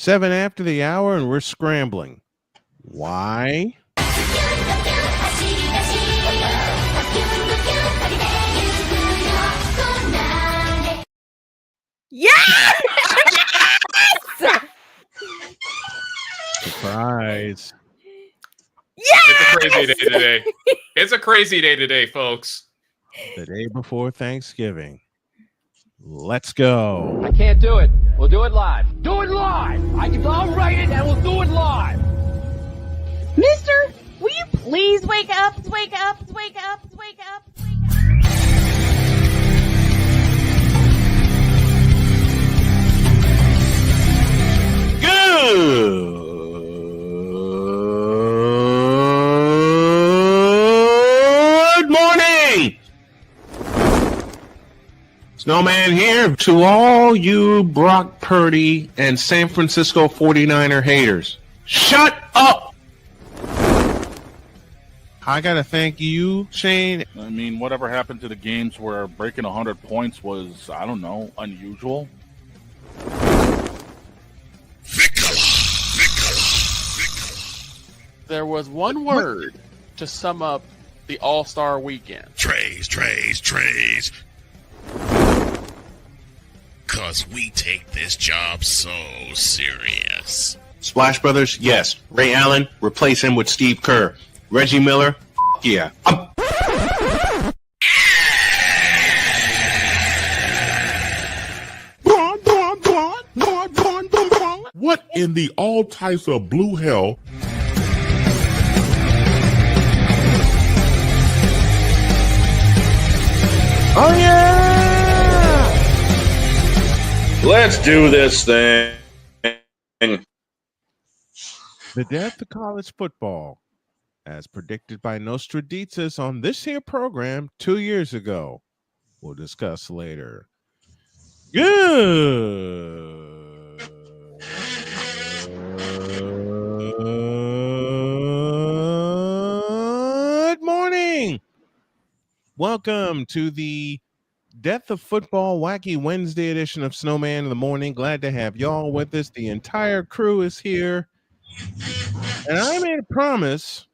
7 after the hour, and we're scrambling. Why? Yes! Surprise. Yes! It's a crazy day today. It's a crazy day today, folks. The day before Thanksgiving. Let's go. I can't do it. We'll do it live. Do it live! I'll write it and we'll do it live! Mister, will you please wake up, wake up, wake up, wake up, wake up? Good morning! Snowman here to all you Brock Purdy and San Francisco 49er haters. Shut up! I gotta thank you, Shane. I mean, whatever happened to the games where breaking 100 points was, I don't know, unusual? There was one word to sum up the All-Star weekend. Trays. Cause we take this job so serious. Splash Brothers, yes. Ray Allen, replace him with Steve Kerr. Reggie Miller, yeah. What in the all types of blue hell? Oh, yeah! Let's do this thing. The death of college football, as predicted by Nostradamus on this here program 2 years ago. We'll discuss later. Good morning. Welcome to the Death of Football Wacky Wednesday edition of Snowman in the Morning. Glad to have y'all with us. The entire crew is here. And I made a promise.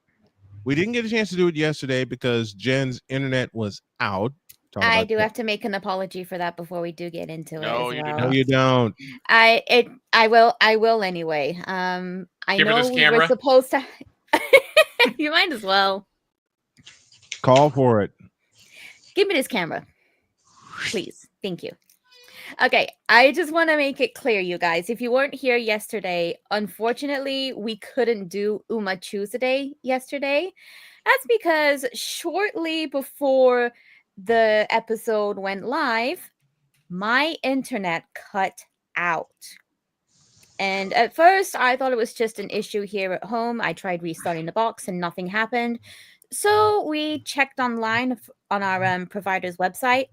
We didn't get a chance to do it yesterday because Jen's internet was out. I do have to make an apology for that before we do get into it. No, as you do well. No, you don't. I will anyway. I Give her know this we camera. were supposed to. You might as well Call for it. give me this camera, please. Thank you. Okay, I just want to make it clear, you guys. If you weren't here yesterday, unfortunately, we couldn't do Uma Tuesday yesterday. That's because shortly before the episode went live, my internet cut out. And at first, I thought it was just an issue here at home. I tried restarting the box and nothing happened. So we checked online on our provider's website.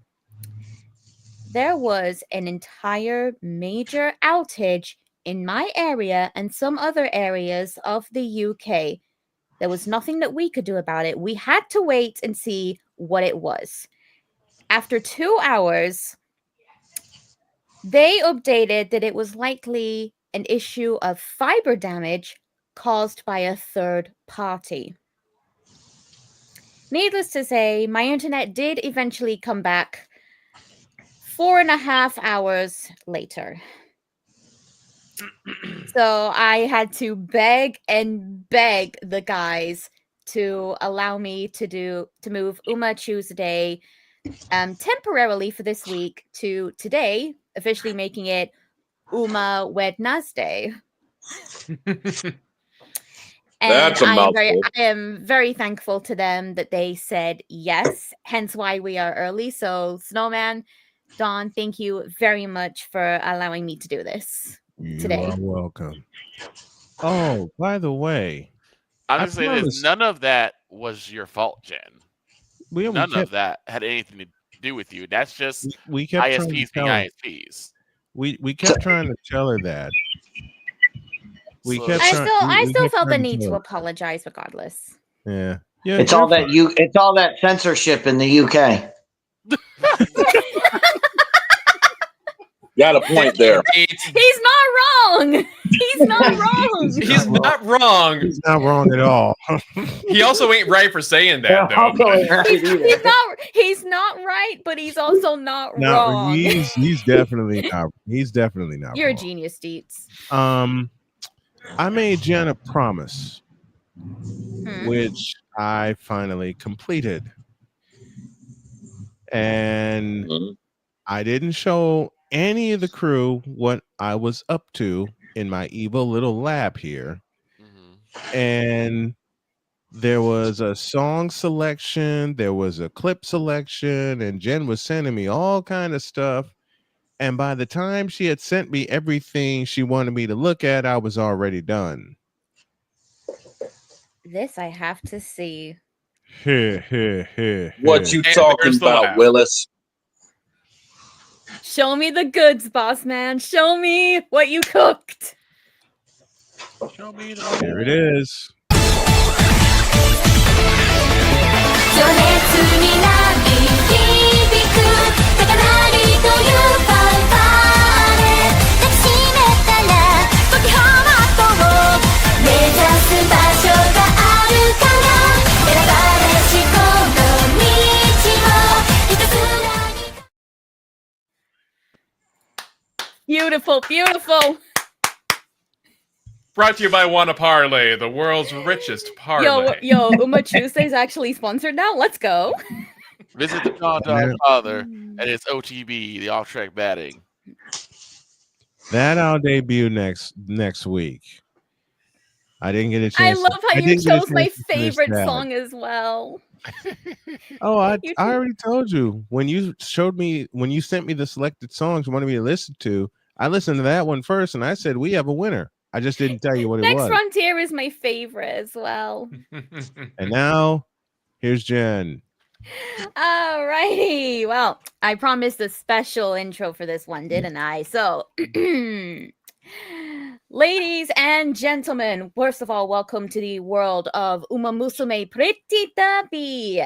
There was an entire major outage in my area and some other areas of the UK. There was nothing that we could do about it. We had to wait and see what it was. After 2 hours, they updated that it was likely an issue of fiber damage caused by a third party. Needless to say, my internet did eventually come back 4.5 hours later. So I had to beg the guys to allow me to move Uma Tuesday temporarily for this week to today, officially making it Uma Wednesday. That's a mouthful. I am very thankful to them that they said yes, hence why we are early. So Snowman, Dawn, thank you very much for allowing me to do this today. You are welcome. Oh, by the way, I'm going to say this. None of that was your fault, Jen. None of that had anything to do with you. That's just we kept ISPs being ISPs. We kept trying to tell her that. I still felt the need to apologize regardless. Yeah. It's all that censorship in the UK. Got a point there. He's not wrong. He's not wrong. He's not wrong. He's not wrong at all. He also ain't right for saying that, though. He's not right, but he's also not wrong. He's definitely not. He's definitely not. You're wrong. A genius, Deets. I made Jen a promise, which I finally completed, and I didn't show any of the crew what I was up to in my evil little lab here. And there was a song selection, there was a clip selection, and Jen was sending me all kind of stuff. And by the time she had sent me everything she wanted me to look at, I was already done. This I have to see. What you talking about, Willis? Show me the goods, boss man. Show me what you cooked. Show me Here it is. Beautiful, beautiful. Brought to you by Wanna Parlay, the world's richest parlay. Yo, Uma Tuesday is actually sponsored now. Let's go. Visit the John Father and it's OTB, the off-track batting. That I'll debut next week. I didn't get a chance. I love how you chose my favorite song as well. Oh, I already told you when you sent me the selected songs you wanted me to listen to. I listened to that one first, and I said we have a winner. I just didn't tell you what it was. Next Frontier is my favorite as well. And now, here's Jen. All righty. Well, I promised a special intro for this one, didn't I? So, ladies and gentlemen, first of all, welcome to the world of Uma Musume Pretty Tabi.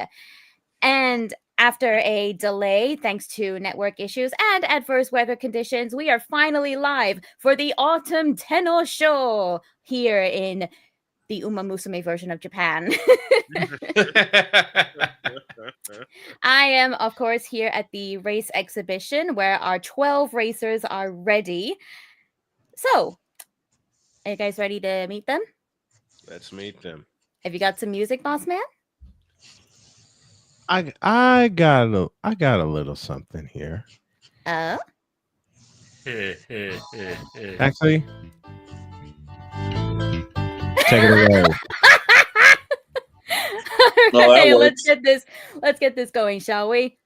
And after a delay, thanks to network issues and adverse weather conditions, we are finally live for the Autumn Tenno Show here in the Uma Musume version of Japan. I am, of course, here at the race exhibition where our 12 racers are ready. So, are you guys ready to meet them? Let's meet them. Have you got some music, boss man? I got a little something here. Oh? Actually, take it away. Hey, let's get this going, shall we?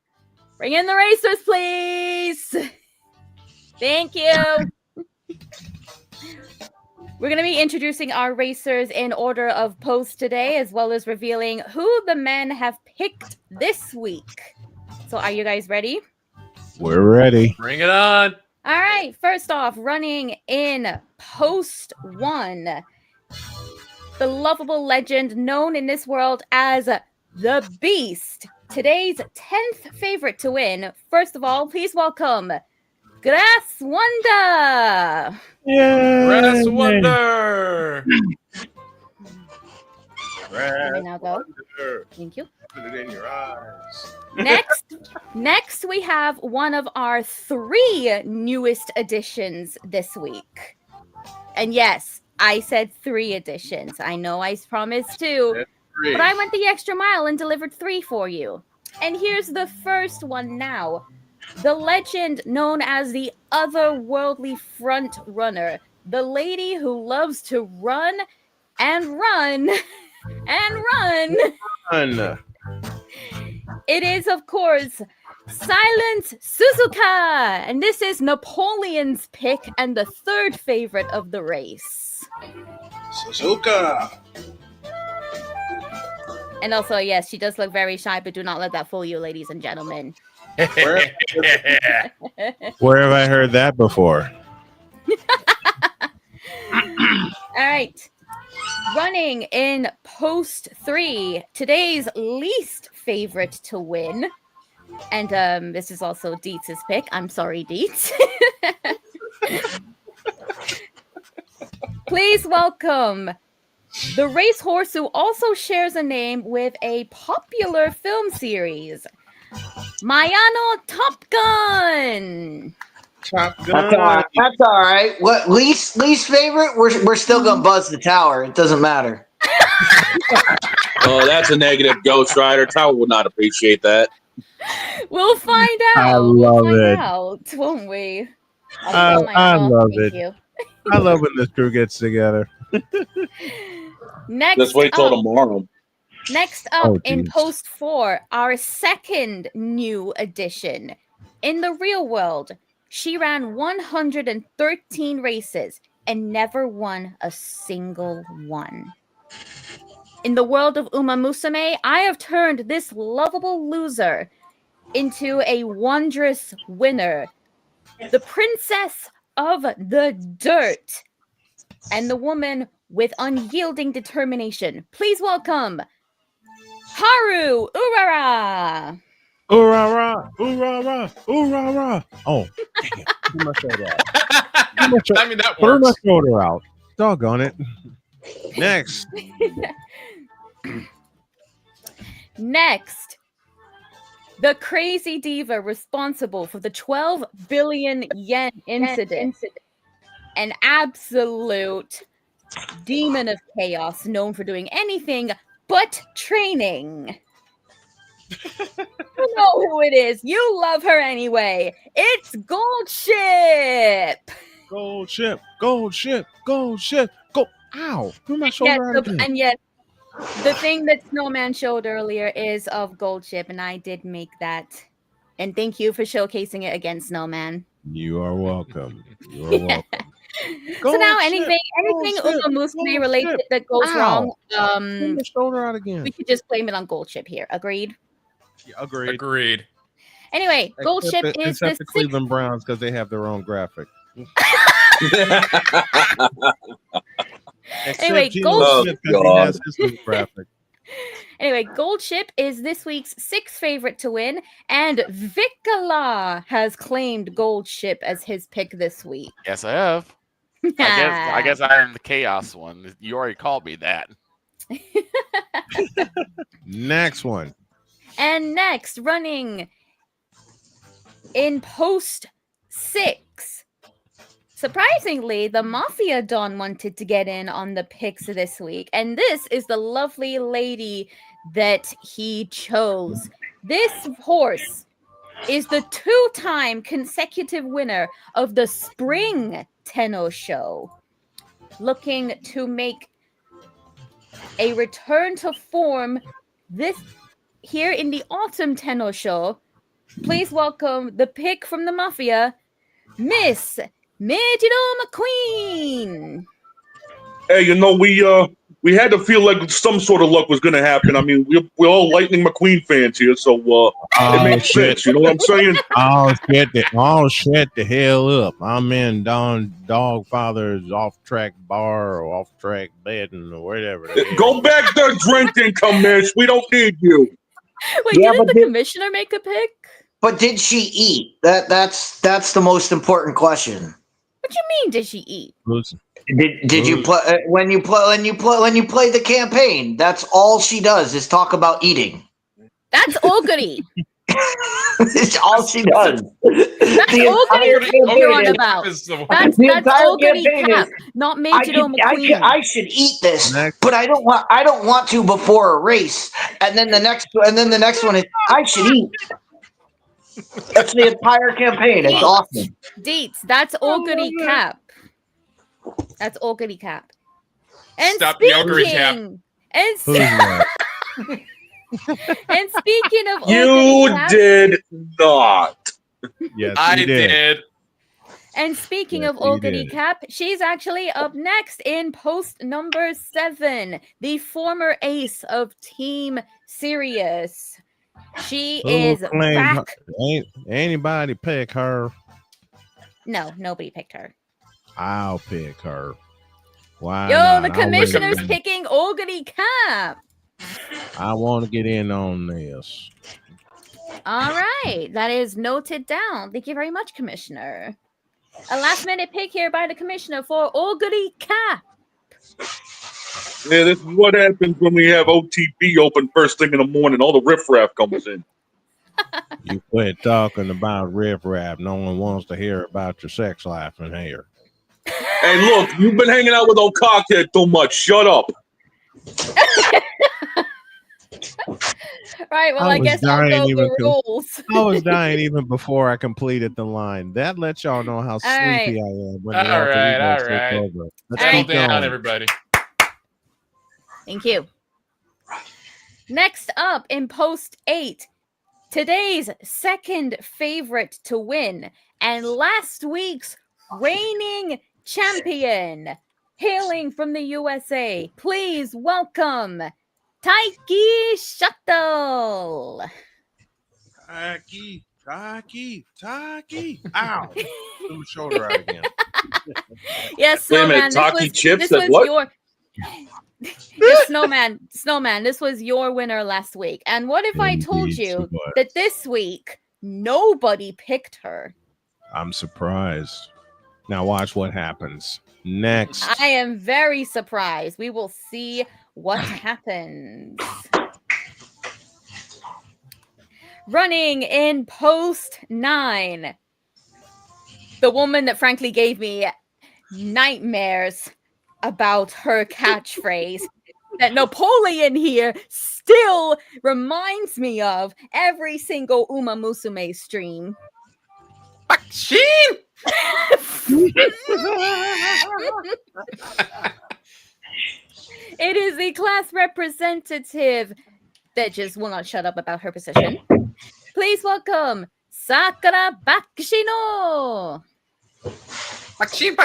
Bring in the racers, please. Thank you. We're going to be introducing our racers in order of post today, as well as revealing who the men have picked this week. So are you guys ready? We're ready. Bring it on. All right. First off, running in post 1, the lovable legend known in this world as the Beast. Today's 10th favorite to win. First of all, please welcome Grass Wonder. Grass Wonder. Now go. Thank you. Put it in your eyes. Next, we have one of our 3 newest additions this week. And yes, I said 3 additions. I know I promised 2, but I went the extra mile and delivered 3 for you. And here's the first one now. The legend known as the otherworldly front runner. The lady who loves to run and run and run. It is, of course, Silent Suzuka. And this is Napoleon's pick and the 3rd favorite of the race. Suzuka. And also, yes, she does look very shy, but do not let that fool you, ladies and gentlemen. Where have I heard that before? All right. Running in post 3, today's least favorite to win. And this is also Deets' pick. I'm sorry, Deets. Please welcome the racehorse who also shares a name with a popular film series, Mayano Top Gun. Top Gun. That's all right. What least favorite? We're still gonna buzz the tower. It doesn't matter. Oh, that's a negative, Ghost Rider. Tower would not appreciate that. We'll find out. I love it. Won't we? I love it. You. I love when this crew gets together. Next, let's wait till tomorrow. Next up in post 4, our second new addition. In the real world, she ran 113 races and never won a single one. In the world of Uma Musume, I have turned this lovable loser into a wondrous winner, the princess of the dirt, and the woman with unyielding determination. Please welcome Haru Urara. Urara, Urara, Urara. Oh, dang it. Put my shoulder out. I mean, that Put my works. shoulder out. Doggone it. Next. Next, the crazy diva responsible for the 12 billion yen incident. An absolute demon of chaos known for doing anything but training. You know who it is. You love her anyway. It's Gold Ship. Gold Ship, Gold Ship, Gold Ship. Go. Ow. Put my shoulder out again. And yet, the thing that Snowman showed earlier is of Gold Ship, and I did make that. And thank you for showcasing it again, Snowman. You are welcome. You are welcome. So now anything Uma Musume related that goes wrong, Put my shoulder out again. we could just blame it on Gold Ship here. Agreed? Yeah, agreed. Agreed. Anyway, Gold Ship is except the the Cleveland Browns because they have their own graphic. Anyway, Gold Ship has his own graphic. Anyway, Gold Ship is this week's 6th favorite to win, and Vikala has claimed Gold Ship as his pick this week. Yes, I have. I guess I am the chaos one. You already called me that. Next one. And next, running in post 6. Surprisingly, the Mafia Don wanted to get in on the picks this week. And this is the lovely lady that he chose. This horse is the 2-time consecutive winner of the Spring Tenno Show, looking to make a return to form this here in the Autumn Tenno Show. Please welcome the pick from the Mafia, Miss Mejiro McQueen. Hey, we had to feel like some sort of luck was going to happen. I mean, we're all Lightning McQueen fans here, so it makes sense. You know what I'm saying? Shut the hell up. I'm in Dogfather's off-track bar or off-track bedding or whatever. Go back to drinking, Commish. We don't need you. Wait, didn't the commissioner make a pick? But did she eat? That's the most important question. What do you mean? Did she eat? Did you play when you play the campaign? That's all she does is talk about eating. That's Oguri. It's all she does. That's Oguri you're on about. That's Oguri Cap, not Mejiro McQueen. I should eat this, but I don't want to before a race. And then the next one is I should eat. That's the entire campaign. It's awesome. Deets, that's Oguri Cap. That's Oguri Cap. And Stop speaking, the Oguri Cap. And speaking of you Oguri Cap, did not. Yes, I did. And speaking of Oguri Cap, she's actually up next in post number 7, the former ace of Team Sirius. She is back. Ain't anybody pick her? No, nobody picked her. I'll pick her. Why? Yo, not? the commissioner's picking Oguri Cap. I want to get in on this. All right, that is noted down. Thank you very much, Commissioner. A last-minute pick here by the commissioner for Oguri Cap. Yeah, this is what happens when we have OTB open first thing in the morning. All the riffraff comes in. You quit talking about riffraff. No one wants to hear about your sex life in here. Hey, look, you've been hanging out with old cockhead too much. Shut up. Right, well, I guess I'll go the rules. I was dying even before I completed the line. That lets y'all know how sleepy I am. When all right. Over. Let's Settle keep down, going. everybody. Thank you. Next up in post 8, today's second favorite to win and last week's reigning champion, hailing from the USA. Please welcome Taiki Shuttle. Taiki. Ow. Put my shoulder out again. Yes, Snowman. Taki Chips at what? Snowman, this was your winner last week. And what if I told you that this week nobody picked her? I'm surprised. Now watch what happens next. I am very surprised. We will see what happens. Running in post 9. The woman that frankly gave me nightmares about her catchphrase that Napoleon here still reminds me of every single Uma Musume stream. Bakshin! It is the class representative that just will not shut up about her position. Please welcome Sakura Bakshino. Bakshin!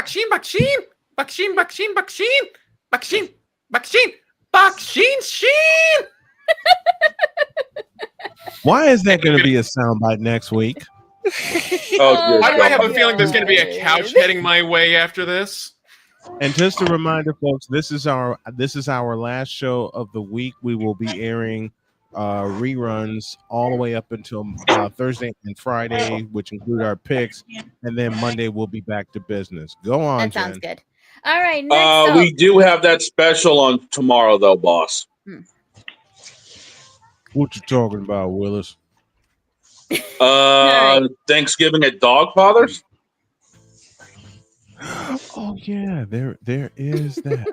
Sheen! Why is that going to be a soundbite next week? Why do I have a feeling there's going to be a couch heading my way after this? And just a reminder, folks, this is our last show of the week. We will be airing reruns all the way up until Thursday and Friday, which include our picks, and then Monday we'll be back to business. Go on, that sounds Jen. good. All right, next up. We do have that special on tomorrow, though, boss. What you talking about, Willis? Thanksgiving at Dogfathers. Oh yeah, there is that.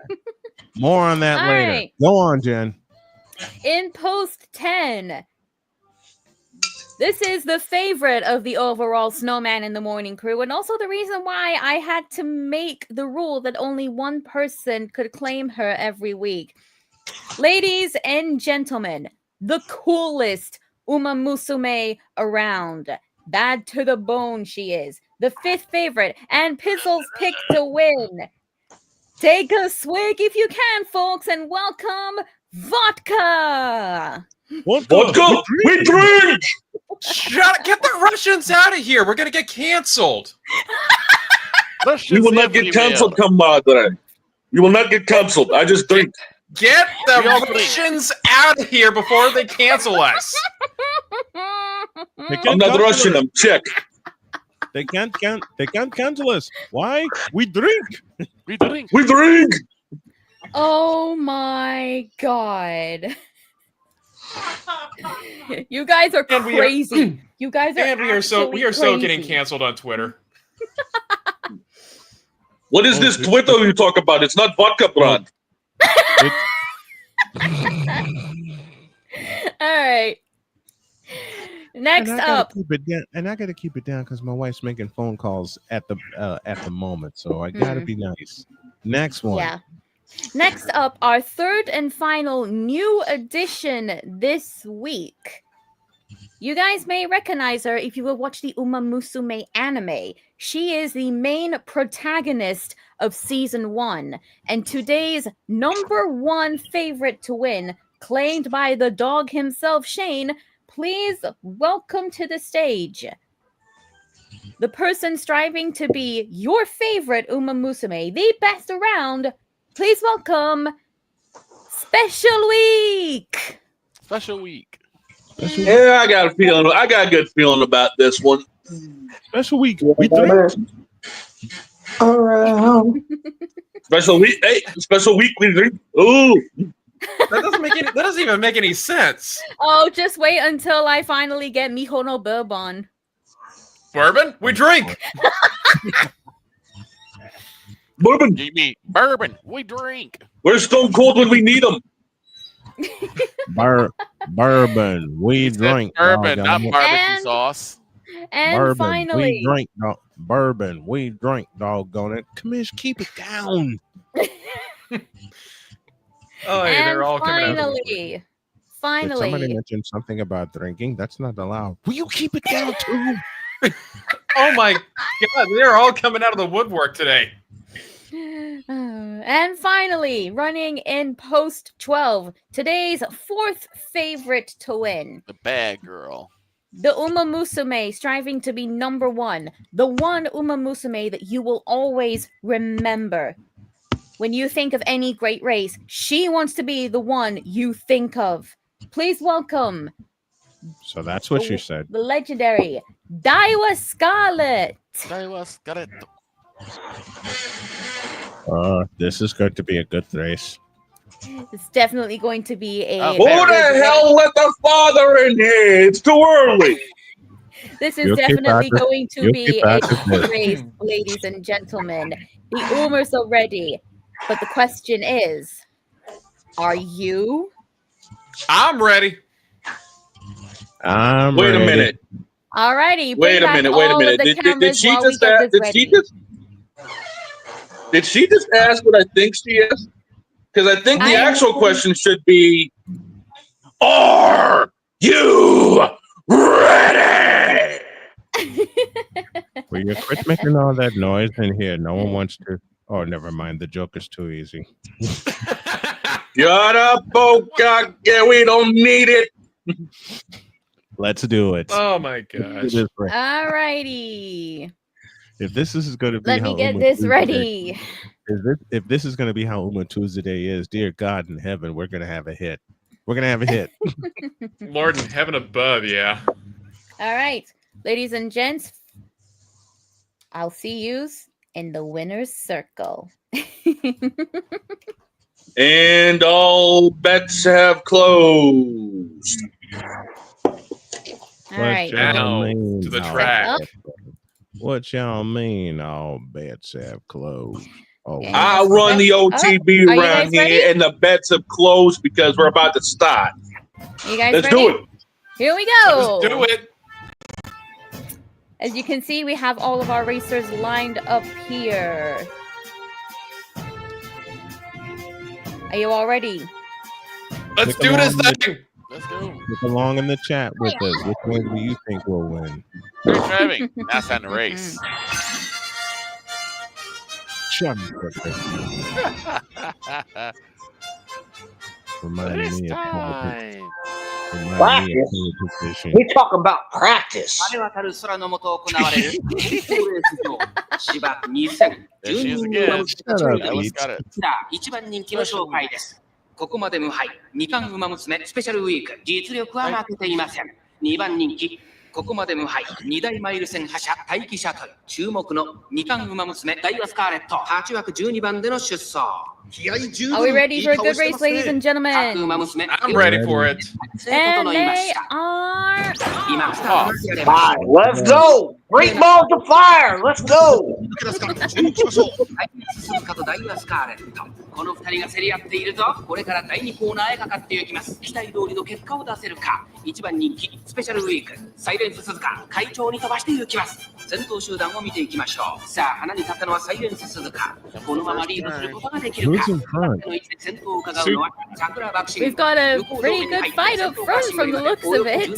More on that later. Right. Go on, Jen. In post 10, this is the favorite of the overall Snowman in the Morning crew, and also the reason why I had to make the rule that only one person could claim her every week. Ladies and gentlemen, the coolest Uma Musume around. Bad to the bone she is. The 5th favorite and Pizzle's pick to win. Take a swig if you can, folks, and welcome Vodka. Vodka? We drink! Get the Russians out of here. We're going to get canceled. We will not get canceled, compadre. You will not get canceled. I just drink. Get the Russians out of here before they cancel us. I'm not Russian, I'm Czech. They can't cancel us. Why? We drink. We drink. We drink. Oh my god. You guys are crazy. You guys are we are so getting canceled on Twitter. What is this Twitter you talk about? It's not vodka brand. All right. Next up, and I gotta keep it down because my wife's making phone calls at the moment, so I gotta be nice. Next one. Yeah. Next up, our third and final new addition this week. You guys may recognize her if you will watch the Uma Musume anime. She is the main protagonist of season 1, and today's #1 favorite to win, claimed by the dog himself, Shane. Please welcome to the stage the person striving to be your favorite Uma Musume, the best around. Please welcome Special Week. Special Week. Yeah, I got a feeling. I got a good feeling about this one. Special Week. We drink. around. Special weekly drink. Ooh. That doesn't even make any sense. Oh, just wait until I finally get Mijo no Bourbon. Bourbon? We drink. Bourbon. Give me bourbon. We drink. Where's Stone Cold when we need him? Bourbon. We drink. Bourbon, not barbecue sauce. And bourbon, finally, we drink. Bourbon. We drink. Doggone it. Commish, keep it down. Oh, yeah, they're all coming out. Finally. Did somebody mention something about drinking? That's not allowed. Will you keep it down too? Oh my God, they're all coming out of the woodwork today. And finally, running in post 12, today's fourth favorite to win. The bad girl. The Uma Musume striving to be number one. The one Uma Musume that you will always remember. When you think of any great race, she wants to be the one you think of. Please welcome. So that's what she said. The legendary Daiwa Scarlet. Daiwa Scarlet. This is going to be a good race. It's definitely going to be a... Who the hell let the father in here? It's too early. This is definitely going to be a good race, ladies and gentlemen. The Umers are ready. But the question is, are you? I'm ready. Wait a minute. Alrighty. Wait a minute. Did she just ask what I think she is? Because I think the actual question should be, are you ready? Will you quit making all that noise in here? No one wants to. Oh, never mind. The joke is too easy. Shut up, Boca. Yeah, we don't need it. Let's do it. Oh my gosh. Alrighty. If this is going to be Let me get this ready. If this is going to be how Uma Tuesday is, dear God in heaven, we're going to have a hit. We're going to have a hit. Lord in heaven above, yeah. All right. Ladies and gents, I'll see yous in the winner's circle. And all bets have closed. All right. Now to the track. What y'all mean all bets have closed? Oh, I run the OTB around here, and the bets have closed because we're about to start. You guys Let's ready? do it. Here we go. Let's do it. As you can see, we have all of our racers lined up here. Are you all ready? Let's do this thing. Let's go. Look along in the chat with us. Which one do you think will win? Great driving. That's not a race. Reminding me of practice. We talk about practice. There she is again. Got it. 1番人気の紹介です。ここまで無敗、2冠馬娘スペシャルウィーク、実力は負けていません。2番人気、ここまで無敗、2大マイル戦覇者、待機シャトル、注目の2冠馬娘、ダイワスカーレット、8枠12番での出走。Are we ready for a good race, ladies and gentlemen? I'm ready for it. And they are. Fine, let's go. Great balls to fire. Let's go. この2人が競り合っているぞ。これから第2コーナーへかかっていきます。期待通りの結果を出せるか。1番人気スペシャルウィーク、サイレンス鈴鹿、快調に飛ばしていきます。先頭集団を見ていきましょう。さあ、花に立ったのはサイレンス鈴鹿。このままリードすることができるか。We've got a pretty good fight up front from the looks of it.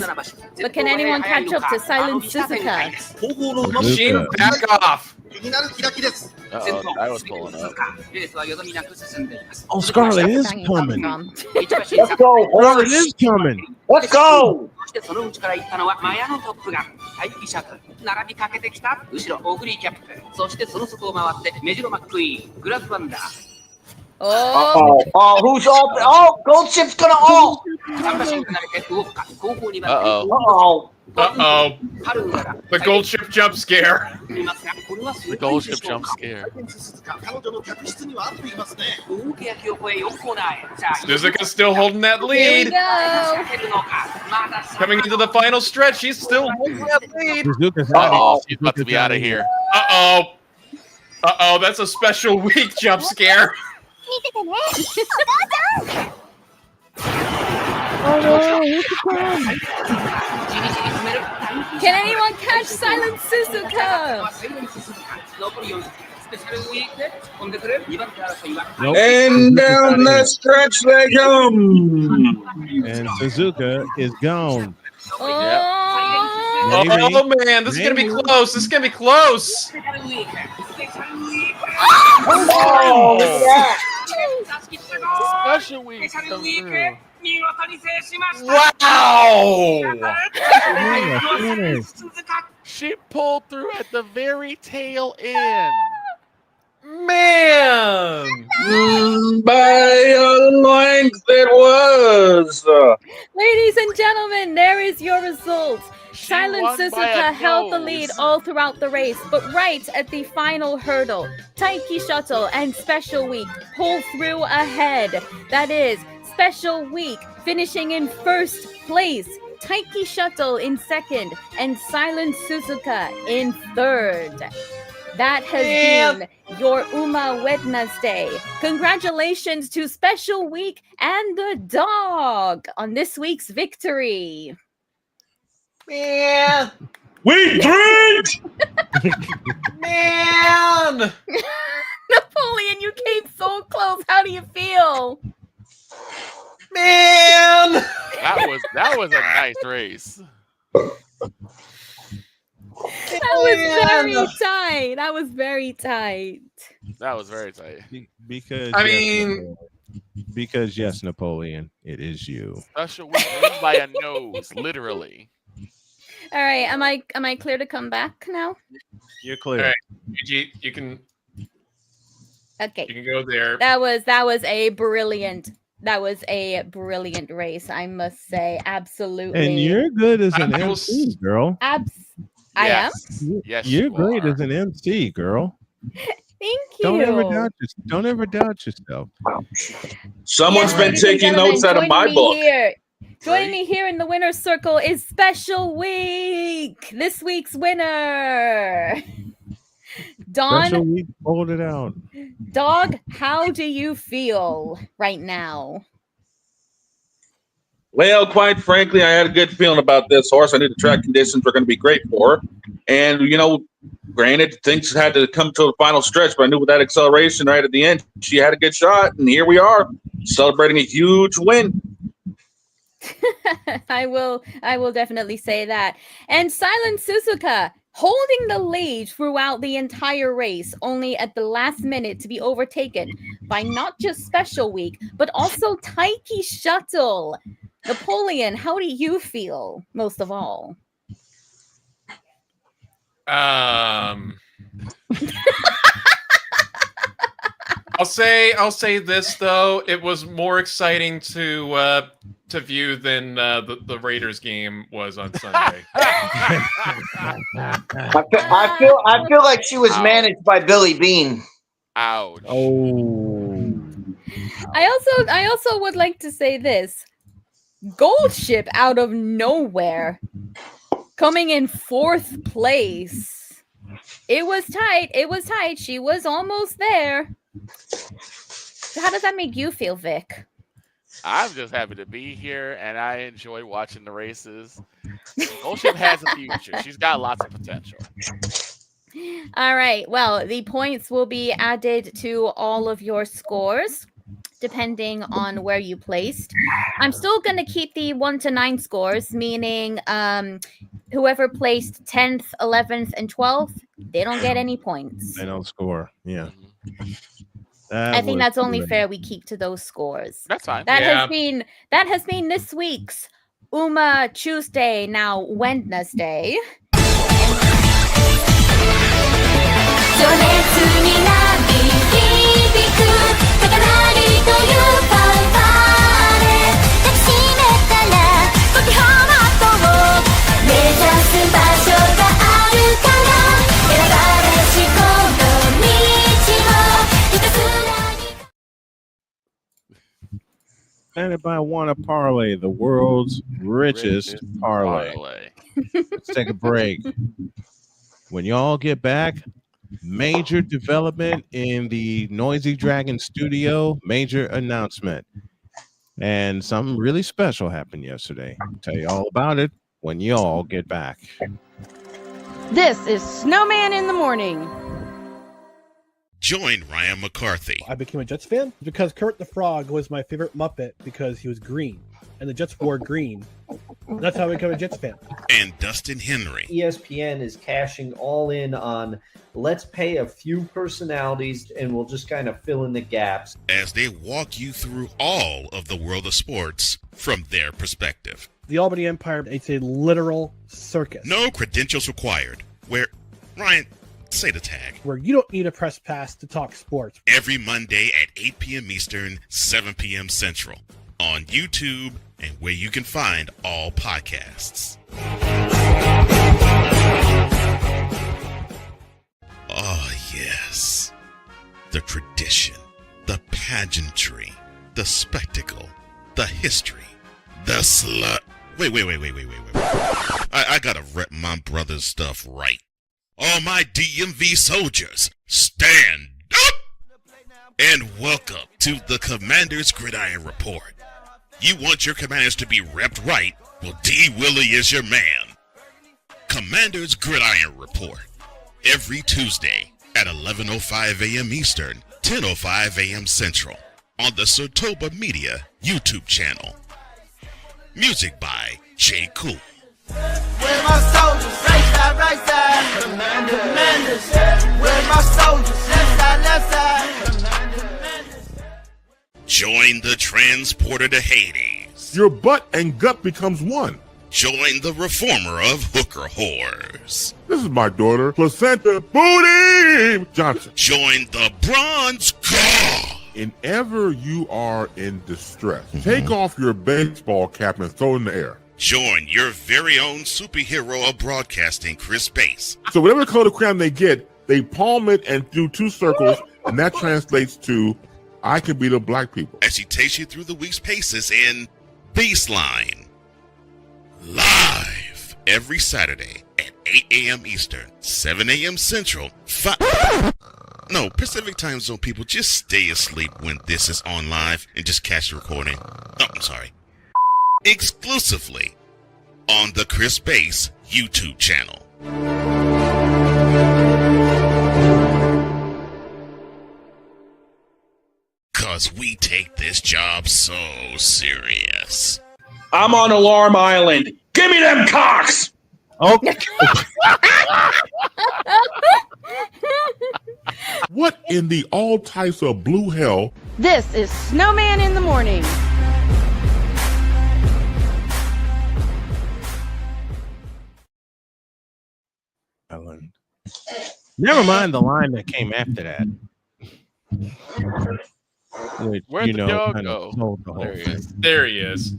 But can anyone catch up to Silent Suzuka? Machine, back off. I was pulling up. Oh, Scarlet is coming. Let's go. Scarlet is coming. Let's go. そしてその内から行ったのはマヤのトップガン、待機シャトル、並びかけてきた後ろオグリーキャップ、そしてその外を回ってメジロマックイーン、グラフワンダー。Oh, who's all? Oh, Gold Ship's gonna all. Uh-oh. Uh-oh. The gold ship jump scare. The gold ship jump scare. Suzuka's still holding that lead. Coming into the final stretch, she's still holding that lead. She's about to be out of here. Uh-oh. Uh-oh, that's a special week jump scare. Can anyone catch Silent Suzuka? And down the stretch they come. And Suzuka is gone. Oh man, this is gonna be close. This is gonna be close. Special week. Wow! She pulled through at the very tail end. Man! By a length it was. Ladies and gentlemen, there is your results. Silent Suzuka held the lead all throughout the race, but right at the final hurdle, Taiki Shuttle and Special Week pull through ahead. That is, Special Week finishing in first place, Taiki Shuttle in second, and Silent Suzuka in third. That has been your Uma Wednesday. Congratulations to Special Week and the dog on this week's victory. Man! We drink! Man! Napoleon, you came so close. How do you feel? Man! That was a nice race. That was very tight. That was very tight. That was very tight. Because yes, Napoleon, it is you. Special week wins by a nose, literally. All right, am I clear to come back now? You're clear. All right, you can. Okay. You can go there. That was a brilliant. That was a brilliant race, I must say. Absolutely. And you're good as an MC, girl. I am? Yes, you're great as an MC, girl. Thank you. Don't ever doubt yourself. Someone's been taking notes out of my book. Joining me here in the winner's circle is Special Week. This week's winner. Dawn. Special Week pulled it out. Dog, how do you feel right now? Well, quite frankly, I had a good feeling about this horse. I knew the track conditions were going to be great for her. And, granted, things had to come to the final stretch, but I knew with that acceleration right at the end, she had a good shot. And here we are, celebrating a huge win. I will definitely say that. And Silent Suzuka holding the lead throughout the entire race, only at the last minute to be overtaken by not just Special Week, but also Taiki Shuttle. Napoleon, how do you feel most of all? I'll say this though, it was more exciting to view than the Raiders game was on Sunday. I feel like she was managed by Billy Bean. Ouch. Oh. I also would like to say this. Gold Ship out of nowhere, coming in fourth place. It was tight. She was almost there. So how does that make you feel, Vic? I'm just happy to be here, and I enjoy watching the races. Gold Ship has a future. She's got lots of potential. All right. Well, the points will be added to all of your scores, depending on where you placed. I'm still going to keep the 1 to 9 scores, meaning whoever placed 10th, 11th, and 12th, they don't get any points. They don't score. Yeah. I think that's only fair we keep to those scores. That's fine. That has been this week's Uma Tuesday, now Wednesday. presented by Wanna Parlay, the world's richest parlay. Let's take a break. When y'all get back, major development in the Noisy Dragon studio, major announcement. And something really special happened yesterday. I'll tell you all about it when y'all get back. This is Snowman in the Morning. Join Ryan McCarthy. I became a Jets fan because Kurt the Frog was my favorite Muppet because he was green, and the Jets wore green. That's how I became a Jets fan. And Dustin Henry. ESPN is cashing all in on let's pay a few personalities and we'll just kind of fill in the gaps. As they walk you through all of the world of sports from their perspective. The Albany Empire, it's a literal circus. No credentials required. Where, Ryan, say the tag. Where you don't need a press pass to talk sports. Every Monday at 8 p.m. Eastern, 7 p.m. Central. On YouTube and where you can find all podcasts. Oh, yes. The tradition, the pageantry, the spectacle, the history, the slut. Wait. I gotta rep my brother's stuff right. All my DMV soldiers, stand up! And welcome to the Commander's Gridiron Report. You want your commanders to be repped right? Well, D. Willie is your man. Commander's Gridiron Report. Every Tuesday at 11:05 a.m. Eastern, 10:05 a.m. Central. On the Sotoba Media YouTube channel. Music by J. Cool. Where my soldiers, right side, commanders. Where my soldiers, left side, commanders. Join the transporter to Hades. Your butt and gut becomes one. Join the reformer of hooker whores. This is my daughter, Placenta Booty Johnson. Join the bronze god. Whenever you are in distress, take off your baseball cap and throw it in the air. Join your very own superhero of broadcasting, Chris Bass. So whatever color crayon they get, they palm it and do 2 circles, and that translates to, I can beat up black people. As he takes you through the week's paces in Baseline. Live every Saturday at 8 a.m. Eastern, 7 a.m. Central, No, Pacific Time Zone people, just stay asleep when this is on live and just catch the recording. Oh, I'm sorry. Exclusively on the Chris Bass YouTube channel. Cause we take this job so serious. I'm on Alarm Island. Give me them cocks! Okay. What in the all types of blue hell? This is Snowman in the Morning. Ellen. Never mind the line that came after that. Which, Where'd the dog kind go? of sold the whole thing. There he is.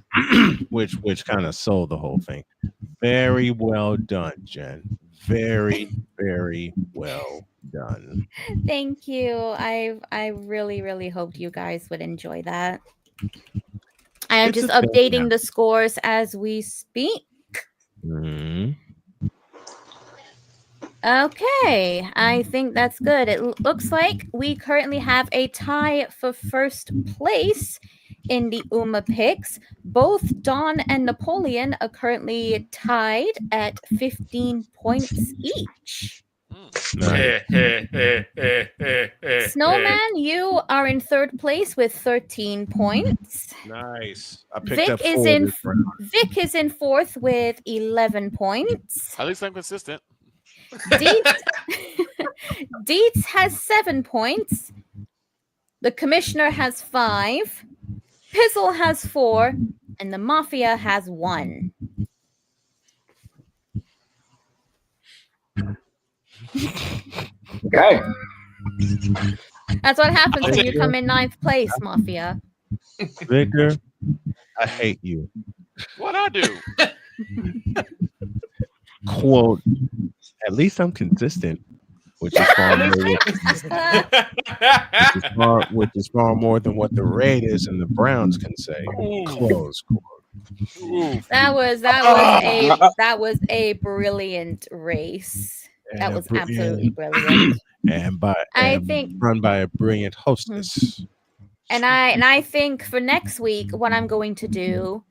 which kind of sold the whole thing. Very well done, Jen. Very, very well done. Thank you. I really, really hoped you guys would enjoy that. I am just updating the scores as we speak. Mm-hmm. Okay, I think that's good. It looks like we currently have a tie for first place in the UMA picks. Both Don and Napoleon are currently tied at 15 points each. Nice. Snowman, you are in third place with 13 points. Nice. I picked Vic up is 4 in this round. Vic is in fourth with 11 points. At least I'm consistent. Dietz has 7 points. The commissioner has 5. Pizzle has 4. And the Mafia has 1. Okay. That's what happens when you come in 9th place, Mafia. Victor, I hate you. What'd I do? Quote, at least I'm consistent which is far more than what the Raiders and the Browns can say. Close quote. That was a brilliant race. That was absolutely brilliant. And run by a brilliant hostess. And I think for next week, what I'm going to do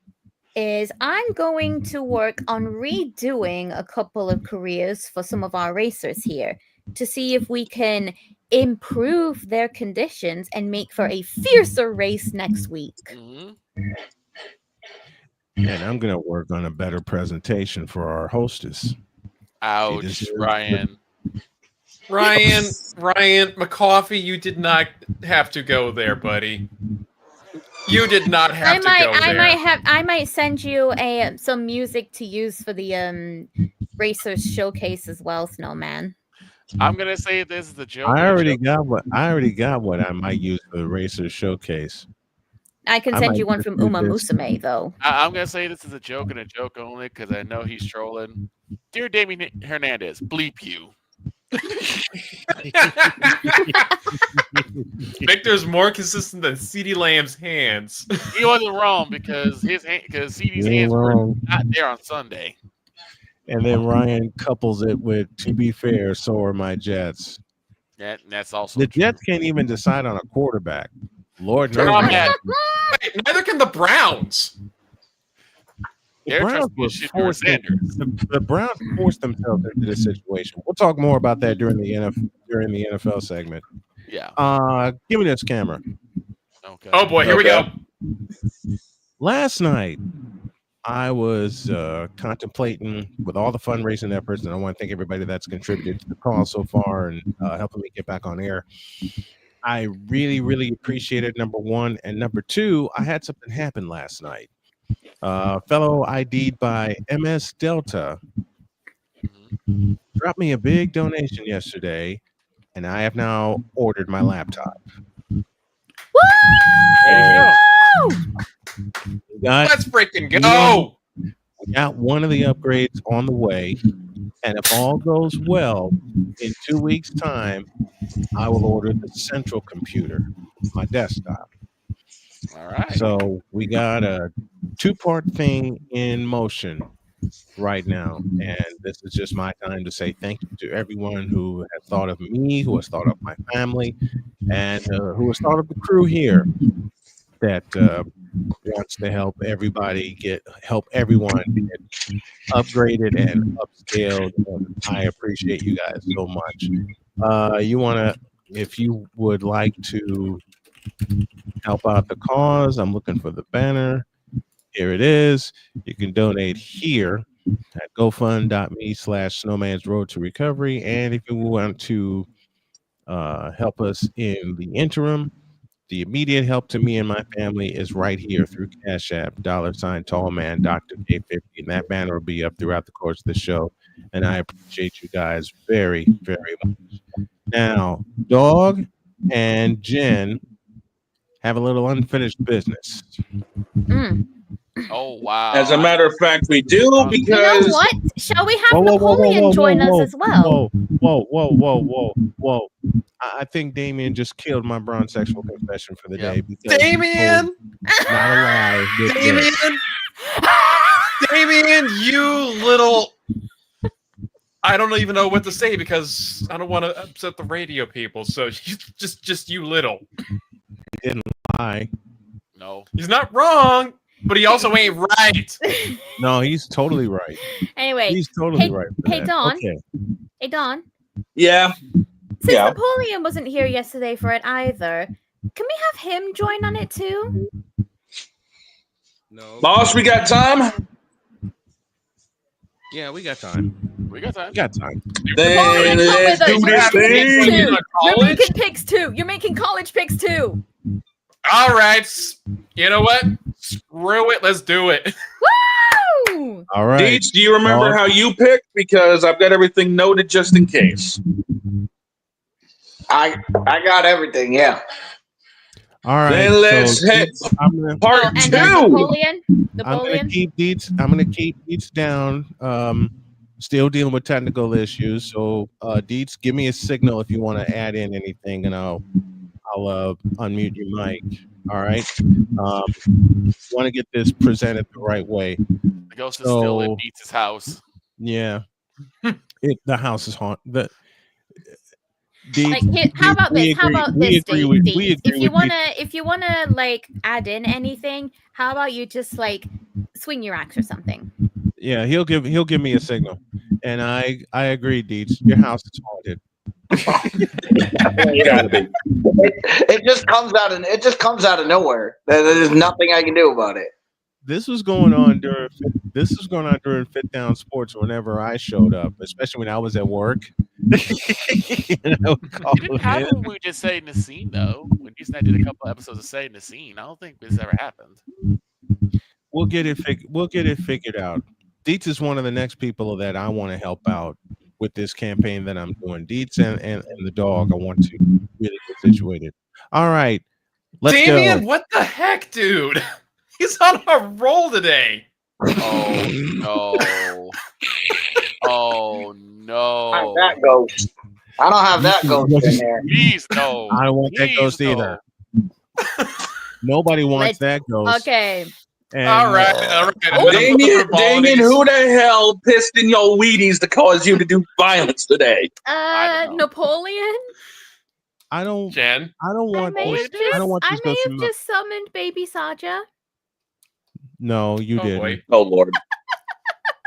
is I'm going to work on redoing a couple of careers for some of our racers here to see if we can improve their conditions and make for a fiercer race next week. And I'm going to work on a better presentation for our hostess. Ouch, Ryan. Ryan McCoffey, you did not have to go there, buddy. You did not have to go there. I might send you some music to use for the Racers Showcase as well, Snowman. I'm gonna say this is the joke. I already got what I might use for the Racers Showcase. I can send you one from Uma Musume, though. I'm gonna say this is a joke and a joke only because I know he's trolling. Dear Damien Hernandez, bleep you. Victor's more consistent than CeeDee Lamb's hands. He wasn't wrong because CeeDee's hands were not there on Sunday. And then Ryan couples it with, to be fair, so are my Jets. That's also the Jets can't even decide on a quarterback. Lord knows. Neither can the Browns. The Browns forced themselves into this situation. We'll talk more about that during the NFL segment. Yeah. Give me this camera. Okay. Oh boy, here we go. Last night, I was contemplating with all the fundraising efforts, and I want to thank everybody that's contributed to the call so far and helping me get back on air. I really, really appreciate it, number one. And number two, I had something happen last night. Fellow ID'd by MS Delta dropped me a big donation yesterday, and I have now ordered my laptop. Woo! Let's freaking go! We got one of the upgrades on the way, and if all goes well, in 2 weeks' time, I will order the central computer, my desktop. All right. So we got a two-part thing in motion right now, and this is just my time to say thank you to everyone who has thought of me, who has thought of my family, and who has thought of the crew here that wants to help everyone get upgraded and upscaled. And I appreciate you guys so much. If you would like to help out the cause, I'm looking for the banner. Here it is. You can donate here at gofund.me/Snowman's Road to Recovery. And if you want to help us in the interim, the immediate help to me and my family is right here through Cash App, $Tallman, Dr. K50. And that banner will be up throughout the course of the show. And I appreciate you guys very, very much. Now, Dog and Jen have a little unfinished business. Oh, wow. As a matter of fact, we do, because... You know what? Shall we have Napoleon join us as well? Whoa. I think Damien just killed my bronzexual confession for the day. Damien! Not alive. Damien, you little... I don't even know what to say because I don't want to upset the radio people. So just you little. He didn't lie. No. He's not wrong, but he also ain't right. No, he's totally right. Anyway. He's totally right. Hey, Don. Okay. Hey, Don. Yeah. Since Napoleon wasn't here yesterday for it either, can we have him join on it too? No. Boss, we got time? Yeah, we got time. Then let's do this thing. You're making picks too. You're making college picks too. All right. You know what? Screw it. Let's do it. Woo! All right. Deets, do you remember how you picked? Because I've got everything noted just in case. I got everything, yeah. All right. Then let's hit part two. Napoleon. I'm gonna keep Deets down. Still dealing with technical issues. So, Deets, give me a signal if you want to add in anything, and I'll unmute your mic. All right. Want to get this presented the right way. The ghost is still in Deets' house. Yeah. The house is haunted. How about this? How about this, Deets? If you wanna like add in anything, how about you just like swing your axe or something? Yeah, he'll give me a signal, and I agree, Deets. Your house is haunted. You gotta be. It just comes out of nowhere. There's nothing I can do about it. This was going on during Fit Down Sports whenever I showed up, especially when I was at work. You didn't have when we just say Nassim though. When you and I did a couple episodes of Say Nassim, I don't think this ever happened. We'll get it figured out. Deets is one of the next people that I want to help out with this campaign that I'm doing. Deets and the dog, I want to really get situated. All right, let's Damien, go. what the heck, dude? He's on a roll today. Oh no! Oh no! How'd that ghost? I don't have that ghost in there. Please no! I don't want that ghost either. Nobody wants that ghost. Okay. And, all right. Damien, who the hell pissed in your Wheaties to cause you to do violence today? Napoleon. I don't want this. I may have just summoned Baby Saja. No, you didn't. Boy. Oh Lord.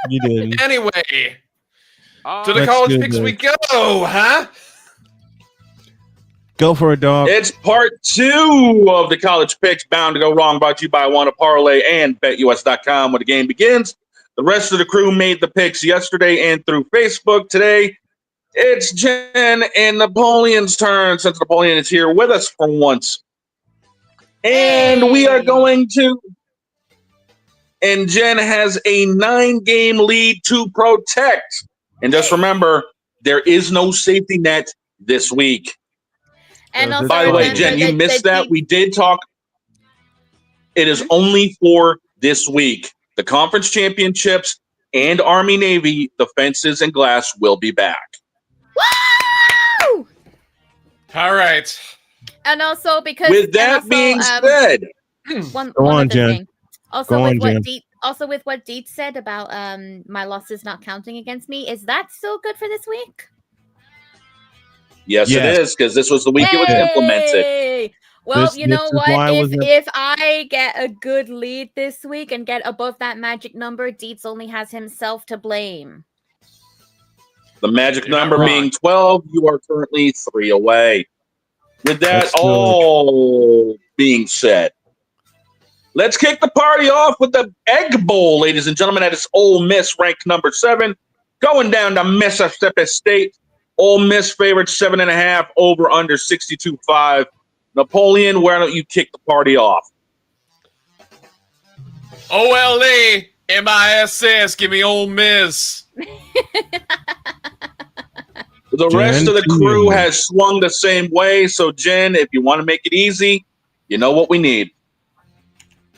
You didn't. Anyway, to the college picks we go, huh? Go for it, dog. It's part 2 of the college picks bound to go wrong, brought to you by Wanna Parlay and BetUS.com. When the game begins, the rest of the crew made the picks yesterday and through Facebook. Today, it's Jen and Napoleon's turn, since Napoleon is here with us for once. And we are going to... And Jen has a 9-game lead to protect. And just remember, there is no safety net this week. And also, by the way, Jen, you missed that. We did talk. It is only for this week. The conference championships and Army Navy, the fences and glass will be back. Woo! All right. And also because with that being said, one Go on, other Jen. thing. Also Go with on, what Jen. Deets, what Deets said about my losses not counting against me, is that still good for this week? Yes, it is, because this was the week it was implemented. Well, you know what? If I get a good lead this week and get above that magic number, Deets only has himself to blame. The magic number being 12, you are currently 3 away. With that all being said, let's kick the party off with the Egg Bowl, ladies and gentlemen. That is Ole Miss, ranked number 7, going down to Mississippi State. Ole Miss favored 7.5, over under 62.5. Napoleon, why don't you kick the party off? OLE-MISS, give me Ole Miss. The rest of the crew has swung the same way. So, Jen, if you want to make it easy, you know what we need.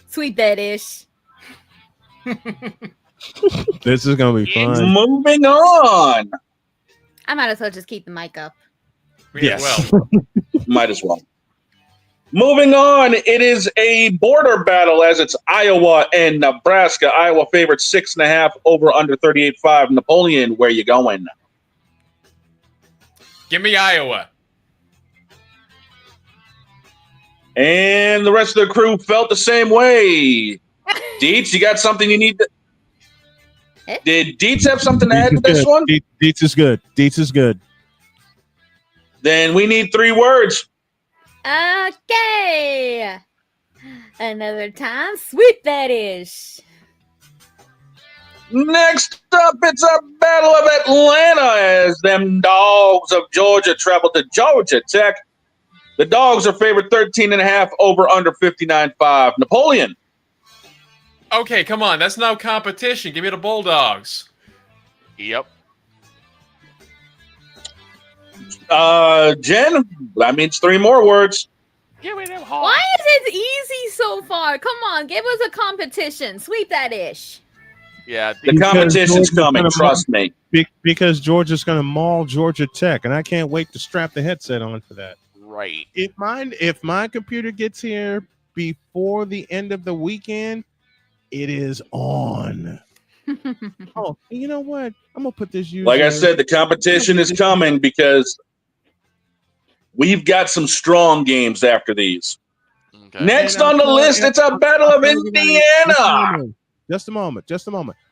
Sweet that ish. This is going to be fun. Moving on. I might as well just keep the mic up. Yes. Might as well. Moving on, it is a border battle as it's Iowa and Nebraska. Iowa favored 6.5, over under 38.5. Napoleon, where you going? Give me Iowa. And the rest of the crew felt the same way. Deets, you got something you need to... Did Deets have something to add to this one? Deets is good. Deets is good. Then we need 3 words. Okay. Another time. Sweet that ish. Next up, it's a battle of Atlanta as them Dogs of Georgia travel to Georgia Tech. The Dogs are favored 13.5, over under 59.5. Napoleon. Okay, come on. That's no competition. Give me the Bulldogs. Yep. Jen, that means 3 more words. Give me them Why is it easy so far? Come on, give us a competition. Sweep that ish. Yeah, the competition's coming. Trust me. Because Georgia's going to maul Georgia Tech, and I can't wait to strap the headset on for that. Right. If my computer gets here before the end of the weekend, it is on. Oh, you know what? I'm gonna put this. Like I said, the competition is coming because we've got some strong games after these. Okay. Next on the list, it's a Battle of Indiana. Just a moment.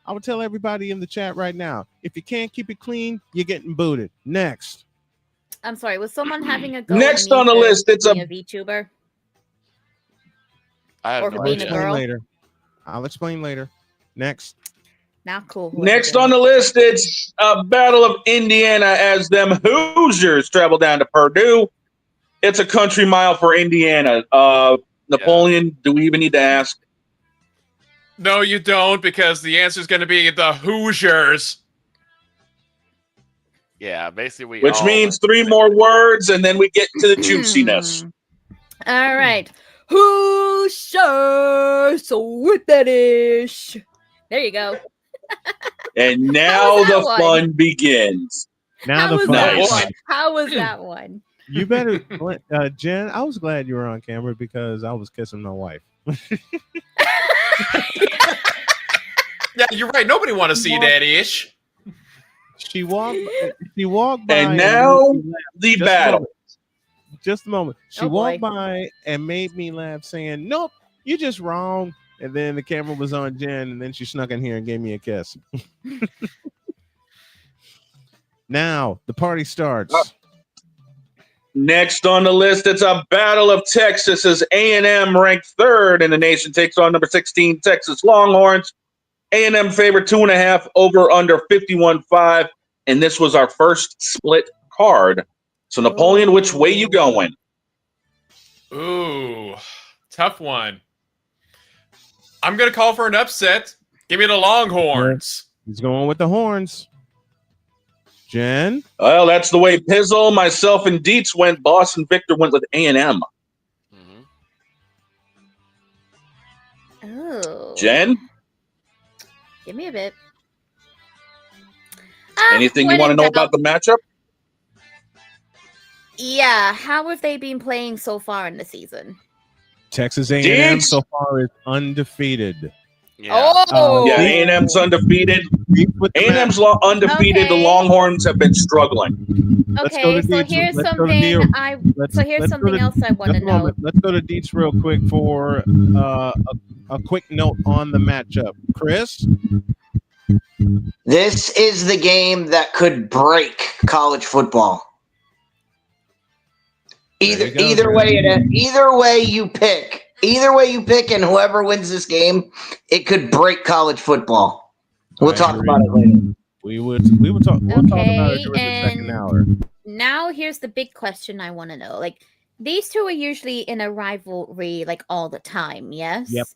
I will tell everybody in the chat right now. If you can't keep it clean, you're getting booted. Next. I'm sorry. Was someone having a go? Next on the list, it's a VTuber. Or for being a girl. Later. I'll explain later. Next. Not cool. Next on the list, it's a Battle of Indiana as them Hoosiers travel down to Purdue. It's a country mile for Indiana. Napoleon, do we even need to ask? No, you don't, because the answer is going to be the Hoosiers. Yeah, basically Which means 3 more words, and then we get to the juiciness. All right. Hoosiers, Swedish. There you go. And now the fun begins. Now How the was that fun. one? How was that one? You better, Jen. I was glad you were on camera because I was kissing my wife. Yeah, you're right. Nobody want to see that ish. She walked by. And now the battle. Just a moment. She walked by and made me laugh, saying, "Nope, you're just wrong." And then the camera was on Jen, and then she snuck in here and gave me a kiss. Now the party starts. Next on the list, it's a Battle of Texas as A&M ranked 3rd in the nation takes on number 16 Texas Longhorns. A&M favored 2.5 over under 51.5, and this was our first split card. So Napoleon, which way you going? Ooh, tough one. I'm gonna call for an upset. Give me the Longhorns. He's going with the horns. Jen? Well, that's the way Pizzle, myself, and Dietz went. Boss and Victor went with A&M. Oh. Jen? Give me a bit. Anything you want to know about the matchup? Yeah, how have they been playing so far in the season? Texas A&M so far is undefeated. Yeah. Yeah, A&M's undefeated. A&M's undefeated. Okay. The Longhorns have been struggling. Okay, so here's something else I want to know. Let's go to Dietz real quick for a quick note on the matchup. Chris? This is the game that could break college football. Either way you pick, and whoever wins this game, it could break college football. We'll talk about it later. We'll talk about it during the second hour. Now here's the big question I want to know. Like, these two are usually in a rivalry like all the time, yes? Yep.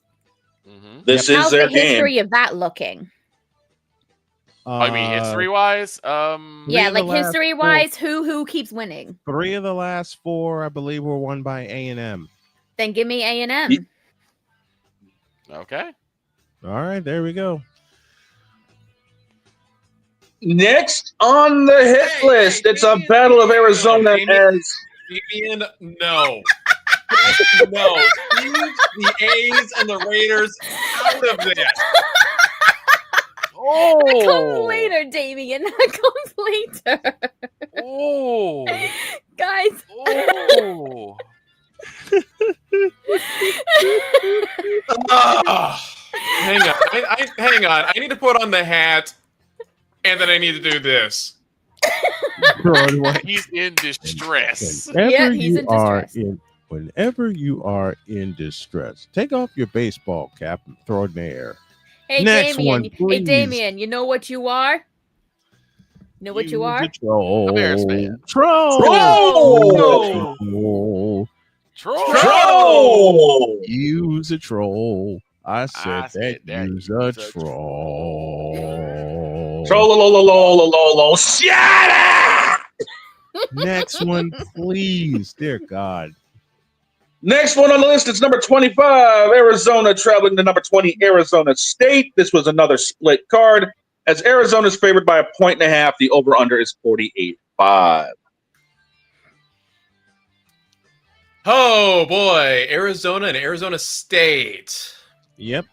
This is How's their the history game. of that looking? I mean, history-wise? Yeah, like history-wise, who keeps winning? 3 of the last 4, I believe, were won by A&M. Then give me A&M. Okay. All right, there we go. Next on the hit list, it's a Battle of Arizona as... Fabian, no. No. Leave the A's and the Raiders out of this. That comes later, Damien. That comes later. Oh. Guys. Oh. Hang on. Hang on. I need to put on the hat, and then I need to do this. He's in distress. Whenever he's in distress. Whenever you are in distress, take off your baseball cap and throw it in the air. Hey, Next Damien. one, Hey, please. Damien. You know what you are? You know what you are? Troll. Bears fan. Troll. Troll. Use a troll. I said that use a troll. Troll. Shut up! Next one, please. Dear God. Next one on the list, it's number 25, Arizona traveling to number 20, Arizona State. This was another split card. as Arizona is favored by 1.5. The over-under is 48.5. Oh boy, Arizona and Arizona State. Yep.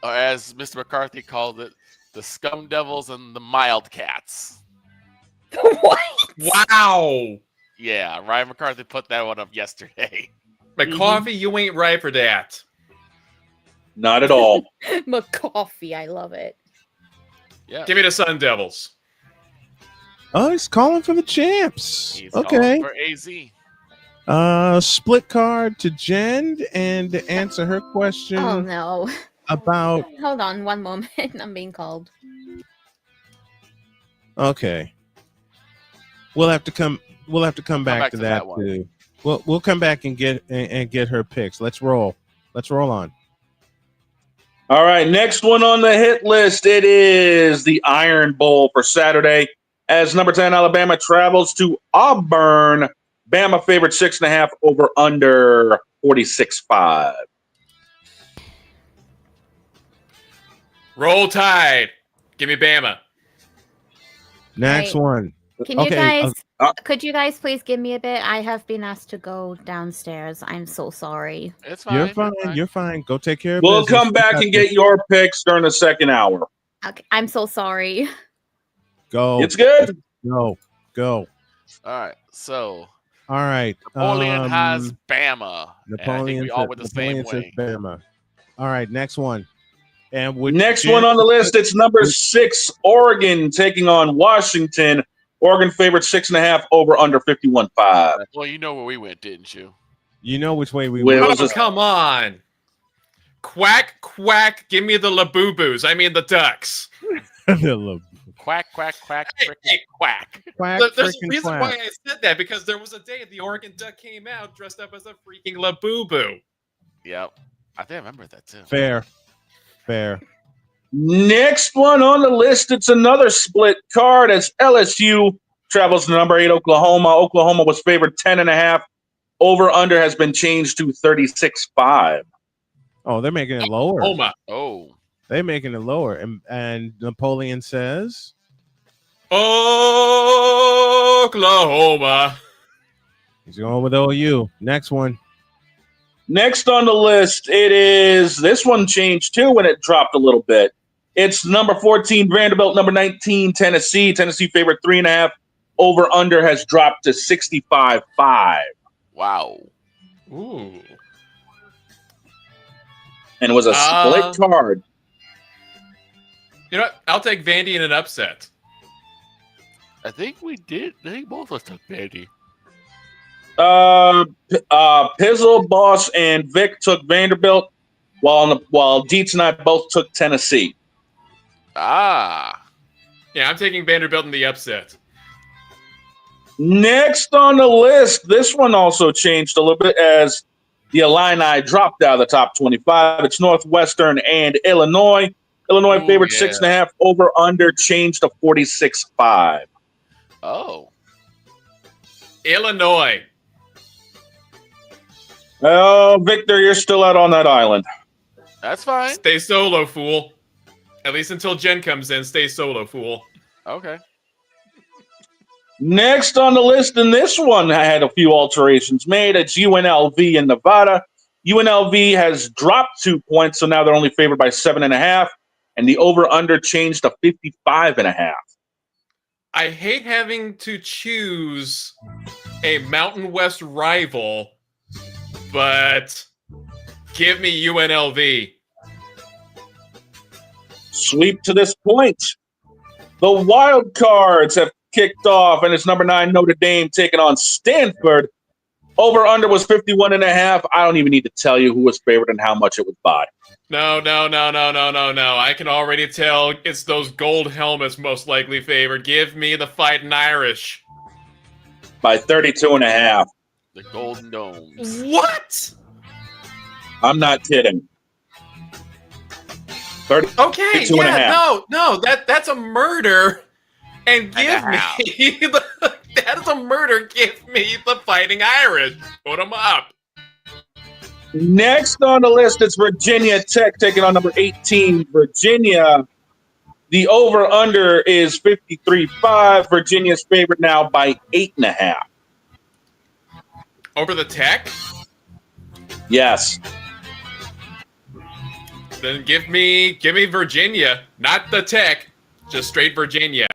Or as Mr. McCarthy called it, the Scum Devils and the Mild Cats. What? Wow. Yeah, Ryan McCarthy put that one up yesterday. McCarthy, you ain't right for that. Not at all. McCoffee, I love it. Yeah. Give me the Sun Devils. Oh, he's calling for the champs. He's okay. calling for AZ. Split card to Jen and to answer her question. Oh no. About. Hold on one moment. I'm being called. Okay. We'll have to come back to that too. We'll come back and get her picks. Let's roll. Let's roll on. All right, next one on the hit list. It is the Iron Bowl for Saturday as number 10 Alabama travels to Auburn. Bama favorite 6.5 over under 46.5. Roll Tide. Give me Bama. Next one. Can you guys could you guys please give me a bit? I have been asked to go downstairs. I'm so sorry. It's fine. You're fine. You're fine. Go take care of We'll business. come back and get your picks during the second hour. Okay, I'm so sorry. Go. It's good. Go. All right. So. All right. Napoleon has Bama. Napoleon. We all went the same way. Bama. All right. Next one. And next one on the list, it's number 6 Oregon taking on Washington. Oregon favorite 6.5 over under 51.5. Well, you know where we went, didn't you? You know which way we went. Oh, come on. Quack, quack. Give me the Labubu's. I mean the Ducks. Quack, quack, quack, frickin' quack. There's a reason why I said that, because there was a day the Oregon Duck came out dressed up as a freaking Labubu. Yep. I think I remember that too. Fair. Next one on the list, it's another split card as LSU travels to number 8 Oklahoma. Oklahoma was favored 10.5. Over under has been changed to 36.5. Oh, they're making it lower. Oh. They're making it lower. And Napoleon says Oklahoma. He's going with OU. Next one. Next on the list, it is this one changed too when it dropped a little bit. It's number 14 Vanderbilt, number 19 Tennessee. Tennessee favorite 3.5. Over under has dropped to 65.5. Wow. Ooh. And it was a split card. You know what? I'll take Vandy in an upset. I think we did. I think both of us took Vandy. Pizzle, Boss, and Vic took Vanderbilt, while Dietz and I both took Tennessee. Yeah, I'm taking Vanderbilt in the upset. Next on the list, this one also changed a little bit as the Illini dropped out of the top 25. It's Northwestern and Illinois. Illinois favored 6.5. Over under changed to 46.5. Oh. Illinois. Oh, Victor, you're still out on that island. That's fine. Stay solo, fool. At least until Jen comes in, stay solo, fool. Okay. Next on the list, and this one I had a few alterations made. It's UNLV in Nevada. UNLV has dropped 2 points, so now they're only favored by 7.5, and the over-under changed to 55.5. I hate having to choose a Mountain West rival, but give me UNLV. Sweep to this point. The wild cards have kicked off, and it's number 9 Notre Dame taking on Stanford. Over-under was 51.5. I don't even need to tell you who was favored and how much it was by. No. I can already tell it's those gold helmets most likely favored. Give me the Fighting Irish. By 32.5. The Golden Domes. What? I'm not kidding. Okay, yeah, no, that's a murder. And give me that is a murder. Give me the Fighting Irish. Put them up. Next on the list is Virginia Tech taking on number 18, Virginia. The over-under is 53.5. Virginia's favored now by 8.5. Over the Tech? Yes. Then give me Virginia, not the Tech, just straight Virginia.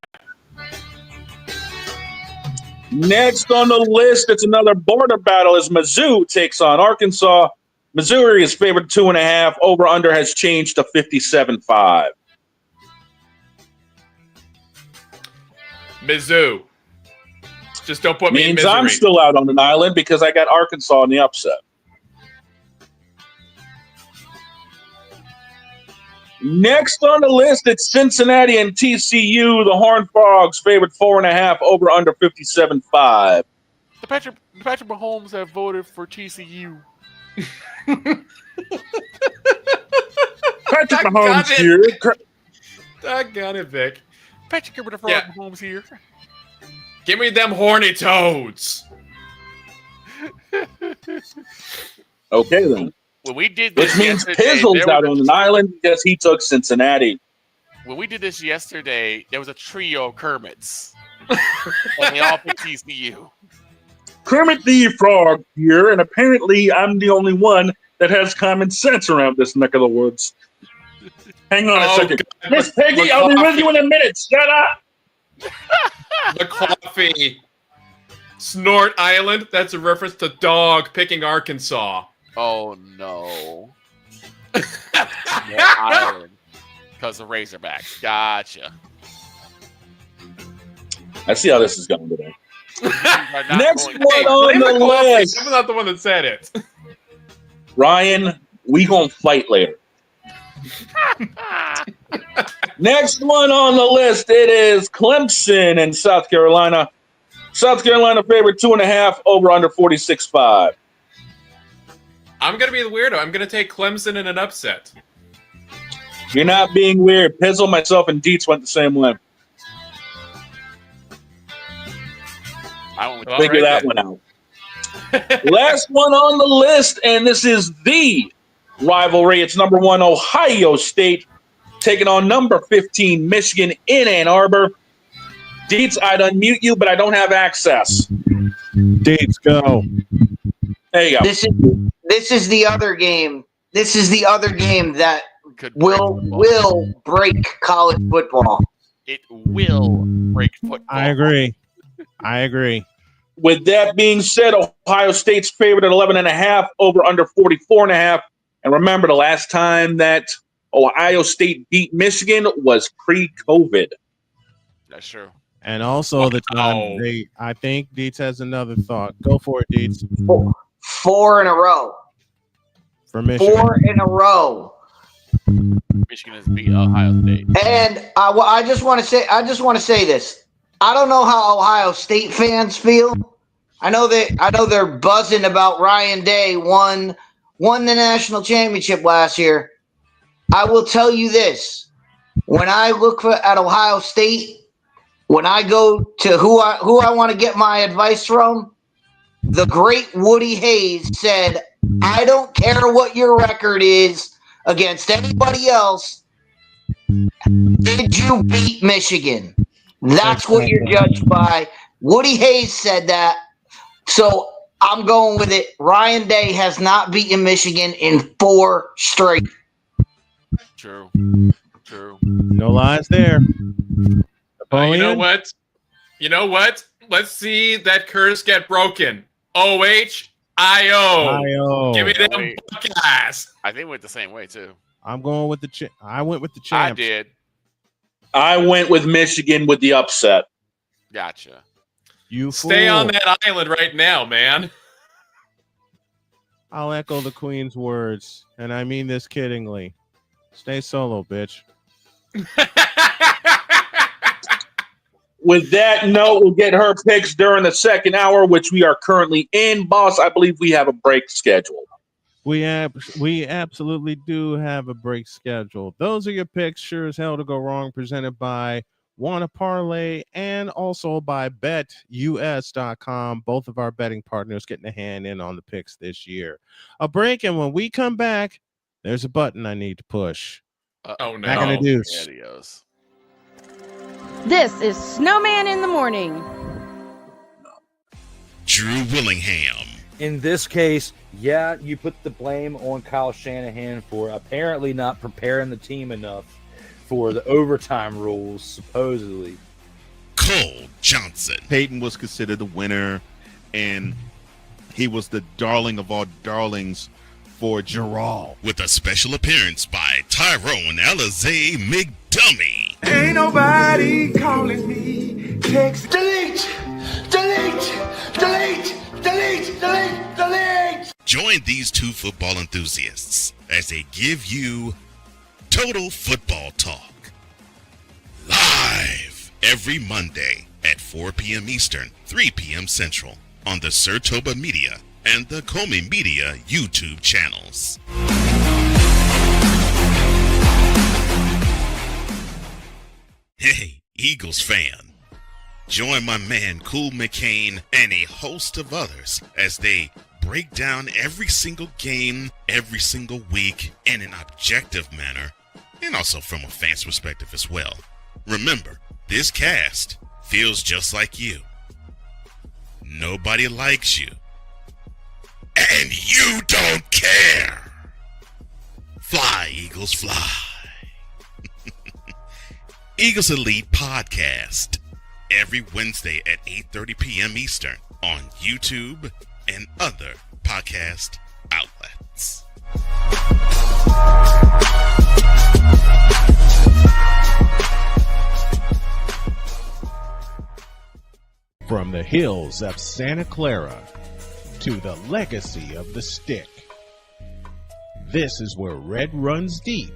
Next on the list, it's another border battle as Mizzou takes on Arkansas. Missouri is favored 2.5. Over-under has changed to 57.5. Mizzou. Just don't put me in misery. I'm still out on an island because I got Arkansas in the upset. Next on the list, it's Cincinnati and TCU. The Horned Frogs favored 4.5, over under 57.5. The Patrick Mahomes have voted for TCU. Patrick Mahomes here. Doggone it, Vic. Patrick Mahomes here. Give me them horny toads. Okay, then. When we did this, which means Pizzle's out on an island because he took Cincinnati. When we did this yesterday, there was a trio of Kermits. And they all picked TCU. Kermit the Frog here, and apparently I'm the only one that has common sense around this neck of the woods. Hang on a second. Miss Peggy, I'll be with you in a minute. Shut up. The coffee. Snort Island, that's a reference to dog picking Arkansas. Oh, no. Island. Because of Razorbacks. Gotcha. I see how this is going today. Next one on the list. I'm not the one that said it. Ryan, we gonna fight later. Next one on the list, it is Clemson and South Carolina. South Carolina favored 2.5, over under 46.5. I'm going to be the weirdo. I'm going to take Clemson in an upset. You're not being weird. Pizzle, myself, and Dietz went the same way. Figure that one out. Last one on the list, and this is the rivalry. It's number 1, Ohio State, taking on number 15, Michigan in Ann Arbor. Dietz, I'd unmute you, but I don't have access. Dietz, go. There you go. This is the other game. This is the other game that will break college football. It will break football. I agree. With that being said, Ohio State's favored at 11.5, over under 44.5. And remember, the last time that Ohio State beat Michigan was pre-COVID. That's true. And also the time I think Dietz has another thought. Go for it, Dietz. 4 in a row. For Michigan. 4 in a row. Michigan has beat Ohio State. And I just want to say this. I don't know how Ohio State fans feel. I know they're buzzing about Ryan Day won the national championship last year. I will tell you this: when I look at Ohio State, when I go to who I want to get my advice from, the great Woody Hayes said, "I don't care what your record is against anybody else. Did you beat Michigan? That's what you're judged by." Woody Hayes said that. So I'm going with it. Ryan Day has not beaten Michigan in 4 straight. True. No lies there. You know what? Let's see that curse get broken. O-H-I-O. Give me them Buckeyes. I think we went the same way, too. I'm going with the I went with the champs. I did. I went with Michigan with the upset. Gotcha. You stay on that island right now, man. I'll echo the Queen's words, and I mean this kiddingly. Stay solo, bitch. With that note, we'll get her picks during the second hour, which we are currently in. Boss, I believe we have a break scheduled. We absolutely do have a break scheduled. Those are your picks, sure as hell to go wrong, presented by Want a Parlay, and also by BetUS.com. Both of our betting partners getting a hand in on the picks this year. A break, and when we come back, there's a button I need to push. Oh, no. Back in the deuce. Adios. This is Snowman in the Morning. Drew Willingham. In this case, yeah, you put the blame on Kyle Shanahan for apparently not preparing the team enough for the overtime rules, supposedly. Cole Johnson. Peyton was considered the winner, and he was the darling of all darlings for Gerald. With a special appearance by Tyrone Alizé McDummy. Ain't nobody calling me. Text. Delete. Join these two football enthusiasts as they give you Total Football Talk. Live every Monday at 4 p.m. Eastern, 3 p.m. Central on the Sertoba Media and the Comey Media YouTube channels. Hey, Eagles fan. Join my man Cool McCain and a host of others as they break down every single game, every single week in an objective manner, and also from a fan's perspective as well. Remember, this cast feels just like you. Nobody likes you. And you don't care. Fly, Eagles, fly. Eagles Elite Podcast. Every Wednesday at 8:30 p.m. Eastern on YouTube and other podcast outlets. From the hills of Santa Clara to the legacy of the stick, this is where red runs deep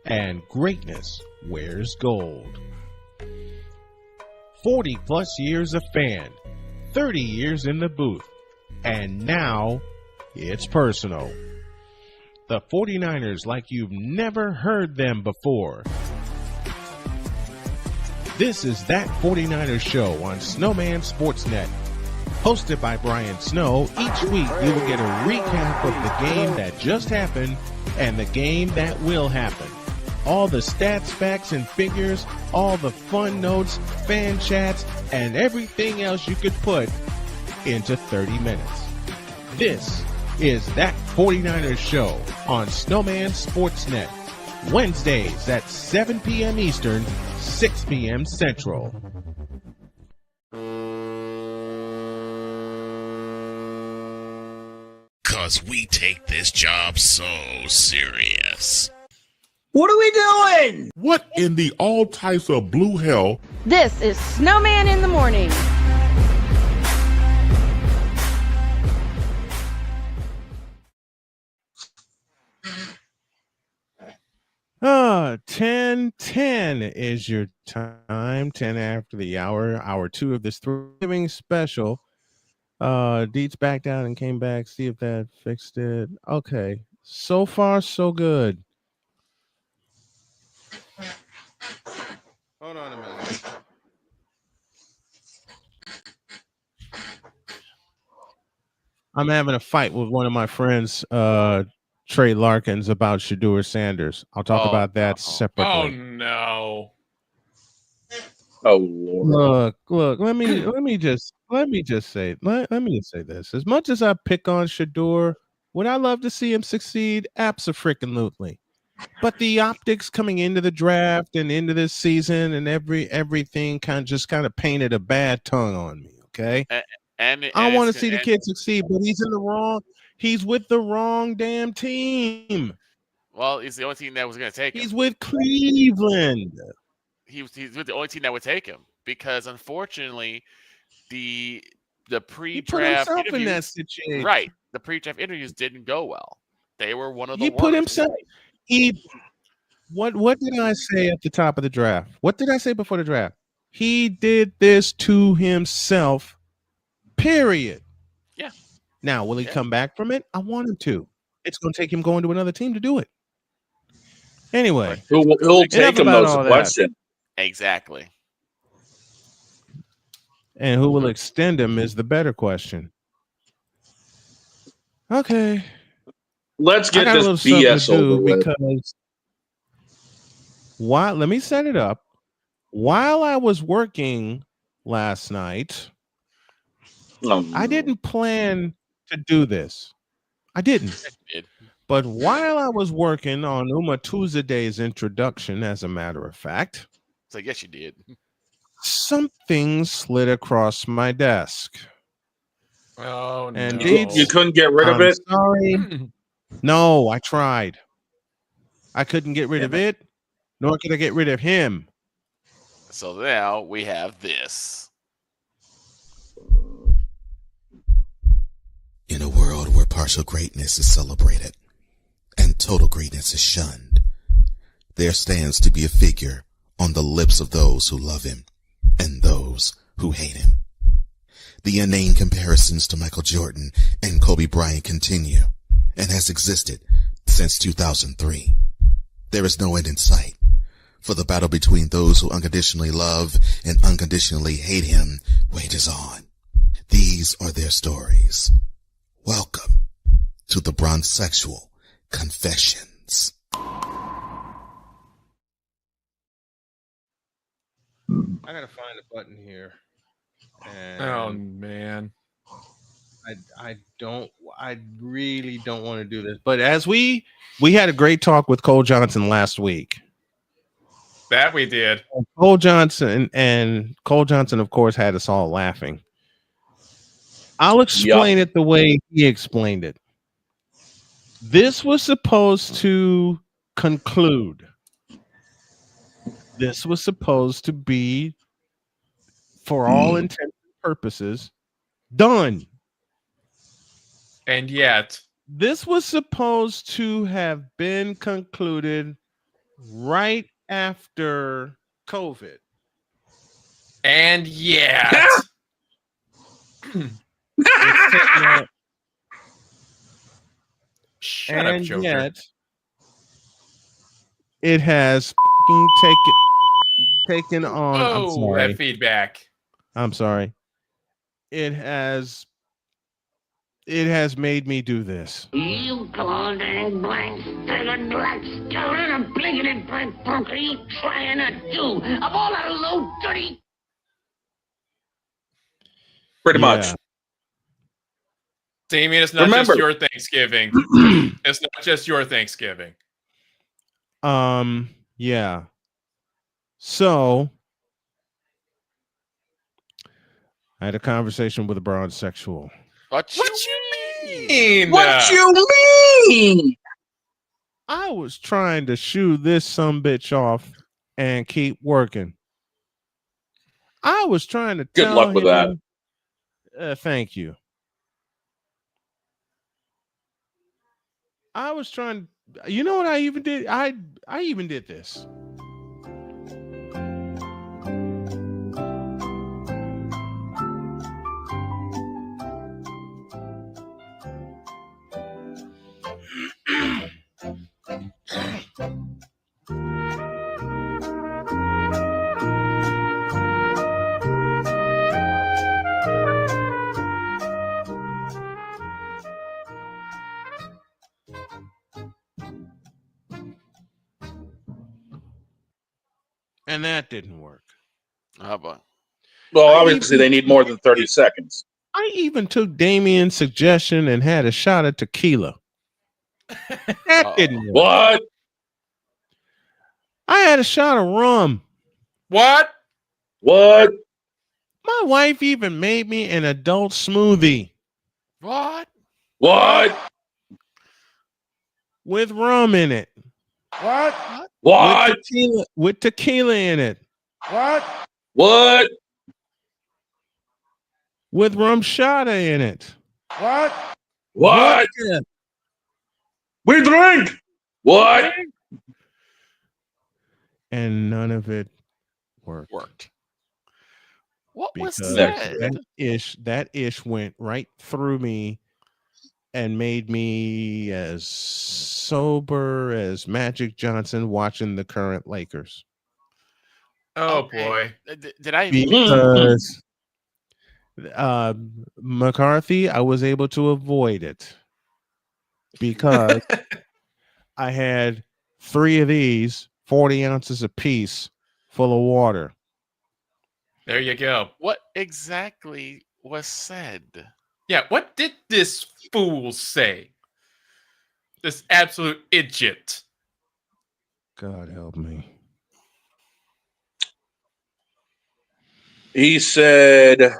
and greatness wears gold. 40 plus years of fan, 30 years in the booth, and now it's personal. The 49ers like you've never heard them before. This is That 49ers Show on Snowman Sportsnet. Hosted by Brian Snow, each week you will get a recap of the game that just happened and the game that will happen. All the stats, facts, and figures, all the fun notes, fan chats, and everything else you could put into 30 minutes. This is That 49ers Show on Snowman Sportsnet. Wednesdays at 7 p.m. Eastern, 6 p.m. Central. Cause we take this job so serious. What are we doing? What in the all types of blue hell? This is Snowman in the Morning. 10:10 is your time. 10 after the hour. Hour 2 of this Thanksgiving special. Deets backed out and came back. See if that fixed it. Okay. So far, so good. Hold on a minute. I'm having a fight with one of my friends, Trey Larkins, about Shedeur Sanders. I'll talk about that separately. Oh no! Oh Lord! Look. Let me just say this. As much as I pick on Shedeur, would I love to see him succeed? Abso-freaking-lutely. But the optics coming into the draft and into this season and everything kind of painted a bad tongue on me. Okay. And I want to see the kid succeed, but he's with the wrong damn team. Well, he's the only team that was going to take him. He's with Cleveland. He's with the only team that would take him because, unfortunately, the pre-draft interviews, in that situation. right? The pre-draft interviews didn't go well. They were one of the. He put himself. What did I say at the top of the draft? What did I say before the draft? He did this to himself. Period. Yeah. Now, will he come back from it? I want him to. It's going to take him going to another team to do it. Anyway, who'll take him? Those question. Exactly. and who will extend them is the better question. Okay. Let's get this BS over with. Because let me set it up. While I was working last night, I didn't plan to do this. I didn't. But while I was working on Uma Tuesday's introduction, as a matter of fact, so I guess you did. Something slid across my desk. Oh, and no. You couldn't get rid of it? Sorry. No, I tried. I couldn't get rid of it, nor could I get rid of him. So now we have this. In a world where partial greatness is celebrated and total greatness is shunned, there stands to be a figure on the lips of those who love him and those who hate him. The inane comparisons to Michael Jordan and Kobe Bryant continue and has existed since 2003. There is no end in sight, for the battle between those who unconditionally love and unconditionally hate him wages on. These are their stories. Welcome to the Bronzexual Confessions. I gotta find a button here. And oh man, I really don't want to do this. But as we had a great talk with Cole Johnson last week. That we did. Cole Johnson, of course, had us all laughing. I'll explain it the way he explained it. This was supposed to conclude. This was supposed to be, for all intents and purposes, done. And yet, this was supposed to have been concluded right after COVID. And yet, shut up, Joker. Yet, it has taken on. Oh, I'm sorry. that feedback. I'm sorry. It has made me do this. You golden blank stupid black skeleton and blinking black punk are you trying to do? Of all that low dirty. Pretty much. Damien, it's not just your Thanksgiving. It's not just your Thanksgiving. Yeah. So I had a conversation with a Bronzexual. What you mean? What you mean? I was trying to shoo this sumbitch off and keep working. I was trying to Good tell luck with him, thank you. I was trying. You know what I even did? I even did this. And that didn't work. How about? Well, obviously they need more than 30 seconds. I even took Damien's suggestion and had a shot of tequila. That didn't work. What? I had a shot of rum. What? What? My wife even made me an adult smoothie. What? What? With rum in it. What? What? With tequila in it. What? What? With rum shada in it. What? What? We drink. What? And none of it worked. What was that ish went right through me and made me as sober as Magic Johnson watching the current Lakers. Oh boy. Did I? Because McCarthy, I was able to avoid it because I had 3 of these, 40 ounces apiece, full of water. There you go. What exactly was said? Yeah, what did this fool say? This absolute idiot. God help me. He said,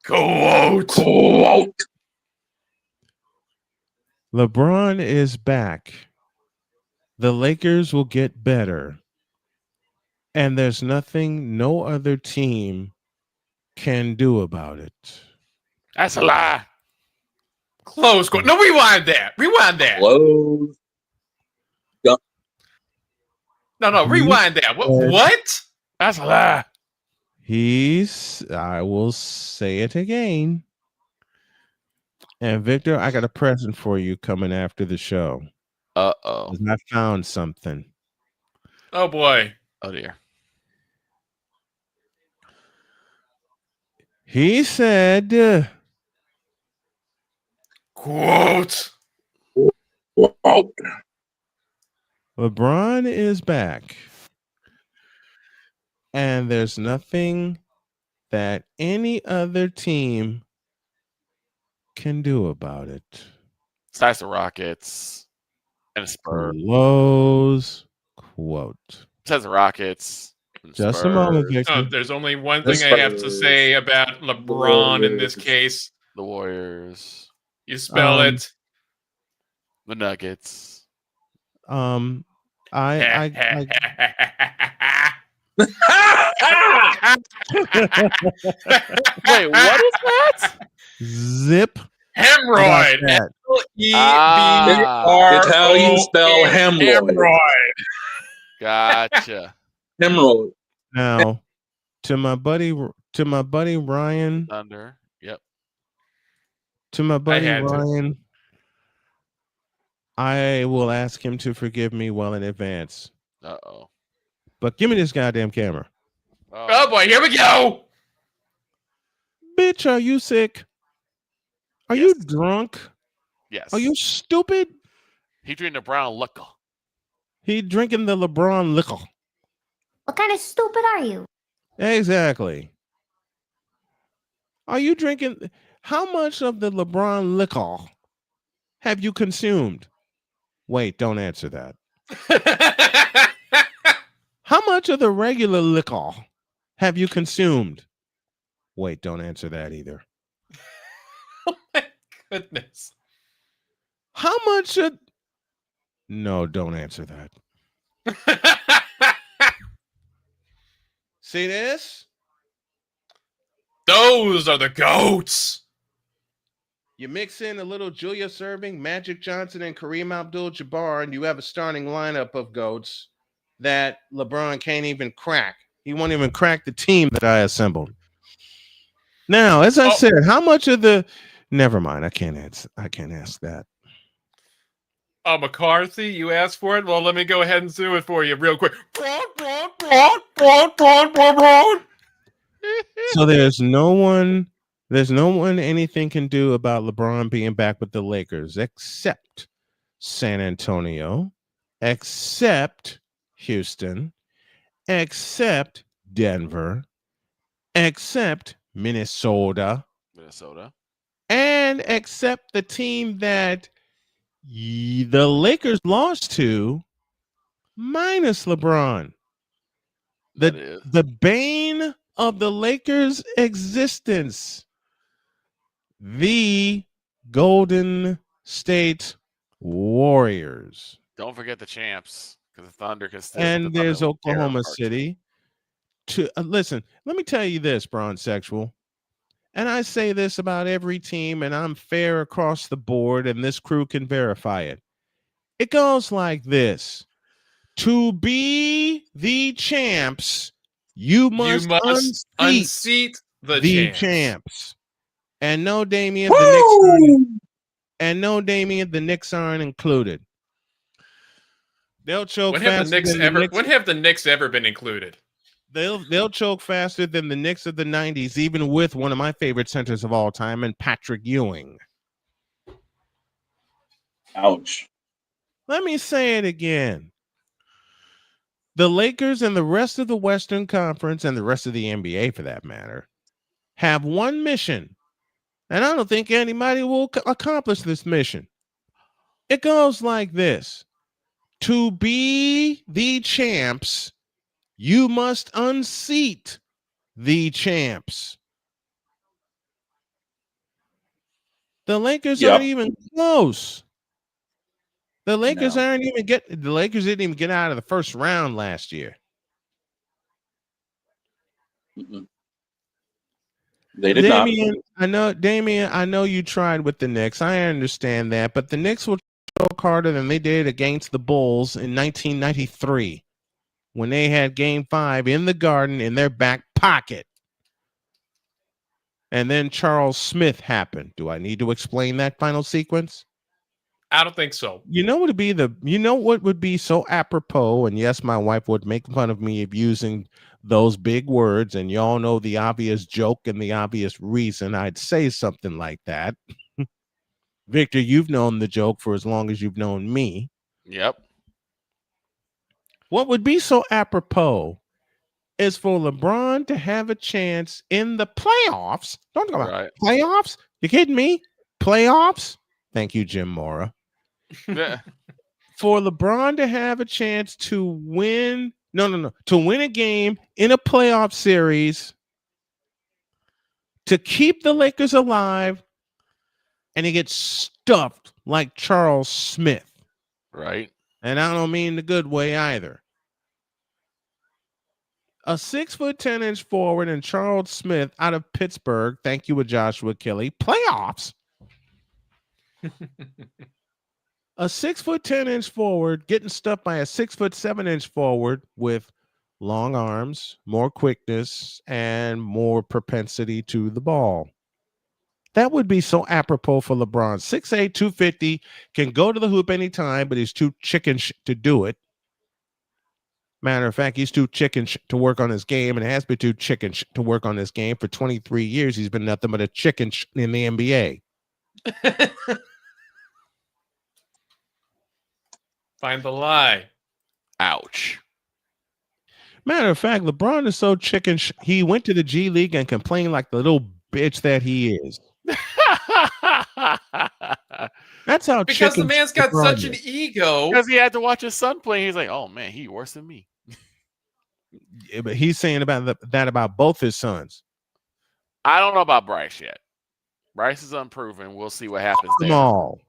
"Quote. Quote. LeBron is back. The Lakers will get better. And there's nothing no other team can do about it. That's a lie. Close quote. No, rewind that. Rewind that. Close. No, rewind that. What? That's a lie. I will say it again. And Victor, I got a present for you coming after the show. Uh-oh. I found something. Oh boy. Oh dear. He said, quote. Quote. LeBron is back. And there's nothing that any other team can do about it. Besides the Rockets and the Spurs. Close quote. Besides the Rockets. Just a moment, Victor. Oh, there's only one thing I have to say about LeBron in this case. The Warriors. You spell it. The Nuggets. I Wait, what is that? Zip. Hemorrhoid. It's how you spell hemorrhoid. Gotcha. Hemorrhoid. Now, to my buddy Ryan. Thunder. Yep. To my buddy Ryan, I will ask him to forgive me well in advance. Uh-oh. But give me this goddamn camera. Oh boy, here we go. Bitch, are you sick? Are you drunk? Yes. Are you stupid? He drinking the brown liquor. He drinking the LeBron liquor. What kind of stupid are you? Exactly. Are you drinking? How much of the LeBron liquor have you consumed? Wait, don't answer that. How much of the regular liquor have you consumed? Wait, don't answer that either. Oh my goodness. How much of... No, don't answer that. See this? Those are the goats. You mix in a little Julius Erving, Magic Johnson, and Kareem Abdul-Jabbar, and you have a starting lineup of goats that LeBron can't even crack. He won't even crack the team that I assembled. Now, as I said, how much of the... Never mind. I can't ask that. Oh, McCarthy, you asked for it? Well, let me go ahead and do it for you real quick. So there's no one anything can do about LeBron being back with the Lakers except San Antonio, except Houston, except Denver, except Minnesota, and except the team that the Lakers lost to minus LeBron. The bane of the Lakers' existence, the Golden State Warriors. Don't forget the champs, because the Thunder can still. And there's Oklahoma City. Listen, let me tell you this, Bronze Sexual. And I say this about every team, and I'm fair across the board, and this crew can verify it. It goes like this. To be the champs, you must unseat the champs. And no, Damian, the Knicks aren't included. They'll choke When have the Knicks ever been included? They'll choke faster than the Knicks of the 90s, even with one of my favorite centers of all time, and Patrick Ewing. Ouch. Let me say it again. The Lakers and the rest of the Western Conference, and the rest of the NBA for that matter, have one mission. And I don't think anybody will accomplish this mission. It goes like this. To be the champs, you must unseat the champs. The Lakers aren't even close. The Lakers didn't even get out of the first round last year. They did Damian, not. Damian, I know you tried with the Knicks. I understand that, but the Knicks will choke harder than they did against the Bulls in 1993 when they had Game 5 in the Garden in their back pocket. And then Charles Smith happened. Do I need to explain that final sequence? I don't think so. You know what would be so apropos, and yes, my wife would make fun of me of using those big words, and y'all know the obvious joke and the obvious reason I'd say something like that. Victor, you've known the joke for as long as you've known me. Yep. What would be so apropos is for LeBron to have a chance in the playoffs. Don't talk about playoffs. You kidding me? Playoffs? Thank you, Jim Mora. Yeah. For LeBron to have a chance to win, to win a game in a playoff series, to keep the Lakers alive, and he gets stuffed like Charles Smith. Right. And I don't mean the good way either. A 6'10" forward and Charles Smith out of Pittsburgh. Thank you, Joshua Kelly. Playoffs. A 6'10" forward getting stuffed by a 6'7" forward with long arms, more quickness, and more propensity to the ball. That would be so apropos for LeBron. 6'8", 250, can go to the hoop anytime, but he's too chicken to do it. Matter of fact, he's too chicken to work on his game, and has been too chicken to work on his game. For 23 years, he's been nothing but a chicken in the NBA. Find the lie. Ouch. Matter of fact, LeBron is so chicken, he went to the G League and complained like the little bitch that he is. That's how because the man's got LeBron such an is. ego. Because he had to watch his son play. He's like, oh man, he's worse than me. Yeah, but he's saying about that about both his sons. I don't know about Bryce yet. Bryce is unproven. We'll see what happens there. Small.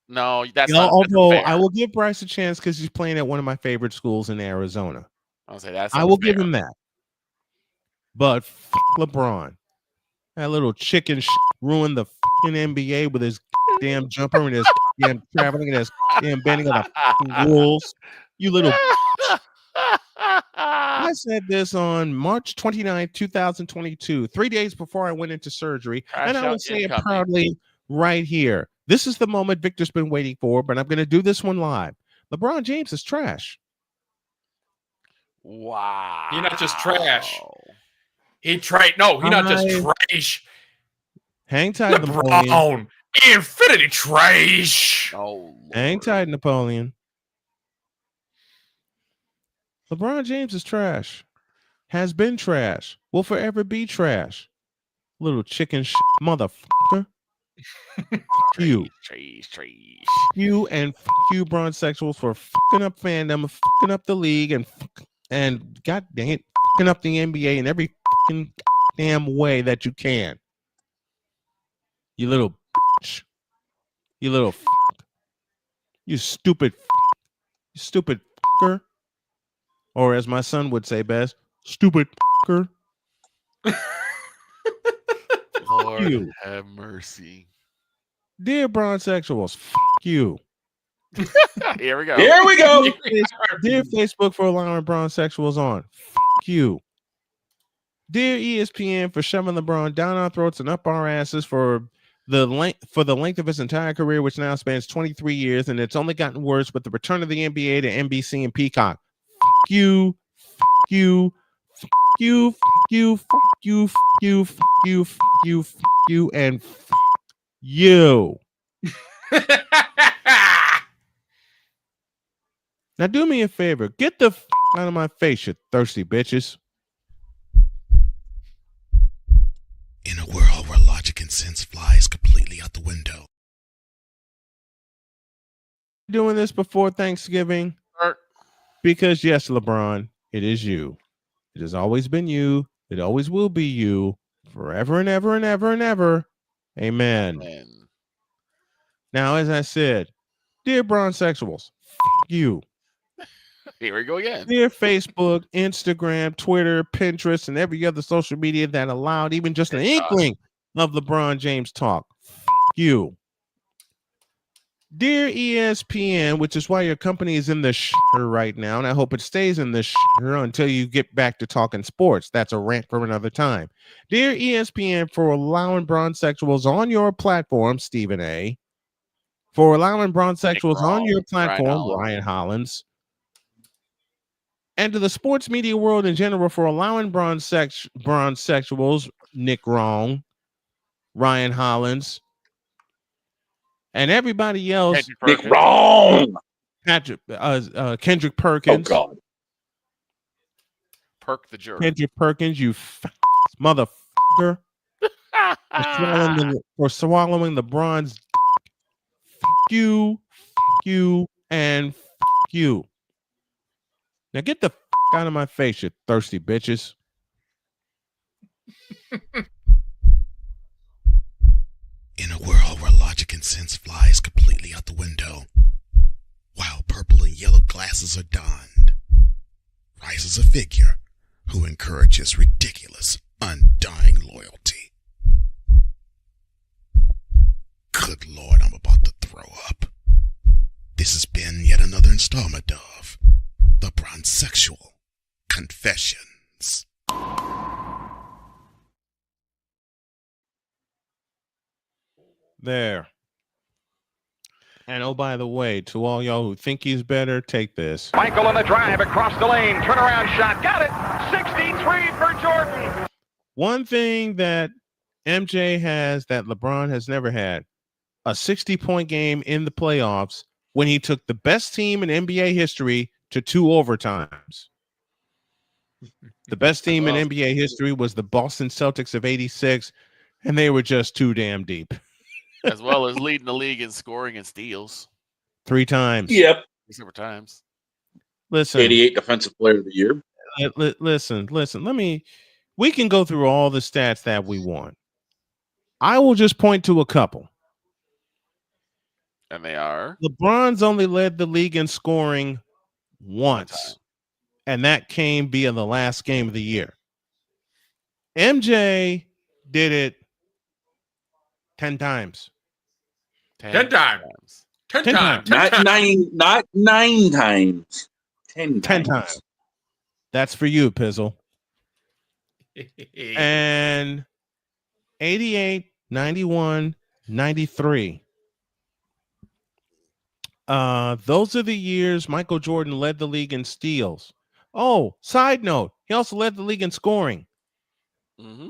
No, that's not. Although fair. I will give Bryce a chance because he's playing at one of my favorite schools in Arizona. I'll say that's. I will give him that. But LeBron, that little chicken ruined the NBA with his damn jumper and his damn traveling and his damn bending of the rules. You little. I said this on March 29, 2022, 3 days before I went into surgery, and I will say it proudly right here. This is the moment Victor's been waiting for, but I'm going to do this one live. LeBron James is trash. Wow. He's not just trash. He's not just trash. Hang tight, LeBron. Napoleon. Infinity trash. Oh, hang tight, Napoleon. LeBron James is trash. Has been trash. Will forever be trash. Little chicken motherfucker. You. You and you bronsexuals for fucking up fandom, fucking up the league, and god dang it, fucking up the NBA in every fucking damn way that you can. You little bitch. You little fuck. You stupid fuck. You stupid fucker. Or as my son would say best, stupid fucker. Lord you. Have mercy. Dear bronsexuals, fuck you. Here we go. Here we go. Dear Facebook for allowing bronsexuals on. Fuck you. Dear ESPN for shoving LeBron down our throats and up our asses for the length of his entire career, which now spans 23 years, and it's only gotten worse with the return of the NBA to NBC and Peacock. Fuck you. Fuck you. you, you, you, you, you, you, you, and you. Now do me a favor. Get the out of my face, you thirsty bitches. In a world where logic and sense flies completely out the window. Doing this before Thanksgiving? Because yes, LeBron, it is you. It has always been you. It always will be you. Forever and ever and ever and ever. Amen. Now, as I said, dear Bronsexuals, you. Here we go again. Dear Facebook, Instagram, Twitter, Pinterest, and every other social media that allowed even just an inkling of LeBron James talk. You. Dear ESPN, which is why your company is in the right now, and I hope it stays in the until you get back to talking sports. That's a rant for another time. Dear ESPN, for allowing bronsexuals on your platform, Stephen A. For allowing bronsexuals on your platform, Ryan Hollins. And to the sports media world in general for allowing bronsexuals, Nick Wrong, Ryan Hollins, and everybody else. Nick Wrong. Patrick, Kendrick Perkins. Oh God. Perk the jerk. Kendrick Perkins, you motherfucker. for swallowing the bronze. You, and you. Now get the out of my face, you thirsty bitches. In a world where logic and sense flies completely out the window, while purple and yellow glasses are donned, rises a figure who encourages ridiculous, undying loyalty. Good Lord, I'm about to throw up. This has been yet another installment of The Bronsexual Confessions. There. And oh, by the way, to all y'all who think he's better, take this. Michael on the drive across the lane. Turnaround shot. Got it. 63 for Jordan. One thing that MJ has that LeBron has never had, a 60-point game in the playoffs when he took the best team in NBA history to 2 overtimes. The best team in NBA history was the Boston Celtics of 86, and they were just too damn deep. As well as leading the league in scoring and steals. 3 times. Yep. Several times. Listen. 88 Defensive Player of the Year. Listen. We can go through all the stats that we want. I will just point to a couple. And they are? LeBron's only led the league in scoring once. And that came via the last game of the year. MJ did it 10 times. 10 times. 10 times. Not 9 times. 10 times. That's for you, Pizzle. And 88, 91, 93. Those are the years Michael Jordan led the league in steals. Oh, side note, he also led the league in scoring. Mm-hmm.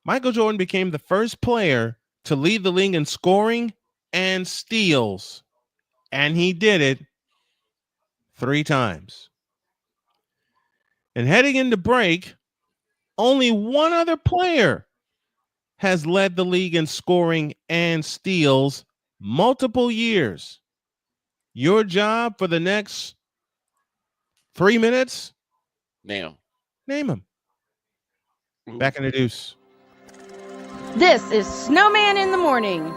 Michael Jordan became the first player to lead the league in scoring and steals. And he did it 3 times. And heading into break, only one other player has led the league in scoring and steals multiple years. Your job for the next 3 minutes? Name him. Back in the deuce. This is Snowman in the Morning.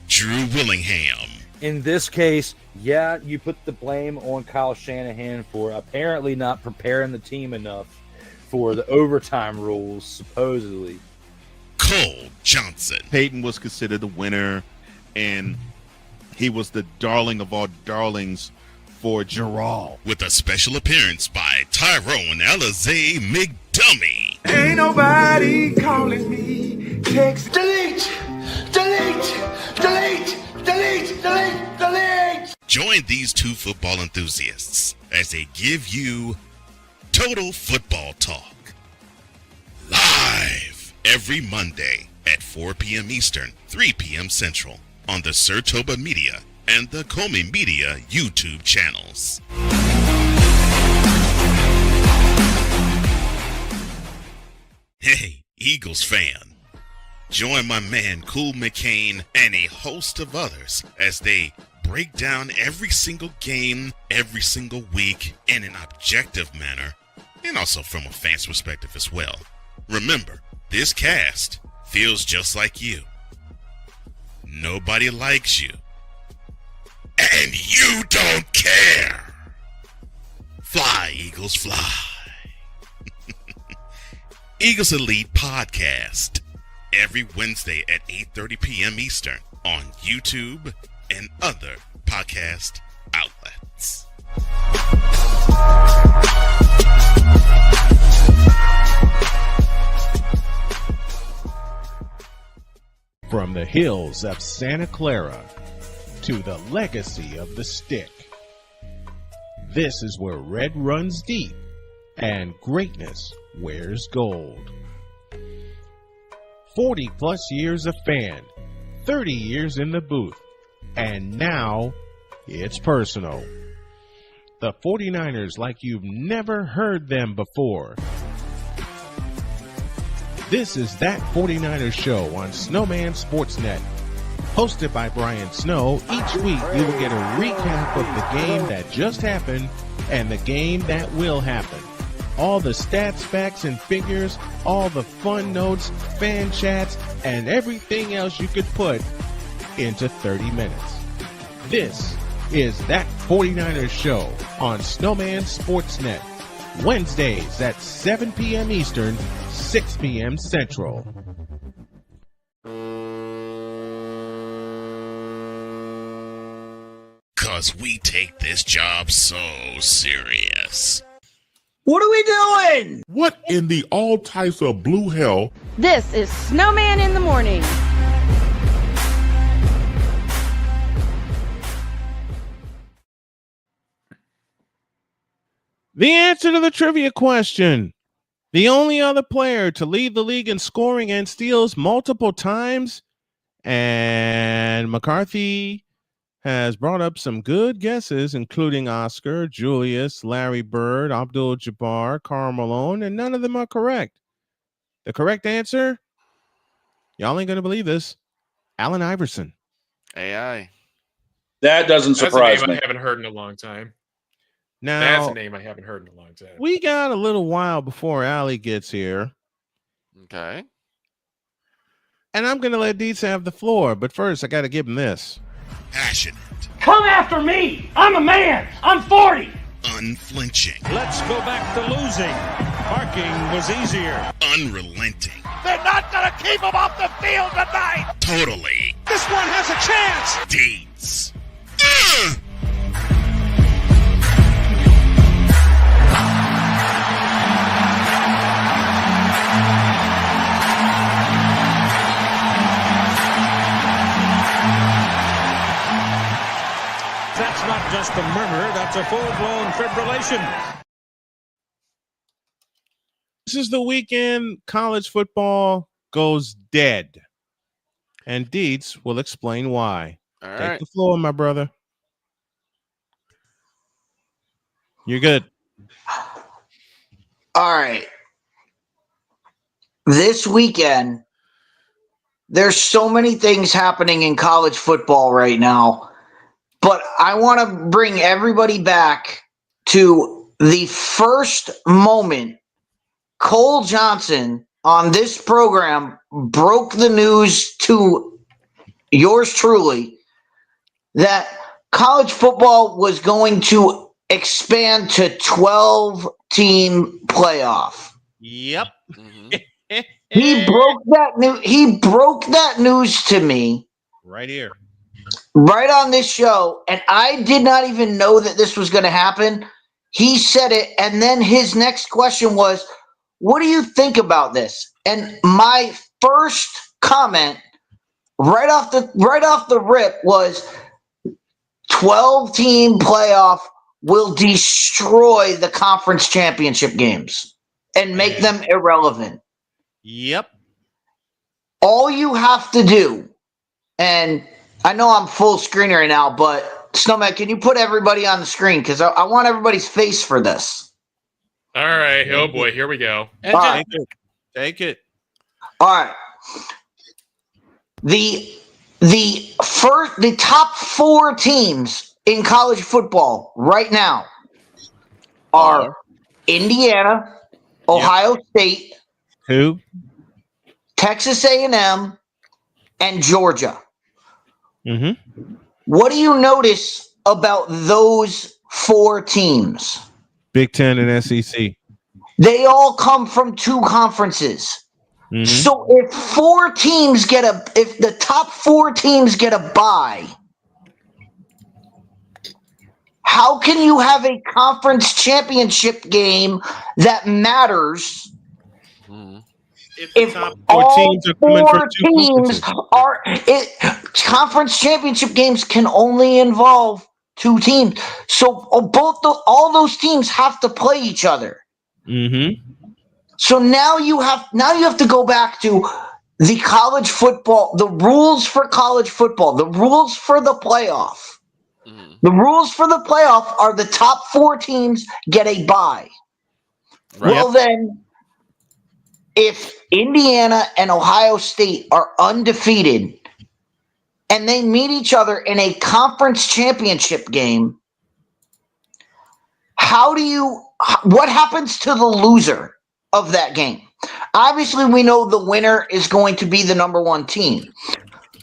Drew Willingham. In this case, yeah, you put the blame on Kyle Shanahan for apparently not preparing the team enough for the overtime rules, supposedly. Cole Johnson. Peyton was considered the winner, and he was the darling of all darlings for Gerald. With a special appearance by Tyrone Alizé McDummy. Ain't nobody calling me. Text. Delete. Join these 2 football enthusiasts as they give you Total Football Talk. Live every Monday at 4 p.m. Eastern, 3 p.m. Central on the Sertoba Media and the Comey Media YouTube channels. Hey, Eagles fan. Join my man Cool McCain and a host of others as they break down every single game, every single week in an objective manner, and also from a fan's perspective as well. Remember, this cast feels just like you. Nobody likes you. And you don't care. Fly, Eagles, fly. Eagles Elite Podcast. Every Wednesday at 8:30 p.m. Eastern on YouTube and other podcast outlets. From the hills of Santa Clara to the legacy of the stick, this is where red runs deep and greatness wears gold. 40 plus years of fan, 30 years in the booth, and now it's personal. The 49ers like you've never heard them before. This is That 49ers Show on Snowman Sportsnet. Hosted by Brian Snow, each week you will get a recap of the game that just happened and the game that will happen. All the stats, facts, and figures, all the fun notes, fan chats, and everything else you could put into 30 minutes. This is That 49ers Show on Snowman Sportsnet. Wednesdays at 7 p.m. Eastern, 6 p.m. Central. Cause we take this job so serious. What are we doing? What in the all types of blue hell? This is Snowman in the Morning. The answer to the trivia question. The only other player to lead the league in scoring and steals multiple times. And McCarthy has brought up some good guesses, including Oscar, Julius, Larry Bird, Abdul-Jabbar, Karl Malone, and none of them are correct. The correct answer, y'all ain't going to believe this, Allen Iverson. AI. That doesn't surprise That's a name me. I haven't heard in a long time. Now, That's a name I haven't heard in a long time. we got a little while before Allie gets here. Okay. And I'm going to let Dietz have the floor, but first I got to give him this. Passionate. Come after me. I'm a man. I'm 40. Unflinching. Let's go back to losing. Parking was easier. Unrelenting. They're not going to keep him off the field tonight. Totally. This one has a chance. Dietz. That's not just a murmur, that's a full-blown fibrillation. This is the weekend college football goes dead. And Dietz will explain why. All Take right. the floor, my brother. You're good. All right. This weekend, there's so many things happening in college football right now, but I want to bring everybody back to the first moment Cole Johnson on this program broke the news to yours truly that college football was going to expand to 12-team playoff. Yep. He broke that news to me right here. Right on this show, and I did not even know that this was going to happen. He said it, and then his next question was, what do you think about this? And my first comment right off the rip was 12-team playoff will destroy the conference championship games and make them irrelevant. Yep. All you have to do, and I know I'm full screen right now, but Snowman, can you put everybody on the screen? Because I want everybody's face for this. All right. Oh boy, here we go. All right. Take it. All right. The top 4 teams in college football right now are Indiana, Ohio State, who? Texas A&M, and Georgia. Mm-hmm. What do you notice about those 4 teams? Big Ten and SEC. They all come from 2 conferences. Mm-hmm. So if the top 4 teams get a bye, how can you have a conference championship game that matters if all 4 teams are conference championship games can only involve 2 teams? So all those teams have to play each other. Mm-hmm. So now you have to go back to the college football, the rules for college football, the rules for the playoff. The rules for the playoff are the top 4 teams get a bye. Right. Well, then, if Indiana and Ohio State are undefeated and they meet each other in a conference championship game, what happens to the loser of that game? Obviously, we know the winner is going to be the number 1 team.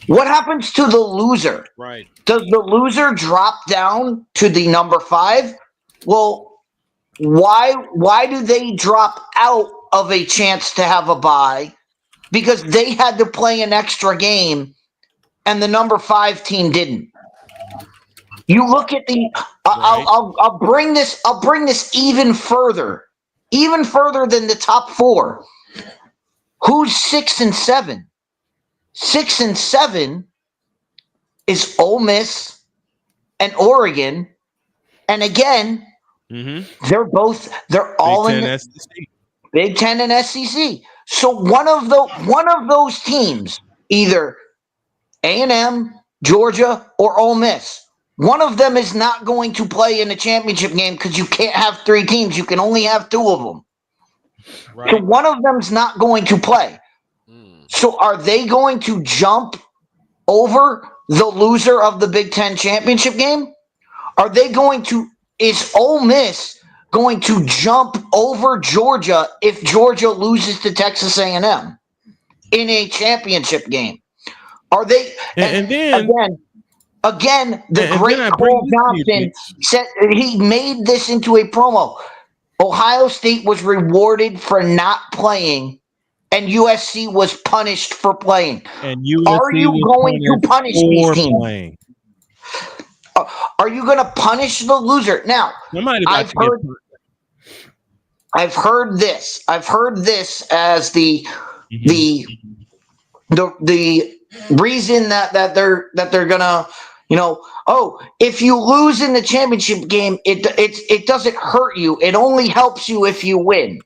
What happens to the loser? Right. Does the loser drop down to the number 5? Well, why do they drop out of a chance to have a bye? Because they had to play an extra game and the number 5 team didn't. You look at the I'll bring this even further than the top 4. Who's 6 and 7? 6 and 7 is Ole Miss and Oregon, and again, they're all in the Big Ten and SEC. So one of those teams, either A&M, Georgia, or Ole Miss, one of them is not going to play in the championship game because you can't have 3 teams. You can only have 2 of them. Right. So one of them's not going to play. So are they going to jump over the loser of the Big Ten championship game? Is Ole Miss going to jump over Georgia if Georgia loses to Texas A&M in a championship game? Are they? And then again, the great Cole Johnson said he made this into a promo. Ohio State was rewarded for not playing, and USC was punished for playing. And USC are you going to punish these teams? Are you going to punish the loser? Now, I've heard this. I've heard this as the reason that they're gonna, if you lose in the championship game, it doesn't hurt you. It only helps you if you win.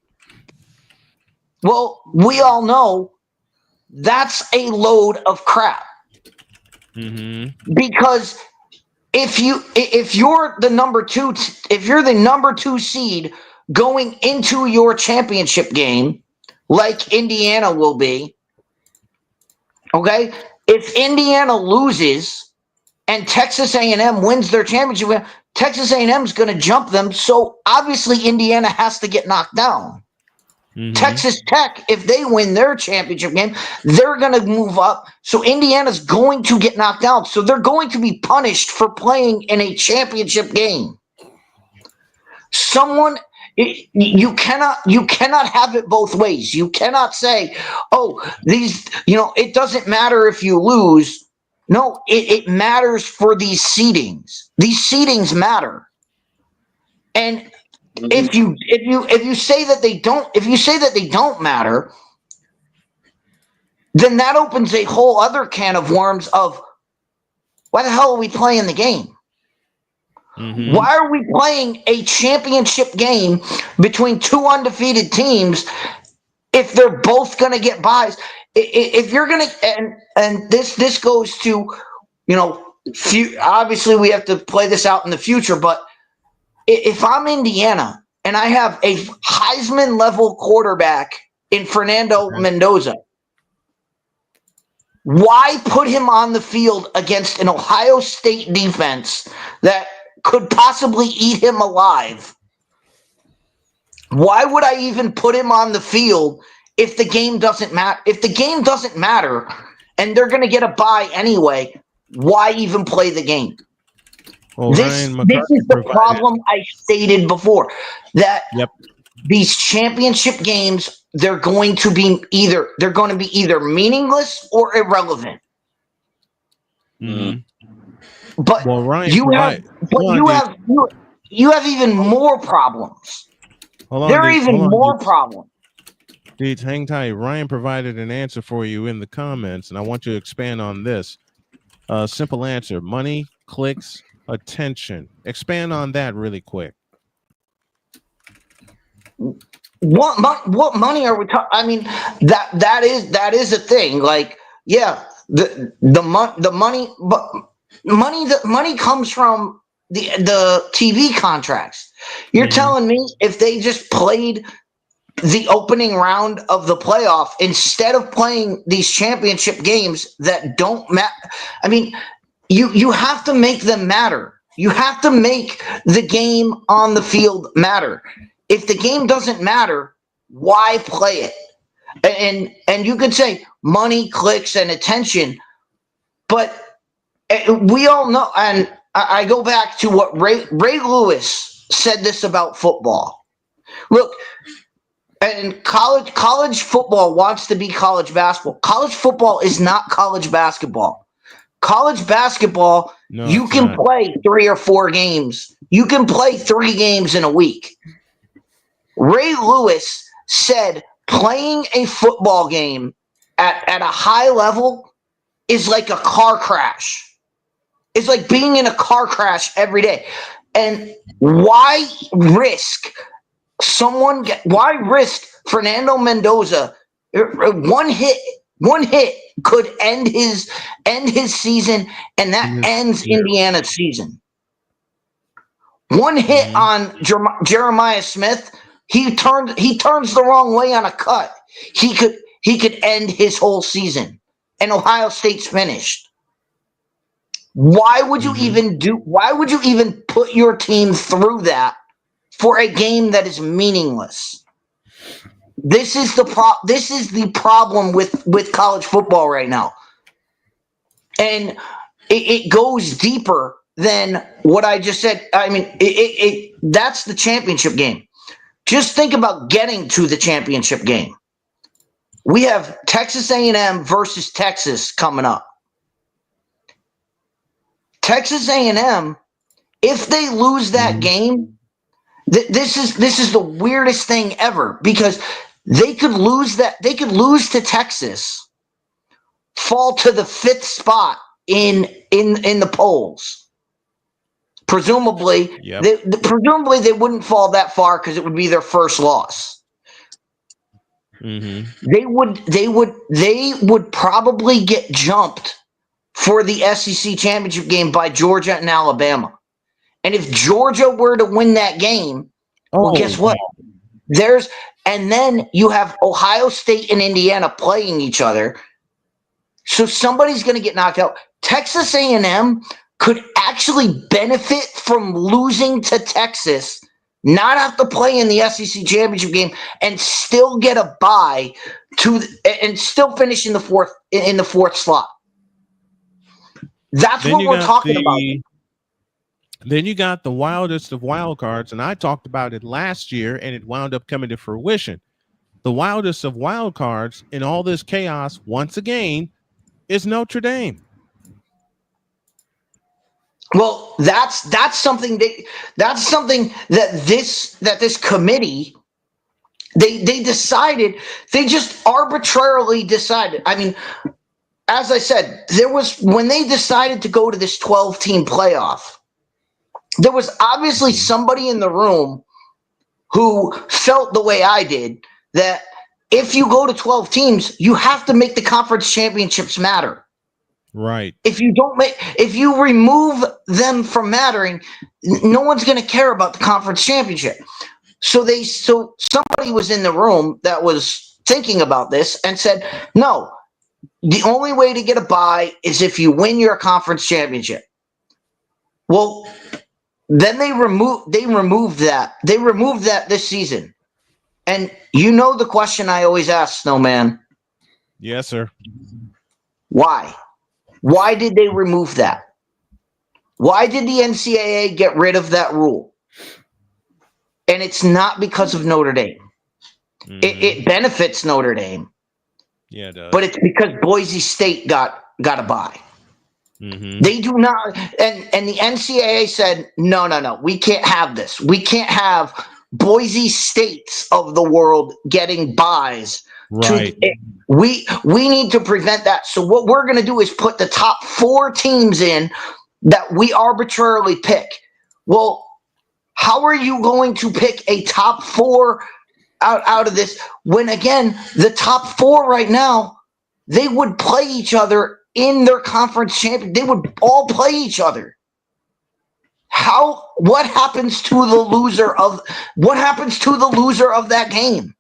Well, we all know that's a load of crap. Because if you're the number 2 seed going into your championship game, like Indiana will be, okay? If Indiana loses and Texas A&M wins their championship, Texas A&M is going to jump them. So obviously Indiana has to get knocked down. Texas Tech, if they win their championship game, they're going to move up. So Indiana's going to get knocked out. So they're going to be punished for playing in a championship game. You cannot have it both ways. You cannot say, it doesn't matter if you lose. No, it matters for these seedings. These seedings matter. And if you say that they don't matter, then that opens a whole other can of worms of why the hell are we playing the game? Mm-hmm. Why are we playing a championship game between two undefeated teams if they're both going to get buys? If you're going to, and this goes to, obviously we have to play this out in the future, but if I'm Indiana and I have a Heisman level quarterback in Fernando Mendoza, why put him on the field against an Ohio State defense that could possibly eat him alive? Why would I even put him on the field if the game doesn't matter? If the game doesn't matter and they're going to get a bye anyway, why even play the game? Well, This is the problem I stated before, that these championship games, they're going to be either meaningless or irrelevant. Mm-hmm. But Ryan, you have even more problems. There are even more problems. Dudes, hang tight. Ryan provided an answer for you in the comments, and I want you to expand on this. Simple answer: money, clicks, attention. Expand on that really quick. What money are we talking? I mean, that is a thing. Like, yeah, the money, but money comes from the TV contracts. You're telling me if they just played the opening round of the playoff instead of playing these championship games that don't matter? I mean, you have to make them matter. You have to make the game on the field matter. If the game doesn't matter, why play it? And you could say money, clicks, and attention, but we all know, and I go back to what Ray Lewis said this about football. Look, and college football wants to be college basketball. College football is not college basketball. College basketball, you can play 3 or 4 games. You can play 3 games in a week. Ray Lewis said playing a football game at a high level is like a car crash. It's like being in a car crash every day. And why risk Fernando Mendoza? One hit could end his season, and that ends Indiana's season. One hit on Jeremiah Smith, he turns the wrong way on a cut. He could end his whole season, and Ohio State's finished. Why would you even put your team through that for a game that is meaningless? This is the problem with college football right now. And it goes deeper than what I just said. I mean, that's the championship game. Just think about getting to the championship game. We have Texas A&M versus Texas coming up. Texas A&M, if they lose that game, this is the weirdest thing ever, because they could lose to Texas, fall to the 5th spot in the polls. Presumably, they wouldn't fall that far because it would be their first loss. Mm-hmm. They would probably get jumped for the SEC championship game by Georgia and Alabama. And if Georgia were to win that game, well, guess what? And then you have Ohio State and Indiana playing each other. So somebody's going to get knocked out. Texas A&M could actually benefit from losing to Texas, not have to play in the SEC championship game, and still get a bye and still finish in the fourth slot. That's what we're talking about. Then you got the wildest of wild cards, and I talked about it last year, and it wound up coming to fruition. The wildest of wild cards in all this chaos, once again, is Notre Dame. Well, that's something that this committee they decided. They just arbitrarily decided. I mean, as I said, when they decided to go to this 12-team playoff, there was obviously somebody in the room who felt the way I did, that if you go to 12 teams, you have to make the conference championships matter. Right. If you remove them from mattering, no one's going to care about the conference championship. So somebody was in the room that was thinking about this and said, no, the only way to get a bye is if you win your conference championship. Well, then they removed that. They removed that this season. And you know the question I always ask, Snowman. Yes, sir. Why? Why did they remove that? Why did the NCAA get rid of that rule? And it's not because of Notre Dame. Mm-hmm. It benefits Notre Dame. Yeah, it does. But it's because Boise State got a bye. Mm-hmm. They do not, and the NCAA said, no, we can't have this. We can't have Boise States of the world getting byes. Right. We need to prevent that. So what we're going to do is put the top 4 teams in that we arbitrarily pick. Well, how are you going to pick a top 4 out of this when, again, the top 4 right now, they would play each other in their conference champion? They would all play each other. What happens to the loser of that game?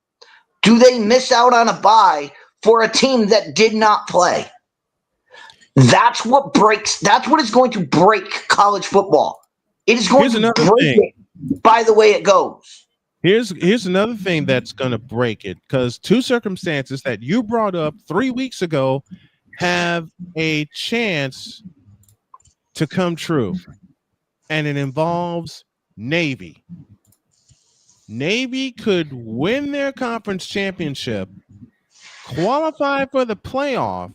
Do they miss out on a bye for a team that did not play? That's what is going to break college football. It is going to break it by the way it goes. Here's another thing that's going to break it, because 2 circumstances that you brought up 3 weeks ago have a chance to come true, and it involves Navy. Navy could win their conference championship, qualify for the playoff,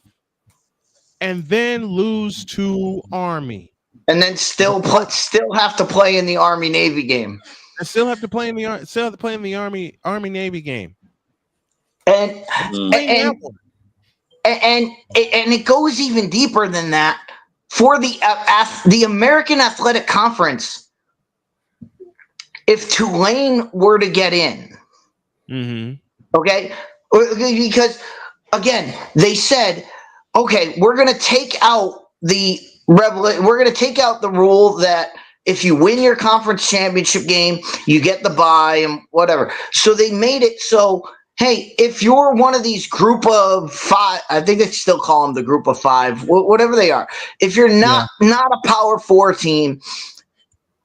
and then lose to Army, and then still have to play in the Army-Navy game. I still have to play in the Army-Navy game. And it goes even deeper than that. For the American Athletic Conference, if Tulane were to get in, okay, because again they said, okay, we're going to take out the rule that if you win your conference championship game, you get the bye and whatever. So they made it so, hey, if you're one of these group of 5, I think they still call them the group of 5, whatever they are. If you're not a Power 4 team,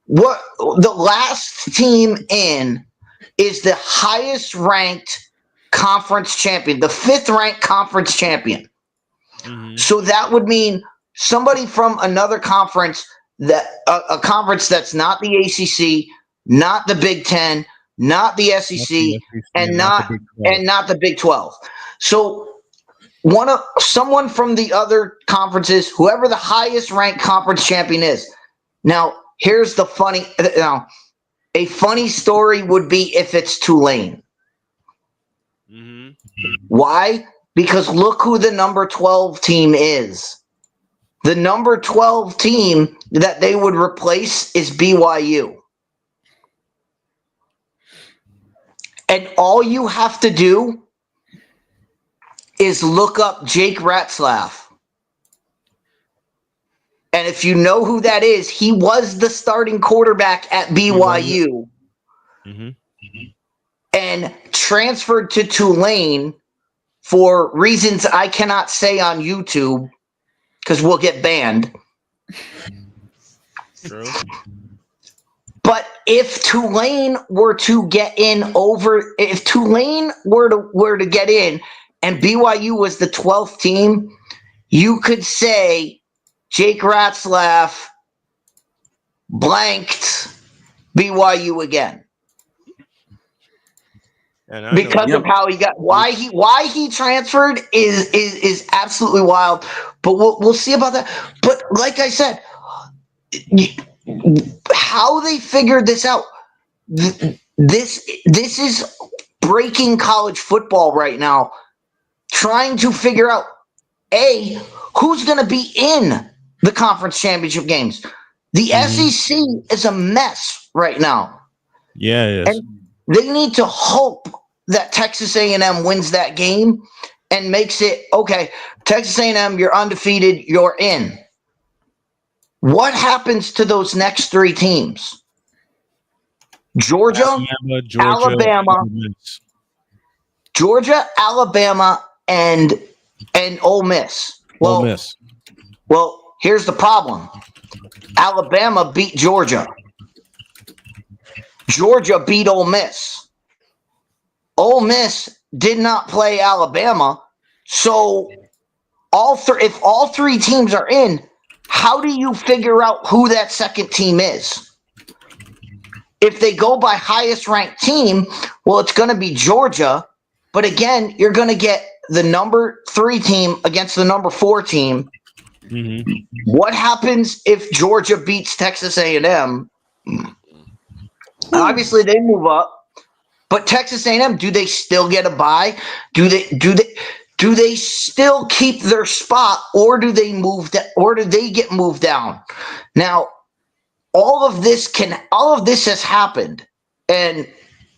what the last team in is the highest ranked conference champion, the 5th ranked conference champion. Mm-hmm. So that would mean somebody from another conference, that a conference that's not the ACC, not the Big Ten, not the SEC, and not the Big 12. So someone from the other conferences, whoever the highest ranked conference champion is. Now, here's the a funny story would be if it's Tulane. Mm-hmm. Why? Because look who the number 12 team is. The number 12 team that they would replace is BYU. And all you have to do is look up Jake Ratzlaff. And if you know who that is, he was the starting quarterback at BYU. Mm-hmm. And transferred to Tulane for reasons I cannot say on YouTube, because we'll get banned. True. But if Tulane were to get in if Tulane were to get in and BYU was the 12th team, you could say Jake Ratzlaff blanked BYU again. Because of how he got, why he transferred is absolutely wild. But we'll see about that. But like I said, how they figured this out, this is breaking college football right now. Trying to figure out, who's going to be in the conference championship games. The SEC is a mess right now. Yeah, it is. And they need to hope that Texas A&M wins that game and makes it, okay, Texas A&M, you're undefeated, you're in. What happens to those next three teams? Georgia, Alabama, and Ole Miss. Ole Miss. Well, here's the problem. Alabama beat Georgia. Georgia beat Ole Miss. Ole Miss did not play Alabama. So if all three teams are in, how do you figure out who that second team is? If they go by highest ranked team, well, it's going to be Georgia. But again, you're going to get the number 3 team against the number 4 team. Mm-hmm. What happens if Georgia beats Texas A&M? Obviously, they move up. But Texas A&M, do they still get a bye? Do they still keep their spot, or do they get moved down? Now, all of this has happened, and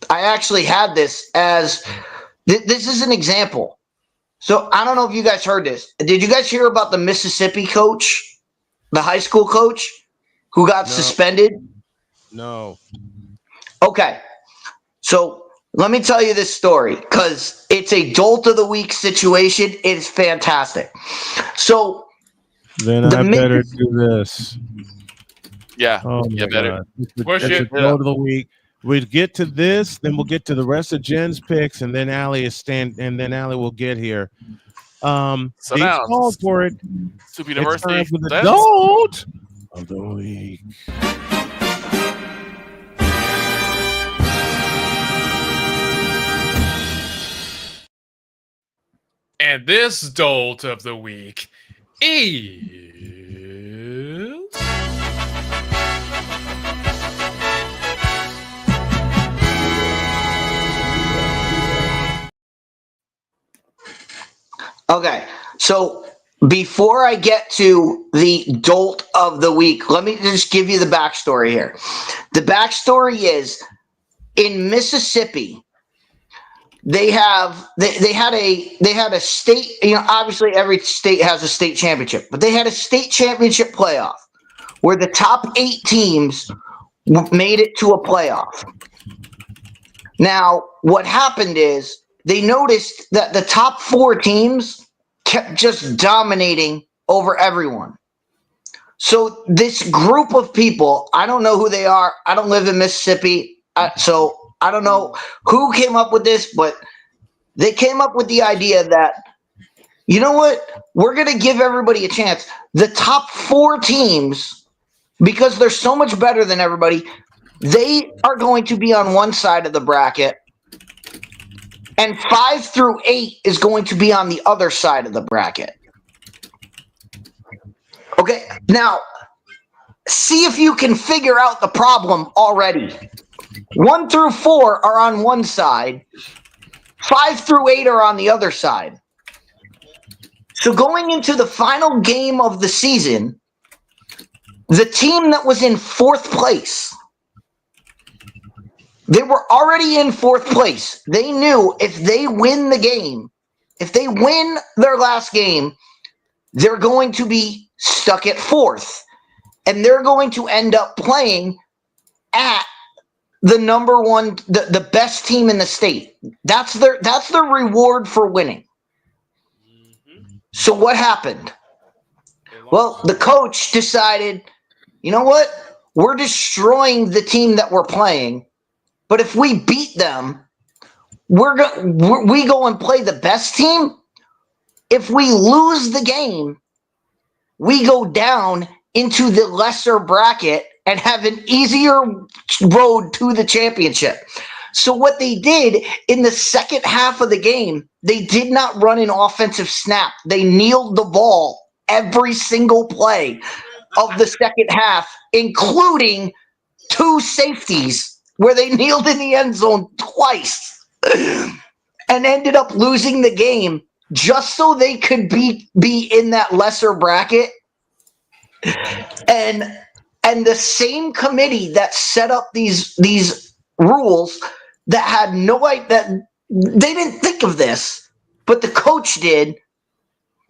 I actually had this as this is an example. So I don't know if you guys heard this. Did you guys hear about the Mississippi coach, the high school coach, who got suspended? No. Okay. So let me tell you this story because it's a dolt of the week situation. It's fantastic. So then I better do this. Yeah. Oh yeah, better. Push it. Dolt of the week. We get to this, then we'll get to the rest of Jen's picks, and then Allie will get here. So Dave's now, called for it. Super University. It's time for the dolt of the week. And this dolt of the week is... Okay, so before I get to the dolt of the week, let me just give you the backstory here. The backstory is in Mississippi, they had a state, obviously every state has a state championship, but they had a state championship playoff where the top 8 teams made it to a playoff. Now, what happened is they noticed that the top 4 teams kept just dominating over everyone. So this group of people, I don't know who they are. I don't live in Mississippi, so I don't know who came up with this, but they came up with the idea that, you know what? We're going to give everybody a chance. The top 4 teams, because they're so much better than everybody, they are going to be on one side of the bracket, and 5 through 8 is going to be on the other side of the bracket. Okay, now, see if you can figure out the problem already. 1 through 4 are on one side. 5 through 8 are on the other side. So going into the final game of the season, the team that was in 4th place, they were already in 4th place. They knew if they win the game, if they win their last game, they're going to be stuck at 4th. And they're going to end up playing at the number 1, the best team in the state. That's their reward for winning. So what happened? Well, the coach decided, you know what? We're destroying the team that we're playing. But if we beat them, we go and play the best team. If we lose the game, we go down into the lesser bracket and have an easier road to the championship. So what they did in the second half of the game, they did not run an offensive snap. They kneeled the ball every single play of the second half, including 2 safeties where they kneeled in the end zone twice and ended up losing the game just so they could be in that lesser bracket. And And the same committee that set up these rules that had no idea, that they didn't think of this, but the coach did.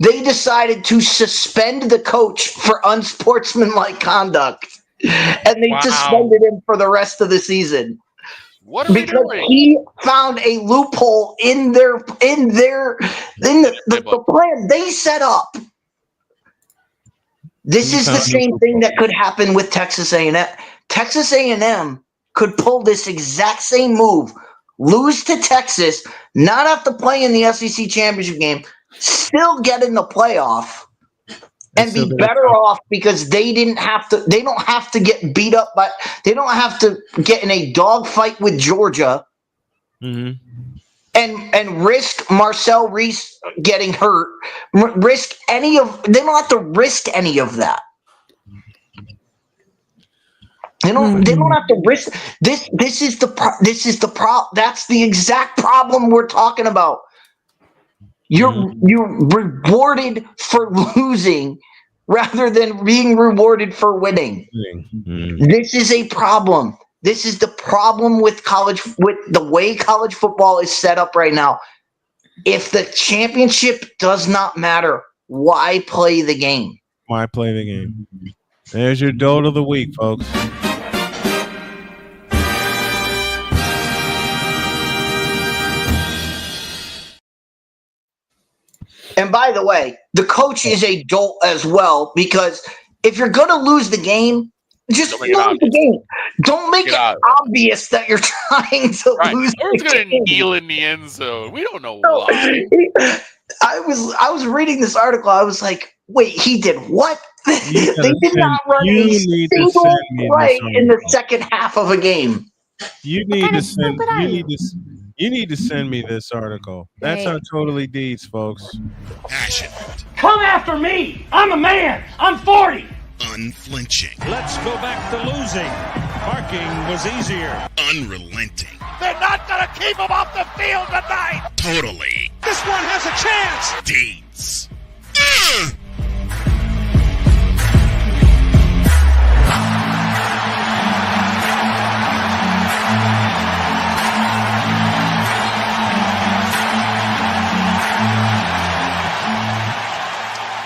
They decided to suspend the coach for unsportsmanlike conduct, and they suspended him for the rest of the season. What are because we doing? he found a loophole in the plan they set up. This is the same thing that could happen with Texas A&M. Texas A&M could pull this exact same move, lose to Texas, not have to play in the SEC championship game, still get in the playoff, and be better off because they don't have to get beat up they don't have to get in a dogfight with Georgia and risk Marcel Reese getting hurt, they don't have to risk any of that. They don't have to risk this. This is the problem. That's the exact problem we're talking about. You're rewarded for losing rather than being rewarded for winning. This is a problem. This is the problem with the way college football is set up right now. If the championship does not matter, why play the game? Why play the game? There's your dote of the week, folks. And by the way, the coach is a dolt as well, because if you're going to lose the game, just lose the game. Don't make it obvious that you're trying to lose the game. Going to kneel in the end zone. We don't know why. I was reading this article. I was like, wait, he did what? They did not run a single play in the second half of a game. You need to send. You need to send me this article. That's on Totally Deeds, folks. Passionate. Come after me. I'm a man. I'm 40. Unflinching. Let's go back to losing. Parking was easier. Unrelenting. They're not going to keep him off the field tonight. Totally. This one has a chance. Deeds.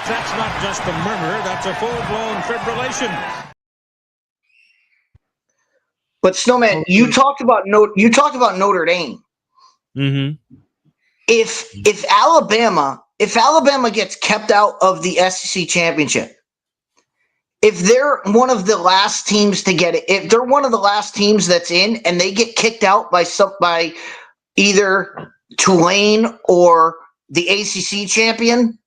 That's not just a murmur, that's a full-blown fibrillation. But Snowman, you talked about Notre Dame. Mm-hmm. If Alabama gets kept out of the SEC championship, if they're one of the last teams to get it, if they're one of the last teams that's in, and they get kicked out by either Tulane or the ACC champion.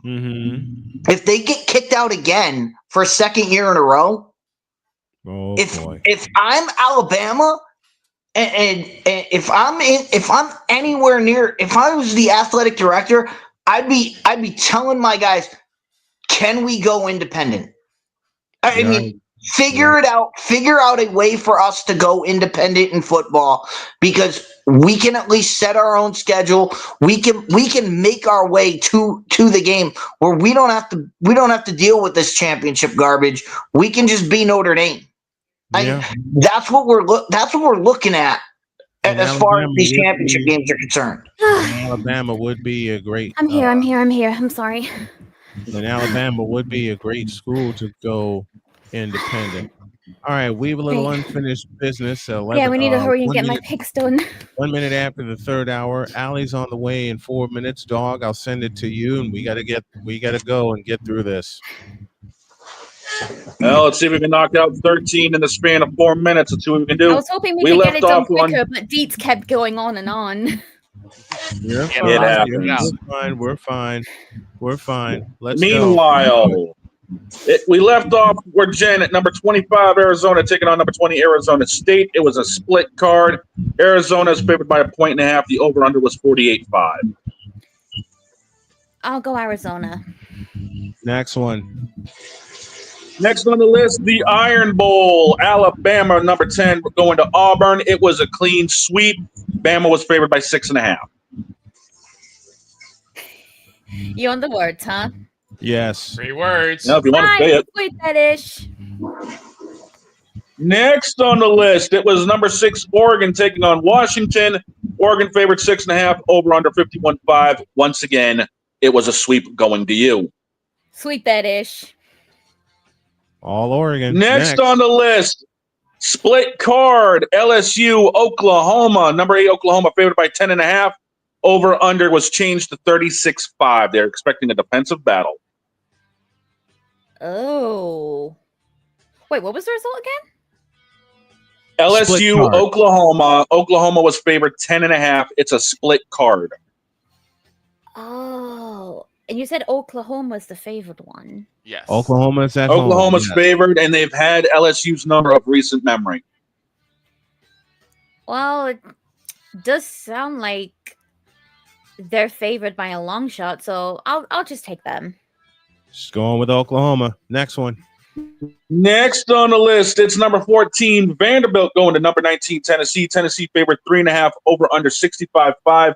Mm-hmm. If they get kicked out again for a second year in a row, if I'm Alabama and if I'm anywhere near, if I was the athletic director, I'd be telling my guys, can we go independent? I mean, figure it out. Figure out a way for us to go independent in football, because we can at least set our own schedule. We can make our way to the game where we don't have to deal with this championship garbage. We can just be Notre Dame. That's what we're looking at as far as these championship games are concerned. Alabama would be a great. I'm here. I'm sorry. And Alabama would be a great school to go independent. All right, we have a little unfinished business. Yeah, we need to hurry and get my picks done. 1 minute after the third hour. Allie's on the way in 4 minutes. Dog, I'll send it to you, and we gotta go and get through this. Well, let's see if we can knock out 13 in the span of 4 minutes. Let's see what we can do. I was hoping we could get it done quicker, but Deets kept going on and on. You're fine. It happens. We're fine. Let's Meanwhile, go. We left off where Jen at number 25, Arizona, taking on number 20, Arizona State. It was a split card. Arizona is favored by 1.5. The over-under was 48.5. I'll go Arizona. Next one. Next on the list, the Iron Bowl. Alabama, number 10, going to Auburn. It was a clean sweep. Bama was favored by 6.5. You on the words, huh? Yes. 3 words. Now, if you want to say it. Wait, that ish. Next on the list, it was number 6 Oregon taking on Washington. Oregon favored 6.5, over under 51.5. Once again, it was a sweep going to you. Sweep that ish. All Oregon. Next on the list, split card, LSU, Oklahoma. Number 8 Oklahoma favored by 10.5. Over under was changed to 36.5. They're expecting a defensive battle. Oh. Wait, what was the result again? LSU, Oklahoma. Oklahoma was favored 10.5. It's a split card. Oh. And you said Oklahoma was the favored one. Yes. Oklahoma's at Oklahoma's home. favored, and they've had LSU's number of recent memory. Well, it does sound like they're favored by a long shot, so I'll just take them. Just going with Oklahoma. Next one. Next on the list, it's number 14 Vanderbilt going to number 19 Tennessee. Tennessee favored 3.5, over under 65.5.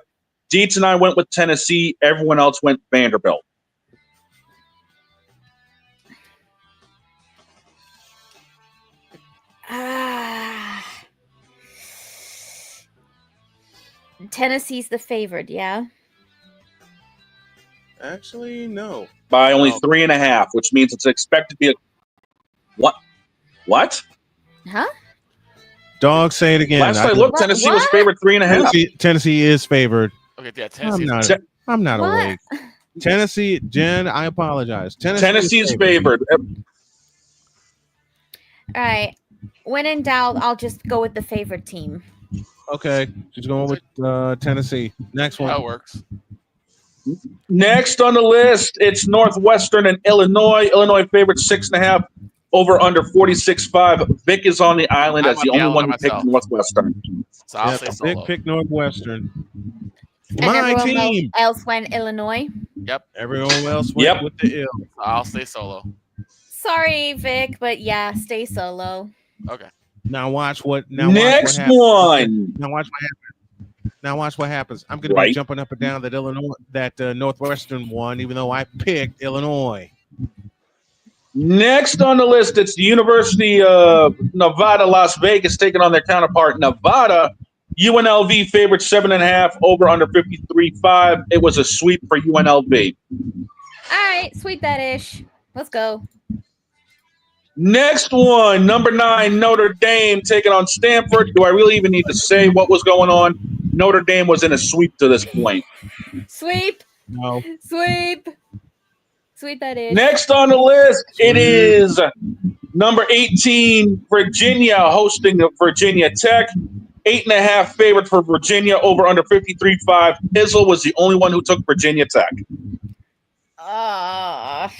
Dietz and I went with Tennessee. Everyone else went Vanderbilt. Tennessee's the favored, yeah? Actually, no. By only 3.5, which means it's expected to be a... What? What? Huh? Dog, say it again. Last I looked, Tennessee was favored 3.5. Tennessee is favored. Okay, yeah, Tennessee. I'm not awake. Tennessee, Jen, I apologize. Tennessee's favored. All right. When in doubt, I'll just go with the favorite team. Okay, just going with Tennessee. Next one. That works. Next on the list, it's Northwestern and Illinois. Illinois favored 6.5, over under 46.5. Vic is on the island as the only one who picked Northwestern. So I'll say Vic solo. picked Northwestern. And My everyone team. else went Illinois. Yep. Everyone else went with the ill. I'll stay solo. Sorry, Vic, but yeah, stay solo. Okay. Now watch what. Next watch what one. Now watch what happens. Now watch what happens. I'm going to be jumping up and down that Illinois, that Northwestern one, even though I picked Illinois. Next on the list, it's the University of Nevada, Las Vegas, taking on their counterpart, Nevada. UNLV favored 7.5, over under 53.5. It was a sweep for UNLV. All right, sweep that ish. Let's go. Next one, number 9, Notre Dame taking on Stanford. Do I really even need to say what was going on? Notre Dame was in a sweep to this point. Sweep. No. Sweep. Sweep that ish. Next on the list, it is number 18, Virginia hosting Virginia Tech. 8.5 favorite for Virginia, over under 53.5. Izzle was the only one who took Virginia Tech. A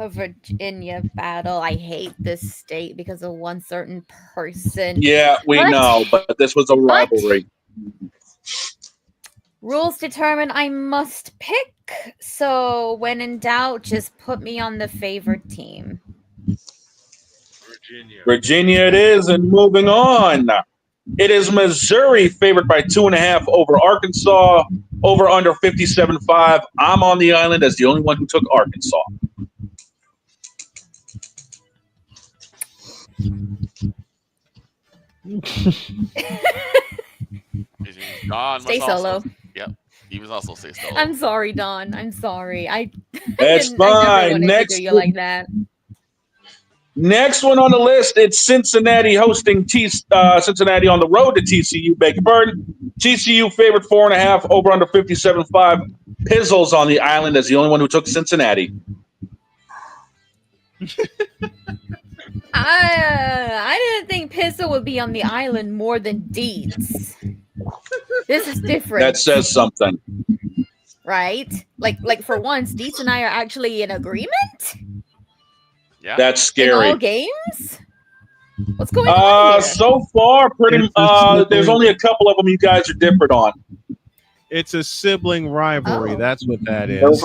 Virginia battle. I hate this state because of one certain person. Yeah, we know, but this was a rivalry. Rules determine I must pick. So when in doubt, just put me on the favored team. Virginia it is, and moving on. It is Missouri favored by 2.5 over Arkansas, over under 57.5. I'm on the island as the only one who took Arkansas. Don Stay must also- solo. Yep. He was also stay solo. I'm sorry, Don. I'm sorry. That's I never fine. wanted Next to do you like that. Next one on the list, it's Cincinnati hosting Cincinnati on the road to TCU. Beg your pardon. TCU favored 4.5, over under 57.5. Pizzle's on the island as the only one who took Cincinnati. I didn't think Pizzle would be on the island more than Deeds. This is different. That says something. Right? Like for once, Deeds and I are actually in agreement? Yeah. That's scary. In all games? What's going on here? So far, there's only a couple of them you guys are different on. It's a sibling rivalry. Oh. That's what that is.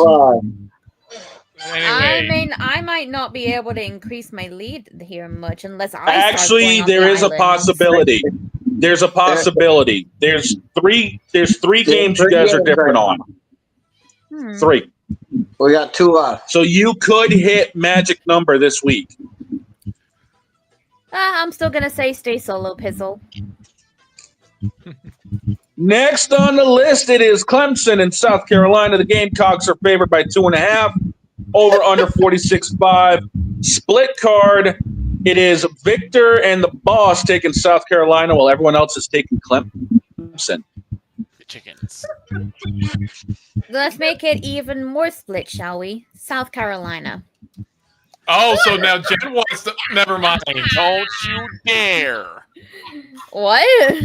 Anyway. I might not be able to increase my lead here much unless I Actually, there is a possibility. There's a possibility. There's three games you guys are different on. 3. We got 2 left. So you could hit magic number this week. I'm still gonna say stay solo, Pizzle. Next on the list, it is Clemson and South Carolina. The Gamecocks are favored by 2.5. Over under 46.5. Split card. It is Victor and the Boss taking South Carolina, while everyone else is taking Clemson. The chickens. Let's make it even more split, shall we? South Carolina. Oh, so now Jen wants to. Never mind. Don't you dare. What?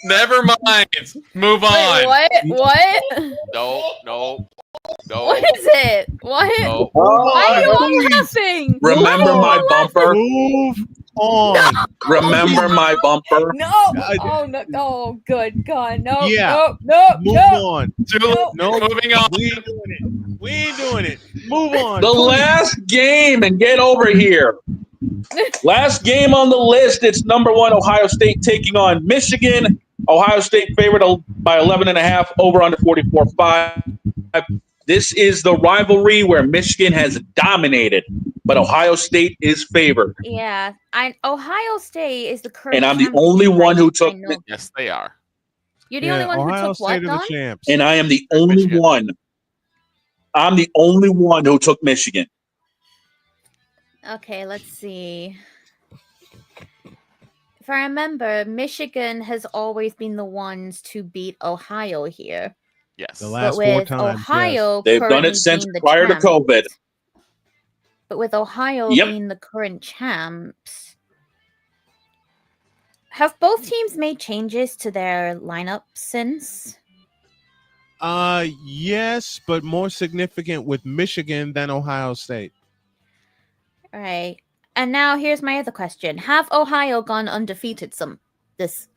Never mind. Move on. Wait, what? No. What is it? What? No. Why are you all laughing? Remember my bumper? Move on. Remember my bumper? No. Oh no. Oh, good God. No. Yeah. No. Move on. No. Moving on. We ain't doing it. Move on. The last game, and get over here. Last game on the list, it's number 1 Ohio State taking on Michigan. Ohio State favored by 11.5, over under 44.5. This is the rivalry where Michigan has dominated, but Ohio State is favored. Yeah, Ohio State is the current. And I'm the only one who took. Yes, they are. You're the only one Ohio who took what, State are Don? the champs. And I am the only one. I'm the only one who took Michigan. Okay, let's see. If I remember, Michigan has always been the ones to beat Ohio here. Yes. The last but 4 with times. Ohio, They've done it since prior to COVID. But with Ohio being the current champs, have both teams made changes to their lineup since? Yes, but more significant with Michigan than Ohio State. All right. And now here's my other question. Have Ohio gone undefeated this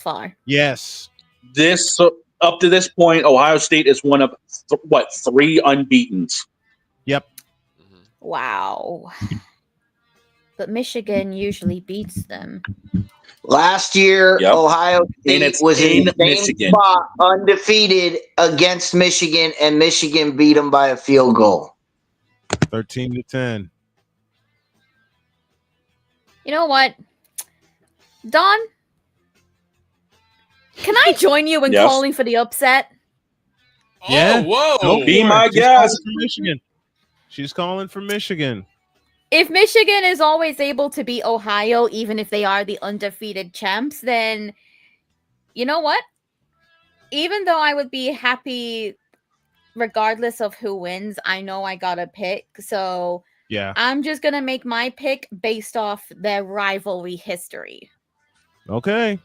far? Yes. Up to this point, Ohio State is one of 3 unbeatens. Yep. Wow. But Michigan usually beats them. Last year, Ohio State was in the same Michigan. spot, undefeated against Michigan, and Michigan beat them by a field goal. 13-10. You know what? Don, can I join you in calling for the upset? Yeah. Oh, whoa. Be my guest. Michigan. She's calling for Michigan. If Michigan is always able to beat Ohio, even if they are the undefeated champs, then you know what? Even though I would be happy regardless of who wins, I know I got to pick. So yeah, I'm just going to make my pick based off their rivalry history. Okay.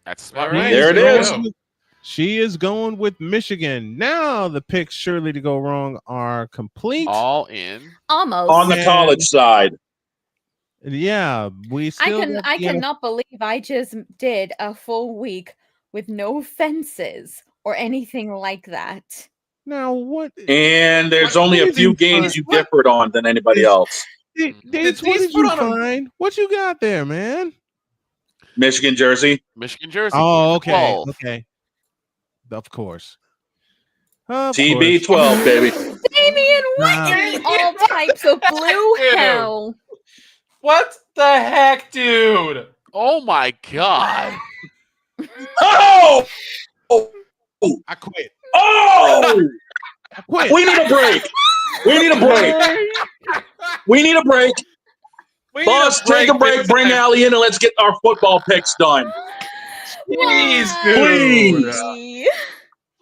That's smart. Right. There it is. She is going with Michigan. Now the picks surely to go wrong are complete. All in. Almost. On the college side. Yeah, we still I cannot believe I just did a full week with no fences or anything like that. Now what? And there's only a few games you differed on than anybody else. What did you find? What you got there, man? Michigan jersey. Michigan jersey. Oh, okay. 12. Okay. Of course. TB12, baby. Damien, what in the all types of blue hell? What the heck, dude? Oh my god. Oh! I quit. Oh! I quit. We need a break. We need a break. We need a break. Boss, take a break. Bring Allie in and let's get our football picks done. Please, dude. Please.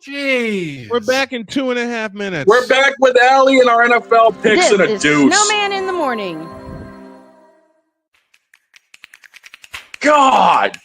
Jeez. We're back in 2.5 minutes. We're back with Allie and our NFL picks in a This is deuce. Snowman in the morning. God.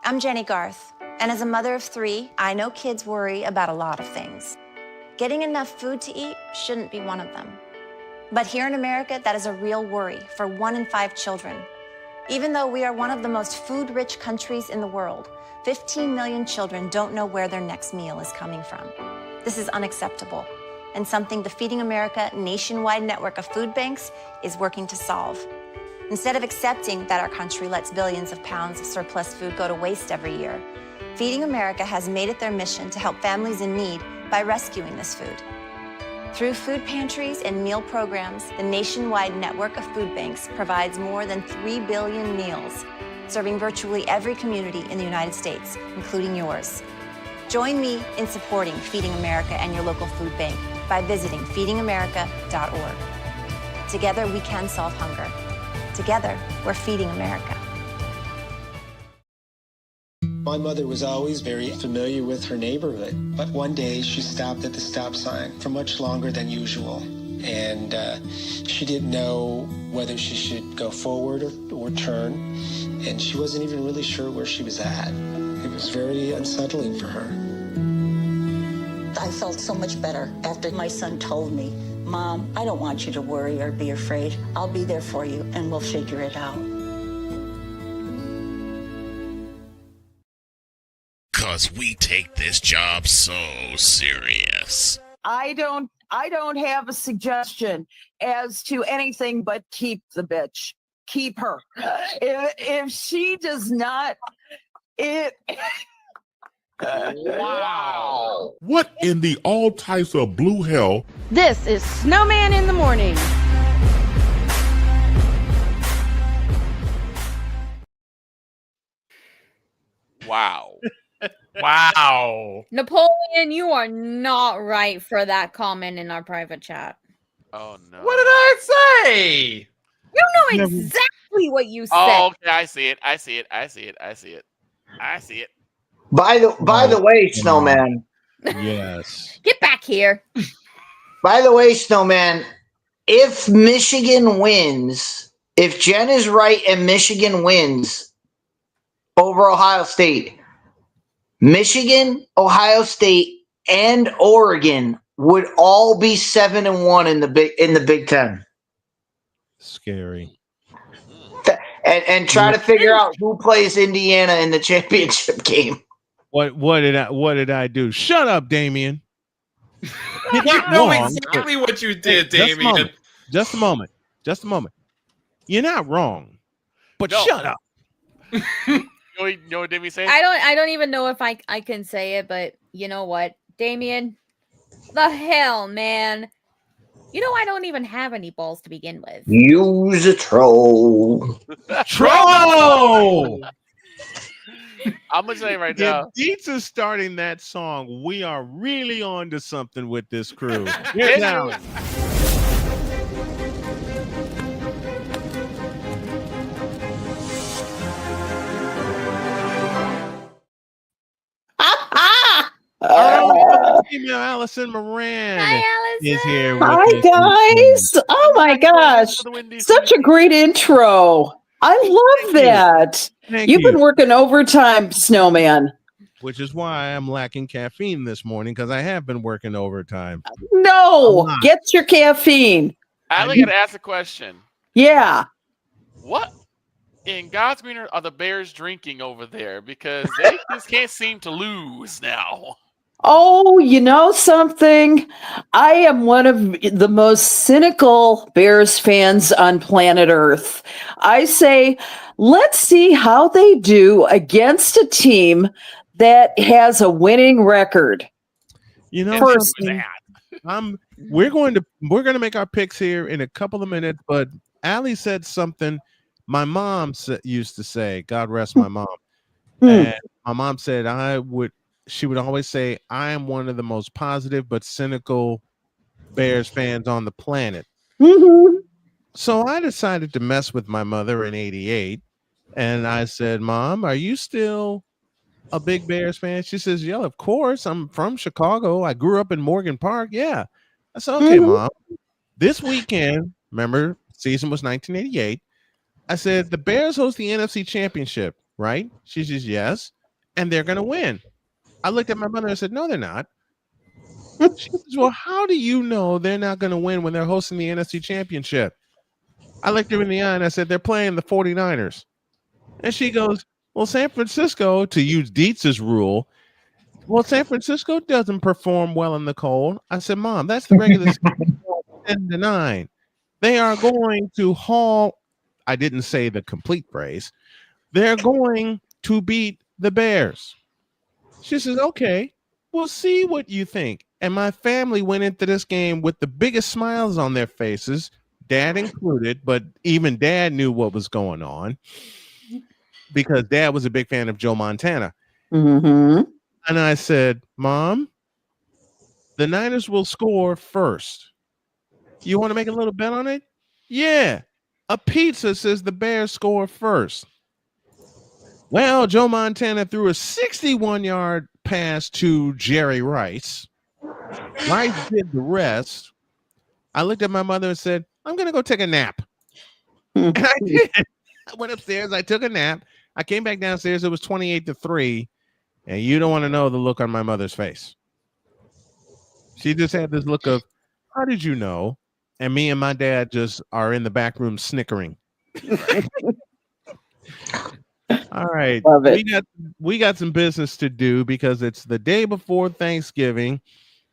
I'm Jenny Garth, and as a mother of 3, I know kids worry about a lot of things. Getting enough food to eat shouldn't be one of them. But here in America, that is a real worry for 1 in 5 children. Even though we are one of the most food-rich countries in the world, 15 million children don't know where their next meal is coming from. This is unacceptable, and something the Feeding America nationwide network of food banks is working to solve. Instead of accepting that our country lets billions of pounds of surplus food go to waste every year, Feeding America has made it their mission to help families in need by rescuing this food. Through food pantries and meal programs, the nationwide network of food banks provides more than 3 billion meals, serving virtually every community in the United States, including yours. Join me in supporting Feeding America and your local food bank by visiting feedingamerica.org. Together, we can solve hunger. Together, we're feeding America. My mother was always very familiar with her neighborhood, but one day she stopped at the stop sign for much longer than usual, and she didn't know whether she should go forward or turn, and she wasn't even really sure where she was at. It was very unsettling for her. I felt so much better after my son told me, "Mom, I don't want you to worry or be afraid. I'll be there for you and we'll figure it out." Because we take this job so serious. I don't have a suggestion as to anything but keep the bitch. Keep her. If she does not, wow. What in the all types of blue hell? This is Snowman in the Morning. Wow. Wow. Napoleon, you are not right for that comment in our private chat. Oh no. What did I say? You know exactly what you said. Oh, okay. I see it. By the way, Snowman. Yes. Get back here. By the way, Snowman, if Michigan wins, if Jen is right and Michigan wins over Ohio State, Michigan, Ohio State, and Oregon would all be 7-1 in the Big Ten. Scary. And try to figure out who plays Indiana in the championship game. What did I do? Shut up, Damien. You know exactly what you did, Damien. Just a moment. You're not wrong, but shut up. You know what Damien said? I don't even know if I can say it, but you know what, Damien? The hell, man. You know, I don't even have any balls to begin with. Use a troll. Troll! I'm going to say right now. If Dietz is starting that song, we are really on to something with this crew. Yes, now. Female Allison Moran is here. With Hi, guys. Oh, my gosh. Such a great intro. I love that. You've been working overtime, Snowman. Which is why I'm lacking caffeine this morning, because I have been working overtime. No, get your caffeine. I got to ask a question. Yeah. What in God's green are the Bears drinking over there? Because they just can't seem to lose now. Oh, you know something? I am one of the most cynical Bears fans on planet Earth. I say, let's see how they do against a team that has a winning record. You know, we're going to make our picks here in a couple of minutes, but Allie said something my mom used to say, God rest my mom. And my mom said she would always say, I am one of the most positive but cynical Bears fans on the planet. Mm-hmm. So I decided to mess with my mother in '88. And I said, Mom, are you still a big Bears fan? She says, yeah, of course. I'm from Chicago. I grew up in Morgan Park. Yeah. I said, okay, Mom. This weekend, remember, season was 1988. I said, the Bears host the NFC Championship, right? She says, yes. And they're going to win. I looked at my mother and said, no, they're not. She says, well, how do you know they're not going to win when they're hosting the NFC Championship? I looked her in the eye and I said, they're playing the 49ers. And she goes, well, San Francisco, to use Dietz's rule, well, San Francisco doesn't perform well in the cold. I said, Mom, that's the regular 10-9. They are going to haul. I didn't say the complete phrase. They're going to beat the Bears. She says, okay, we'll see what you think. And my family went into this game with the biggest smiles on their faces, Dad included, but even Dad knew what was going on because Dad was a big fan of Joe Montana. Mm-hmm. And I said, Mom, the Niners will score first. You want to make a little bet on it? Yeah. A pizza says the Bears score first. Well, Joe Montana threw a 61-yard pass to Jerry Rice. Rice did the rest. I looked at my mother and said, I'm going to go take a nap. And I did. I went upstairs. I took a nap. I came back downstairs. It was 28-3. And you don't want to know the look on my mother's face. She just had this look of, how did you know? And me and my dad just are in the back room snickering. All right. We got some business to do because it's the day before Thanksgiving.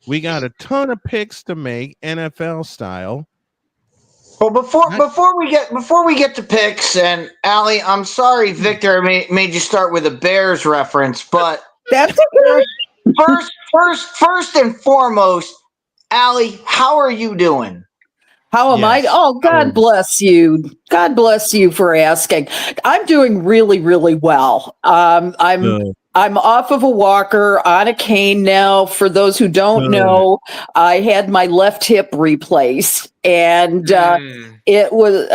We got a ton of picks to make, NFL style. Well, before we get to picks, and Allie, I'm sorry, Victor made you start with a Bears reference, but that's okay. First and foremost, Allie, how are you doing? How am I? Oh, God bless you. God bless you for asking. I'm doing really, really well. I'm off of a walker, on a cane now. For those who don't know, I had my left hip replaced, and it was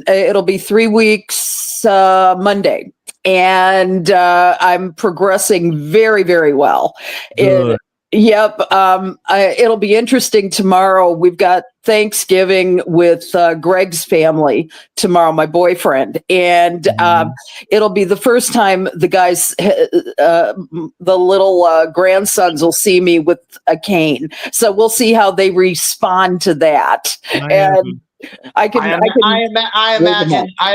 it'll be 3 weeks Monday, and I'm progressing very, very well. Yep. It'll be interesting tomorrow. We've got Thanksgiving with Greg's family tomorrow, my boyfriend. And it'll be the first time the guys, the little grandsons will see me with a cane. So we'll see how they respond to that. I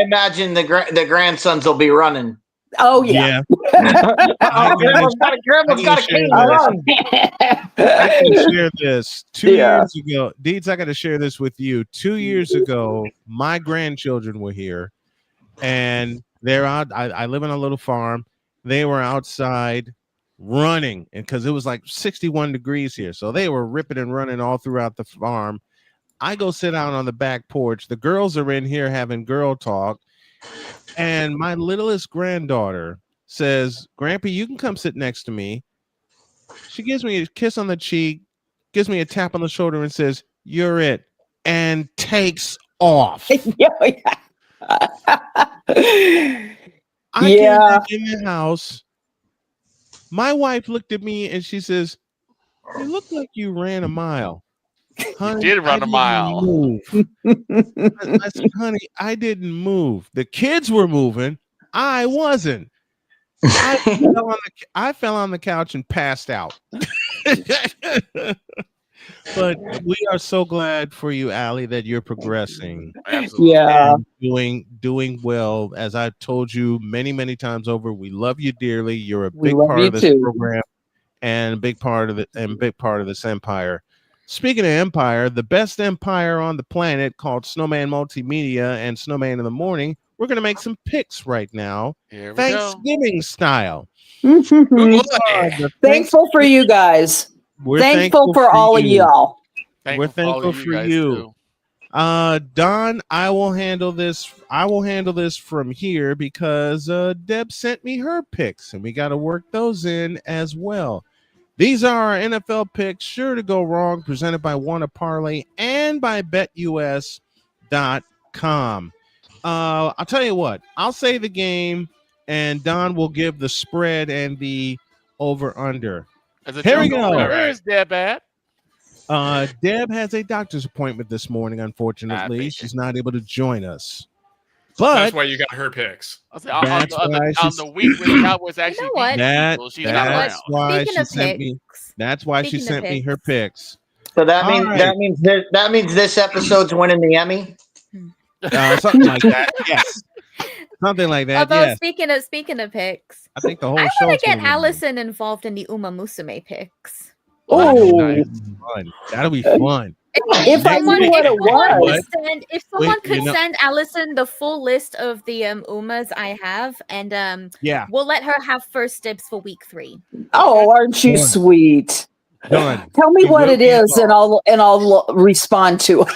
imagine the grandsons will be running. Oh yeah. Grandma's got a cane. I can share this. 2 years ago, Deeds, I got to share this with you. 2 years ago, my grandchildren were here, and they're out. I live on a little farm. They were outside running, and because it was like 61 degrees here, so they were ripping and running all throughout the farm. I go sit down on the back porch. The girls are in here having girl talk. And my littlest granddaughter says, Grandpa, you can come sit next to me. She gives me a kiss on the cheek, gives me a tap on the shoulder and says, you're it, and takes off. I came back in the house. My wife looked at me and she says, you look like you ran a mile. Honey, you did run a mile. I said, honey, I didn't move. The kids were moving. I wasn't. I fell on the couch and passed out. But we are so glad for you, Allie, that you're progressing. Absolutely. Yeah. Doing well. As I've told you many, many times over, we love you dearly. You're a big part of this program and a big part of this empire. Speaking of empire, the best empire on the planet called Snowman Multimedia and Snowman in the Morning, we're going to make some picks right now. Thanksgiving style. Thankful for you guys. We're thankful for all of y'all. We're thankful for you. Don, I will handle this. I will handle this from here because Deb sent me her picks and we got to work those in as well. These are our NFL picks, sure to go wrong, presented by Wanna Parlay and by BetUS.com. I'll tell you what, I'll say the game, and Don will give the spread and the over-under. Here we go. Where's Deb at? Deb has a doctor's appointment this morning, unfortunately. She's not able to join us. But that's why you got her picks. On the week when the Cowboys actually beat the Eagles, she's not around. That's why she sent me her picks. So that means this episode's winning the Emmy. Something like that. Yes. Something like that. Although Yes. speaking of picks, I think the whole I show. want to get Allison involved in the Uma Musume picks. Oh, fun. That'll be fun. If I knew what it was. If someone could send Allison the full list of the Umas I have, and yeah, we'll let her have first dibs for week 3. Oh, aren't you sweet? Done. Tell me what it is, and I'll respond to it.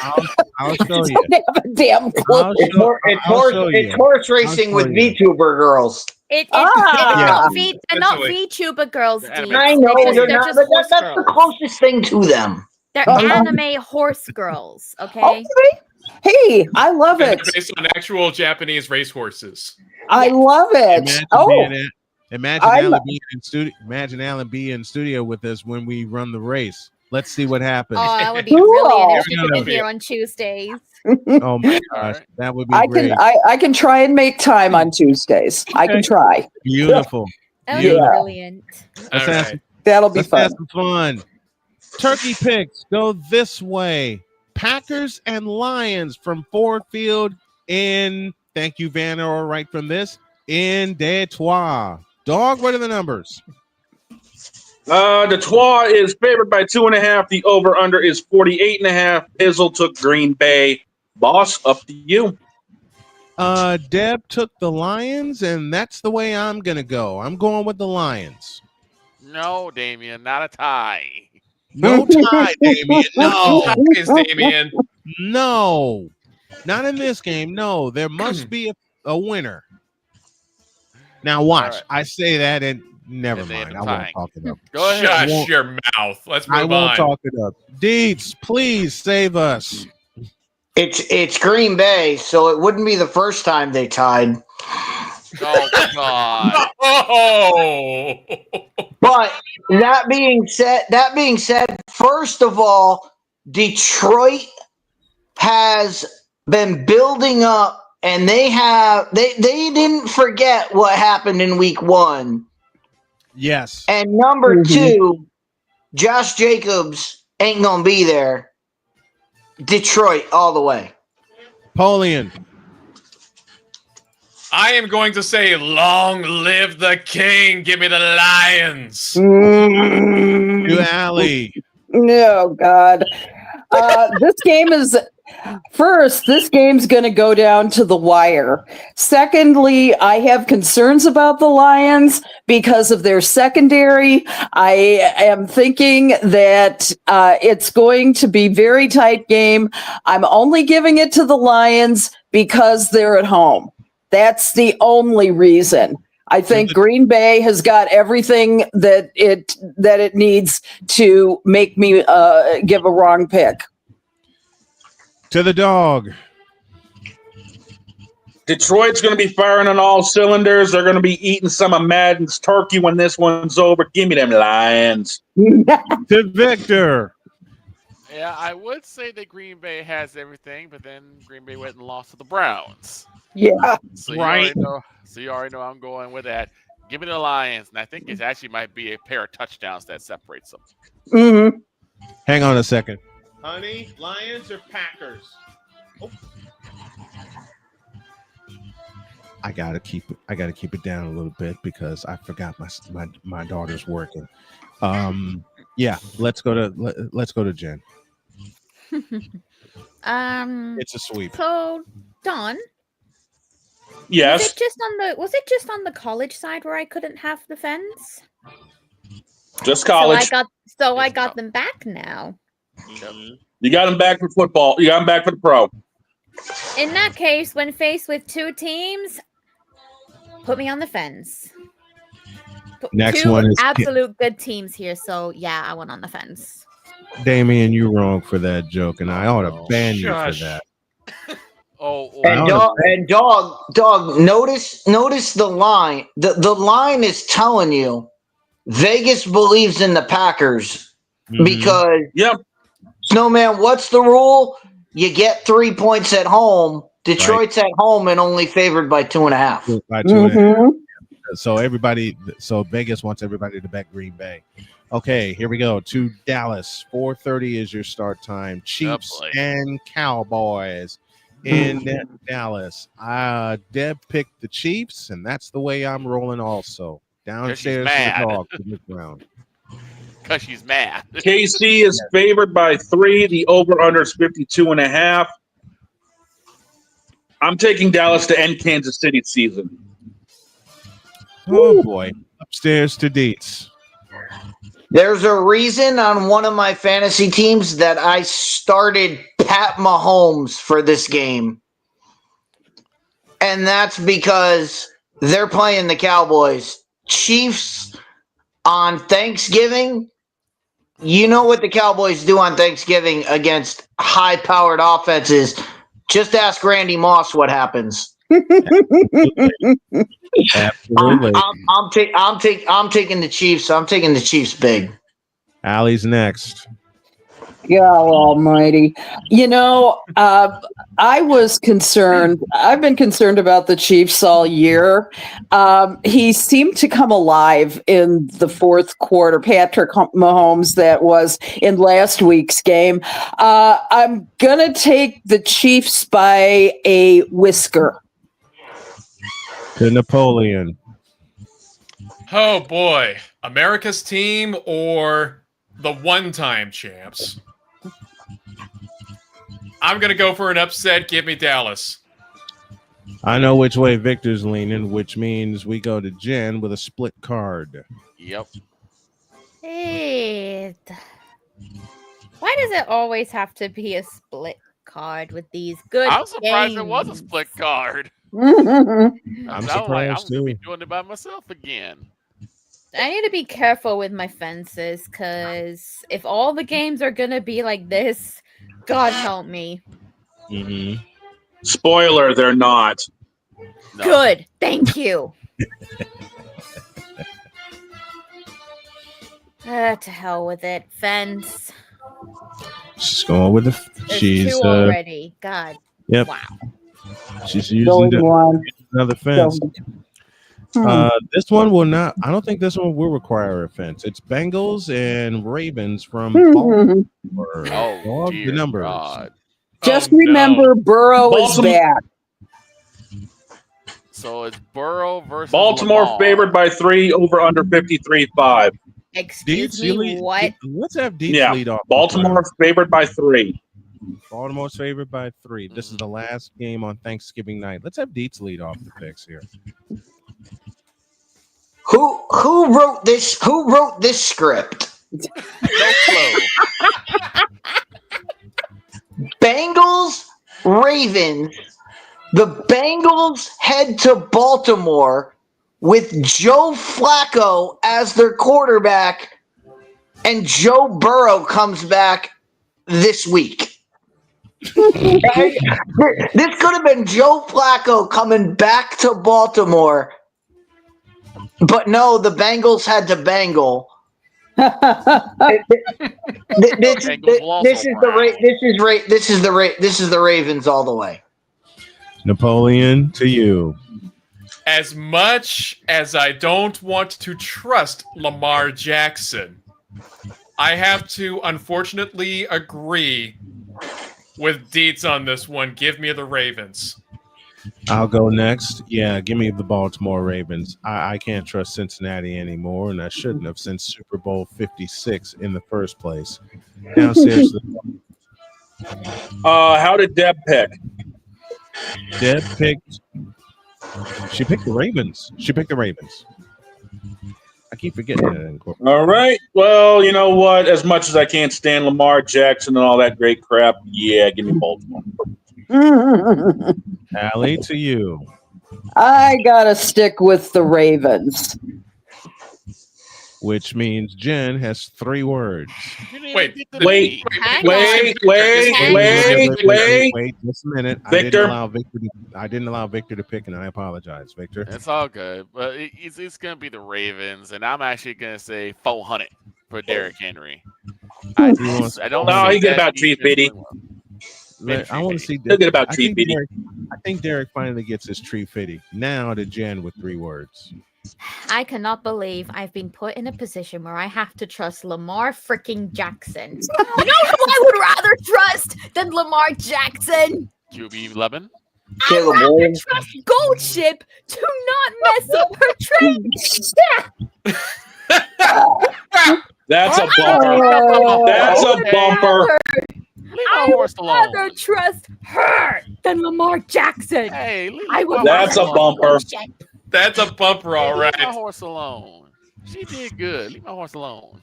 I'll show you. I don't have a damn clue. It's horse racing with VTuber girls. They're not VTuber girls, dude. I know They're not, just but horse that's girls. the closest thing to them. They're anime horse girls, okay? Hey, I love And it. they're based on actual Japanese racehorses. I love it. Imagine Alan being in studio with us when we run the race. Let's see what happens. Oh, that would be brilliant if she could be here on Tuesdays. Oh my gosh, that would be great. I can try and make time on Tuesdays. I can try. Beautiful. That would be brilliant. That'll be fun. Have some fun. Turkey picks go this way. Packers and Lions from Ford Field in, thank you, Vanna, right from this, in Detroit. Dog, what are the numbers? Detroit is favored by 2.5. The over-under is 48.5. Izzle took Green Bay. Boss, up to you. Deb took the Lions, and that's the way I'm going to go. I'm going with the Lions. No, Damien, not a tie. No tie, Damien. No. Ties, Damien. No. Not in this game. No. There must be a winner. Now watch. Right. I say that and never mind. I won't talk it up. Go ahead. Shut your mouth. Let's move I on. won't talk it up. Deets, please save us. It's Green Bay, so it wouldn't be the first time they tied. Oh God. Oh. But that being said, first of all, Detroit has been building up, and they didn't forget what happened in week 1. Yes. And number 2, Josh Jacobs ain't gonna be there. Detroit all the way. Polian. I am going to say, long live the king. Give me the Lions. To Allie. No, God. This game's going to go down to the wire. Secondly, I have concerns about the Lions because of their secondary. I am thinking that it's going to be very tight game. I'm only giving it to the Lions because they're at home. That's the only reason. I think Green Bay has got everything that it needs to make me give a wrong pick. To the dog. Detroit's going to be firing on all cylinders. They're going to be eating some of Madden's turkey when this one's over. Give me them Lions. To Victor. Yeah, I would say that Green Bay has everything, but then Green Bay went and lost to the Browns. Yeah, so right. You already know I'm going with that. Give me the Lions, and I think it actually might be a pair of touchdowns that separates them. Mm-hmm. Hang on a second. Honey, Lions or Packers? Oh. I gotta keep it down a little bit because I forgot my daughter's working. Yeah, let's go to Jen. It's a sweep. So Don. Yes. Was it just on the college side where I couldn't have the fence? Just college. So I got them back now. You got them back for football. You got them back for the pro. In that case, when faced with 2 teams, put me on the fence. Next 2 one is absolute good teams here, so yeah, I went on the fence. Damien, you're wrong for that joke, and I ought to ban you for that. And dog. Notice the line. The line is telling you Vegas believes in the Packers because Snowman. What's the rule? You get 3 points at home. Detroit's at home and only favored by 2.5. By 2.5. So Vegas wants everybody to bet Green Bay. Okay, here we go to Dallas. 4:30 is your start time. Chiefs and Cowboys. in Dallas. Deb picked the Chiefs, and that's the way I'm rolling also. Downstairs to the dog to the ground. Because she's mad. KC is favored by 3. The over-under is 52.5. I'm taking Dallas to end Kansas City season. Oh, boy. Upstairs to Deets. There's a reason on one of my fantasy teams that I started Pat Mahomes for this game. And that's because they're playing the Cowboys. Chiefs on Thanksgiving. You know what the Cowboys do on Thanksgiving against high-powered offenses. Just ask Randy Moss what happens. Absolutely. I'm taking the Chiefs. I'm taking the Chiefs big. Allie's next. God almighty. I was concerned. I've been concerned about the Chiefs all year. He seemed to come alive in the fourth quarter. Patrick Mahomes, that was in last week's game. I'm going to take the Chiefs by a whisker. To Napoleon. Oh, boy. America's team or the one-time champs? I'm going to go for an upset. Give me Dallas. I know which way Victor's leaning, which means we go to Jen with a split card. Yep. Hey. Why does it always have to be a split card with these good I'm surprised games? it was a split card. I'm surprised too. I'm too. doing it by myself again. I need to be careful with my fences because if all the games are going to be like this, God help me. Mm-hmm. Spoiler, they're not. No. Good. Thank you. To hell with it. Fence. She's going with There's 2 already. God. Yep. Wow. She's using another fence. This one will not. I don't think this one will require a fence. It's Bengals and Ravens from Baltimore. Oh, the numbers. God. Just remember, Burrow is back. So it's Burrow versus Baltimore Lamar. favored by 3, over under 53.5. Excuse me, what? Let's have Deets lead off. Baltimore favored by 3. Baltimore's favored by 3. This is the last game on Thanksgiving night. Let's have Deets lead off the picks here. Who wrote this? Who wrote this script? No clue. Bengals, Ravens. The Bengals head to Baltimore with Joe Flacco as their quarterback, and Joe Burrow comes back this week. Right? This could have been Joe Flacco coming back to Baltimore, but no, the Bengals had to bangle. This is the Ravens all the way. Napoleon, to you. As much as I don't want to trust Lamar Jackson, I have to unfortunately agree with Deets on this one. Give me the Ravens. I'll go next. Yeah, give me the Baltimore Ravens. I can't trust Cincinnati anymore, and I shouldn't have since Super Bowl 56 in the first place. Downstairs. How did Deb pick? Deb picked. She picked the Ravens. I keep forgetting that. All right. Well, you know what? As much as I can't stand Lamar Jackson and all that great crap, yeah, give me Baltimore. Allie, to you. I gotta stick with the Ravens. Which means Jen has 3 words. Wait. Wait. Just a minute. Victor. I didn't allow Victor to pick, and I apologize, Victor. It's all good, but it's going to be the Ravens, and I'm actually going to say 400 for Derrick Henry. I don't. No, he get about 350. I want to see. He'll get about 350. I think Derek finally gets his 350. Now to Jen with 3 words. I cannot believe I've been put in a position where I have to trust Lamar freaking Jackson. You know who I would rather trust than Lamar Jackson? QB 11. Caleb I Williams. trust Goldship to not mess up her trade. That's a bumper. That's a bumper. I would rather trust her than Lamar Jackson. Hey, That's a bumper. That's a bumper, all right. Leave my horse alone. She did good. Leave my horse alone.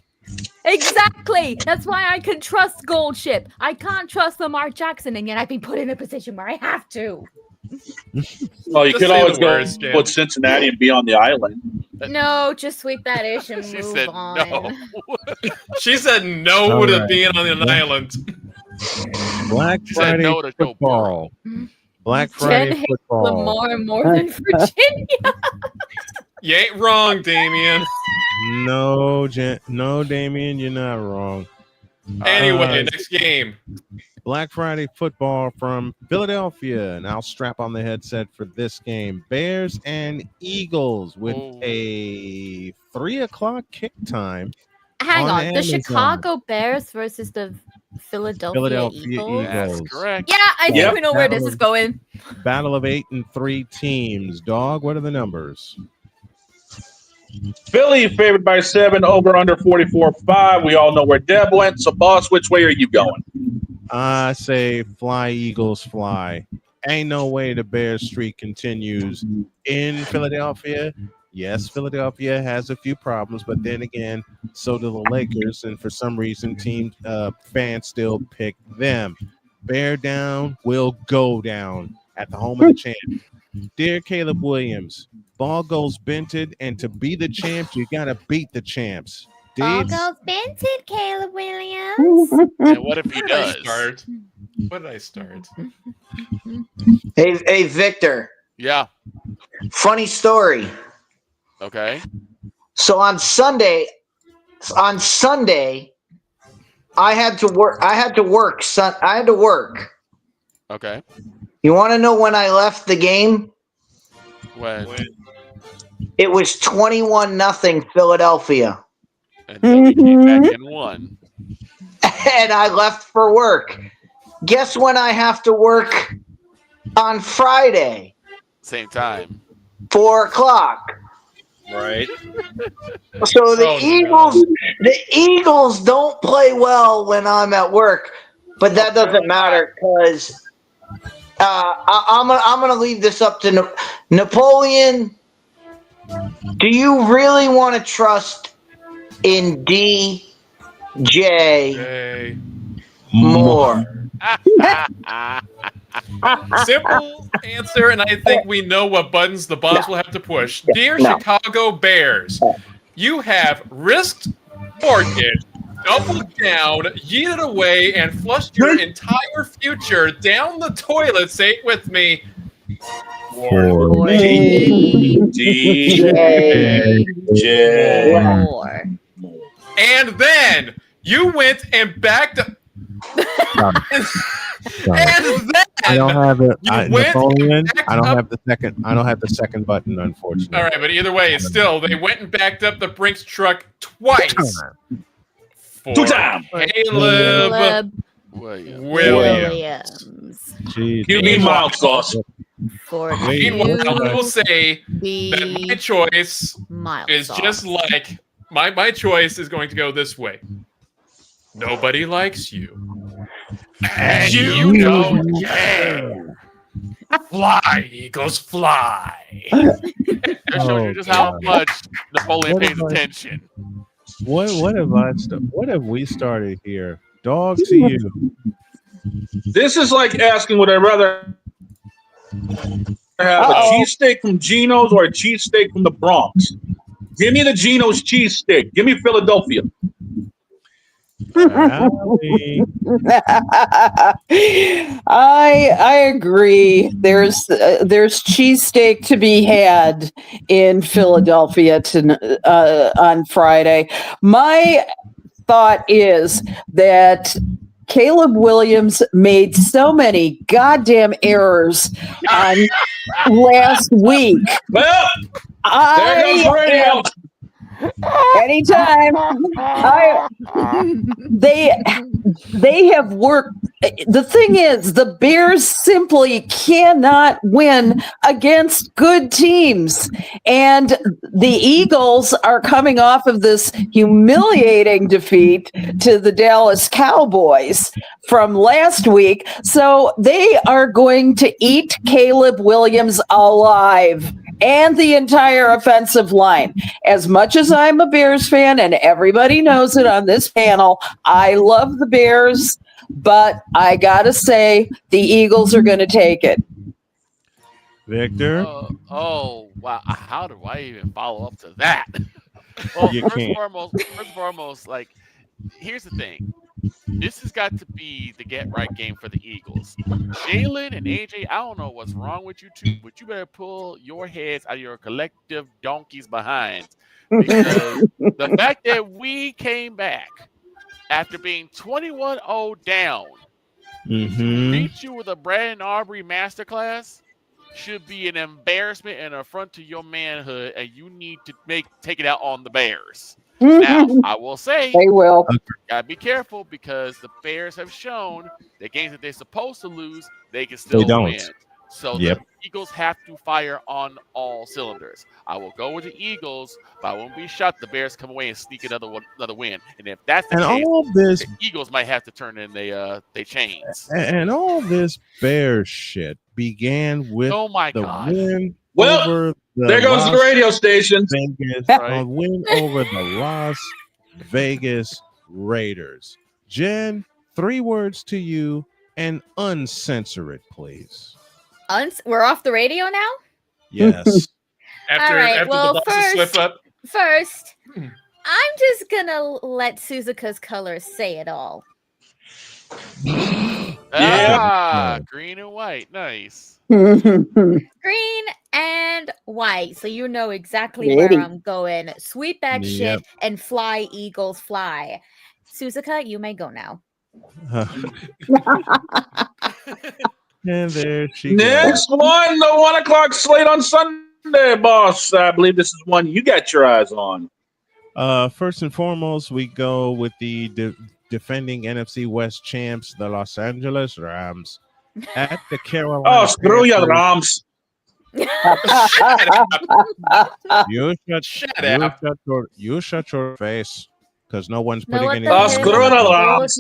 Exactly. That's why I can trust Goldship. I can't trust Lamar Jackson, and yet I've been put in a position where I have to. Well, you could always go with Cincinnati and be on the island. No, just sweep that ish and move said on. no. She said no to being on an island. Black Friday no to football. Black Friday Jen hates football. Lamar more than Virginia. You ain't wrong, Damien. No, Damien, you're not wrong. Anyway, next game. Black Friday football from Philadelphia, and I'll strap on the headset for this game. Bears and Eagles with a 3:00 kick time. Hang on, the Amazon. Chicago Bears versus the Philadelphia Eagles. That's correct. Yeah, I think we know where this is going. Battle of 8 and 3 teams. Dog, what are the numbers? Philly favored by 7, over under 44.5. We all know where Deb went. So, boss, which way are you going? I say fly, Eagles, fly. Ain't no way the Bears streak continues in Philadelphia. Yes, Philadelphia has a few problems, but then again, so do the Lakers, and for some reason, fans still pick them. Bear down will go down at the home of the champ. Dear Caleb Williams, ball goes bented, and to be the champs, you gotta beat the champs. Ball Deeds? goes bented, Caleb Williams. And what if he does? What did I start? Hey, Victor. Yeah. Funny story. Okay. So on Sunday, I had to work. Okay. You want to know when I left the game? When? It was 21-0 Philadelphia. And then we came back and won. And I left for work. Guess when I have to work on Friday? Same time. 4:00. Right. So the Eagles don't play well when I'm at work, but that doesn't matter because I'm gonna leave this up to Napoleon. Do you really want to trust in DJ more? Simple answer, and I think we know what buttons the boss will have to push. Dear Chicago Bears, you have risked mortgage, doubled down, yeeted away, and flushed your entire future down the toilet. Say it with me. And then you went and backed up. And then I don't have it. Napoleon, I don't have the second. I don't have the second button, unfortunately. All right, but either way, still they went and backed up the Brinks truck twice. Two times. Caleb Williams. QB mild sauce. Meanwhile, I will say that my choice is just like my choice is going to go this way. Nobody likes you. And you don't care. Fly, Eagles, fly. That shows you just how much Napoleon pays attention. What have we started here? Dog to you. This is like asking, would I rather have a cheesesteak from Geno's or a cheesesteak from the Bronx? Give me the Geno's cheesesteak. Give me Philadelphia. I agree. There's cheesesteak to be had in Philadelphia on Friday. My thought is that Caleb Williams made so many goddamn errors on last week. Well, there goes radio. Anytime. They have worked the thing is, the Bears simply cannot win against good teams. And the Eagles are coming off of this humiliating defeat to the Dallas Cowboys from last week. So they are going to eat Caleb Williams alive and the entire offensive line. As much as I'm a Bears fan, and everybody knows it on this panel, I love the Bears, but I gotta say the Eagles are going to take it. Victor? Oh, wow. How do I even follow up to that? Well, You first can't. and foremost, like, here's the thing. This has got to be the get right game for the Eagles. Jalen and AJ, I don't know what's wrong with you two, but you better pull your heads out of your collective donkeys behind. Because the fact that we came back after being 21-0 down to beat you with a Brandon Aubrey masterclass should be an embarrassment and an affront to your manhood, and you need to take it out on the Bears. Now, I will say, they will. Gotta be careful because the Bears have shown that games that they're supposed to lose, they can still win. So the Eagles have to fire on all cylinders. I will go with the Eagles, but I won't be shocked the Bears come away and sneak another win. And if that's the case, the Eagles might have to turn in they chains. And all this Bears shit began with win over there goes the radio station. A win over the Las Vegas Raiders. Jen, 3 words to you and uncensor it, please. We're off the radio now? Yes. After the bosses slip up. First, I'm just gonna let Suzuka's colors say it all. Green and white. Nice. Green and white. So you know exactly where I'm going. Sweep that shit and fly, Eagles, fly. Suzuka, you may go now. And there she Next goes. one, the 1 o'clock slate on Sunday, boss. I believe this is one you got your eyes on. First and foremost, we go with the defending NFC West champs, the Los Angeles Rams, at the Carolina. Oh, screw you, Rams. You shut your face, because no one's putting anything. Oh, screw the Rams.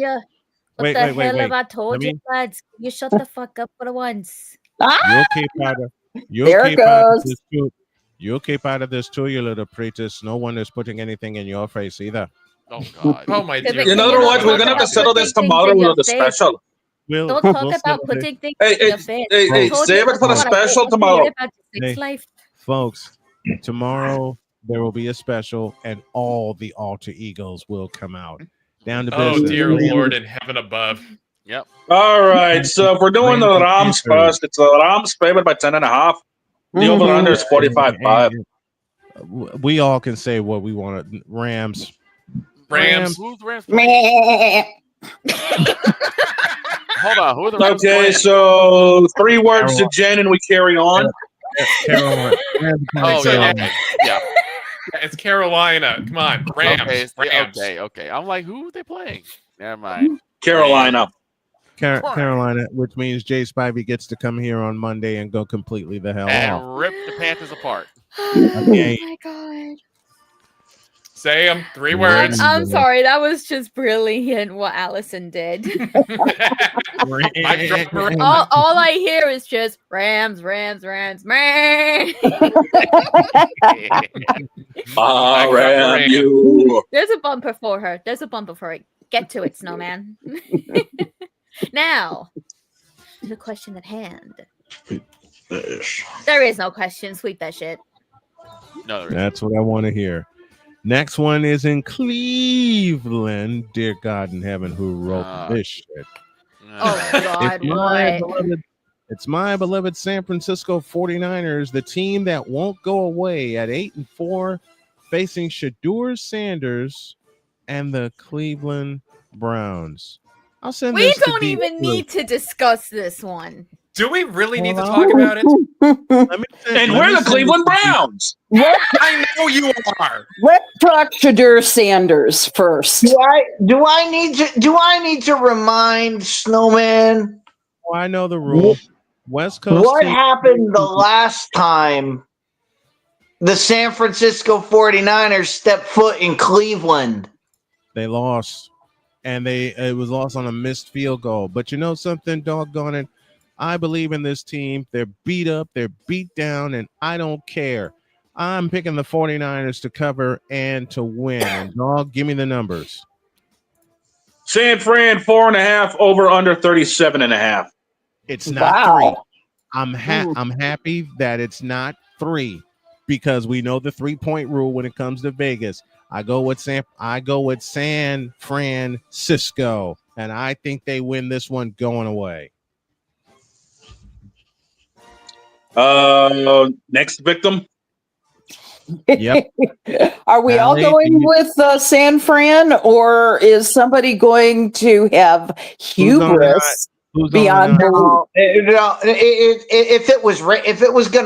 What the hell have I told you, lads? You shut the fuck up for once. You'll keep out of. You'll keep out of this too, you little preachers. No one is putting anything in your face either. Oh God. Oh my dear. In other words, we're gonna have to settle this tomorrow with the special. Don't talk about putting things in your face. Hey, save it for the special tomorrow. Folks, tomorrow there will be a special, and all the alter egos will come out. Down to business. Oh dear Lord in heaven above. Yep. All right. So if we're doing the Rams first, it's the Rams favored by 10.5. The over under is 45.5. We all can say what we want. Rams. Who's Rams? Hold on. Who are the Rams? Okay, so 3 words to Jen, and we carry on. Yeah. It's Carolina. Come on, Rams. Rams. Okay. I'm like, who are they playing? Never mind. Carolina. Carolina, which means Jay Spivey gets to come here on Monday and go completely the hell and off. Rip the Panthers apart. Oh my God. Say them 3 words. I'm sorry, that was just brilliant what Allison did. all I hear is just Rams. Ram you. There's a bumper for her. Get to it, Snowman. Now, to the question at hand. There is no question. Sweep that shit. No, that's what I want to hear. Next one is in Cleveland. Dear God in heaven, who wrote this shit? Oh God, what? It's my beloved San Francisco 49ers, the team that won't go away at 8-4, facing Shedeur Sanders and the Cleveland Browns. I'll send we this don't even need to discuss this one. Do we really need to talk about it? And we're the Cleveland Browns. I know you are. Let's talk Shadur Sanders first. Do I need to remind Snowman? Oh, I know the rule. West Coast. What team- happened the last time the San Francisco 49ers stepped foot in Cleveland? They lost, and it was lost on a missed field goal. But you know something, doggone it, I believe in this team. They're beat up, they're beat down, and I don't care. I'm picking the 49ers to cover and to win. And dog, give me the numbers. San Fran 4.5 over under 37.5. It's not 3. I'm happy that it's not 3 because we know the 3-point rule when it comes to Vegas. I go with San Francisco, and I think they win this one going away. Next victim. Yep. Are we all going with San Fran, or is somebody going to have hubris beyond belief? If it was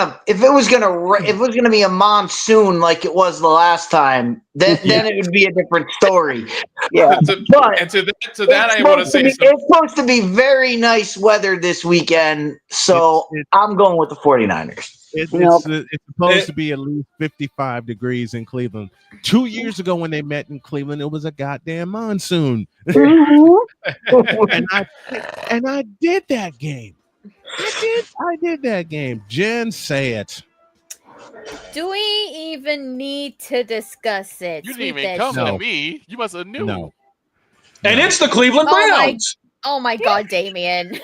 gonna be a monsoon like it was the last time, then it would be a different story. Yeah, but to that I want to say something. It's supposed to be very nice weather this weekend, so I'm going with the 49ers. It's supposed to be at least 55 degrees in Cleveland. 2 years ago when they met in Cleveland, it was a goddamn monsoon. and I did that game. I did that game. Jen, say it. Do we even need to discuss it? You didn't even come to me. You must have knew. No. And it's the Cleveland Browns. Oh my God, Damien.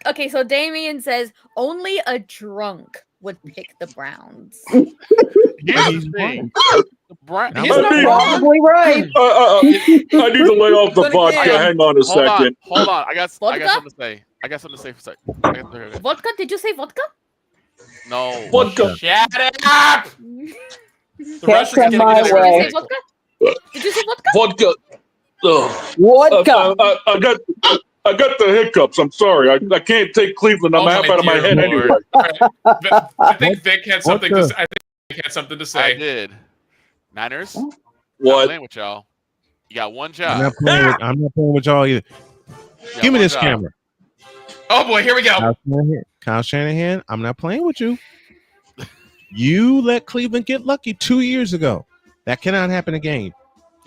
Okay, so Damien says only a drunk would pick the Browns. Here's the thing. He's probably right. I need to lay off the vodka. Hang on a second. Hold on. I got something to say. For a second. Vodka? Did you say vodka? No. Vodka. Shut it up. The Catch Russians them my way. Did you say vodka? Vodka. Vodka. I got the hiccups. I'm sorry. I can't take Cleveland. I'm half out of my head anyway. I think Vic had something to say. I did. Niners? What? I'm playing with y'all. You got one job. I'm not playing with y'all either. Give me this camera. Oh boy, here we go. Kyle Shanahan, I'm not playing with you. You let Cleveland get lucky 2 years ago. That cannot happen again.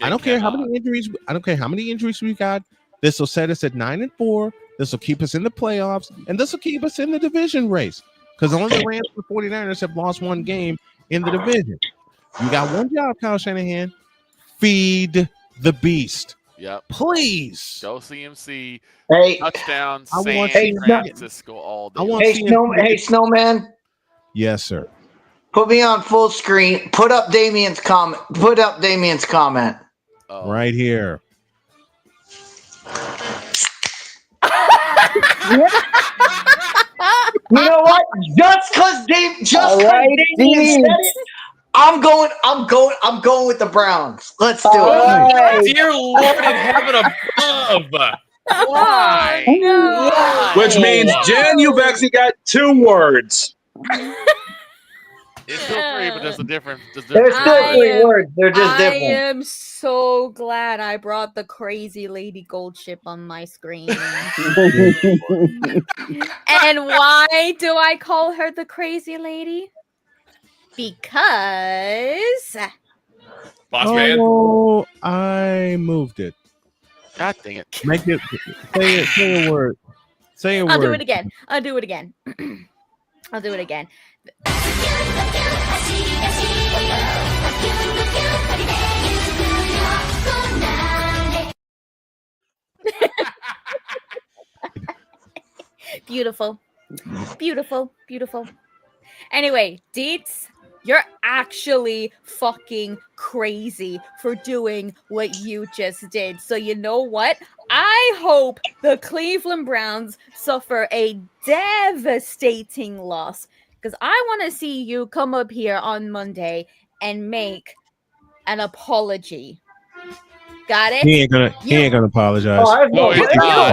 I don't care how many injuries. I don't care how many injuries we got. This will set us at 9-4. This will keep us in the playoffs, and this will keep us in the division race. Because only the Rams and the 49ers have lost one game in the division. You got one job, Kyle Shanahan. Feed the beast. Yep. Please. Go CMC. Hey, touchdown. San Francisco all day. Hey, Snowman. Yes, sir. Put me on full screen. Put up Damien's comment. Right here. You know what? Just because Damien said it, I'm going with the Browns. Let's do it. Dear Lord in heaven above. Why? No. Which means, Jen, you've actually got 2 words. It's still 3, but there's a difference. There's still 3 words. They're just different. I am so glad I brought the crazy lady gold ship on my screen. And why do I call her the crazy lady? Because Oh, I moved it. God dang it. Make it. Say a word. Say a word. I'll do it again. I'll do it again. Beautiful. Anyway, Deets, you're actually fucking crazy for doing what you just did. So you know what? I hope the Cleveland Browns suffer a devastating loss, because I want to see you come up here on Monday and make an apology. Got it? He ain't gonna apologize.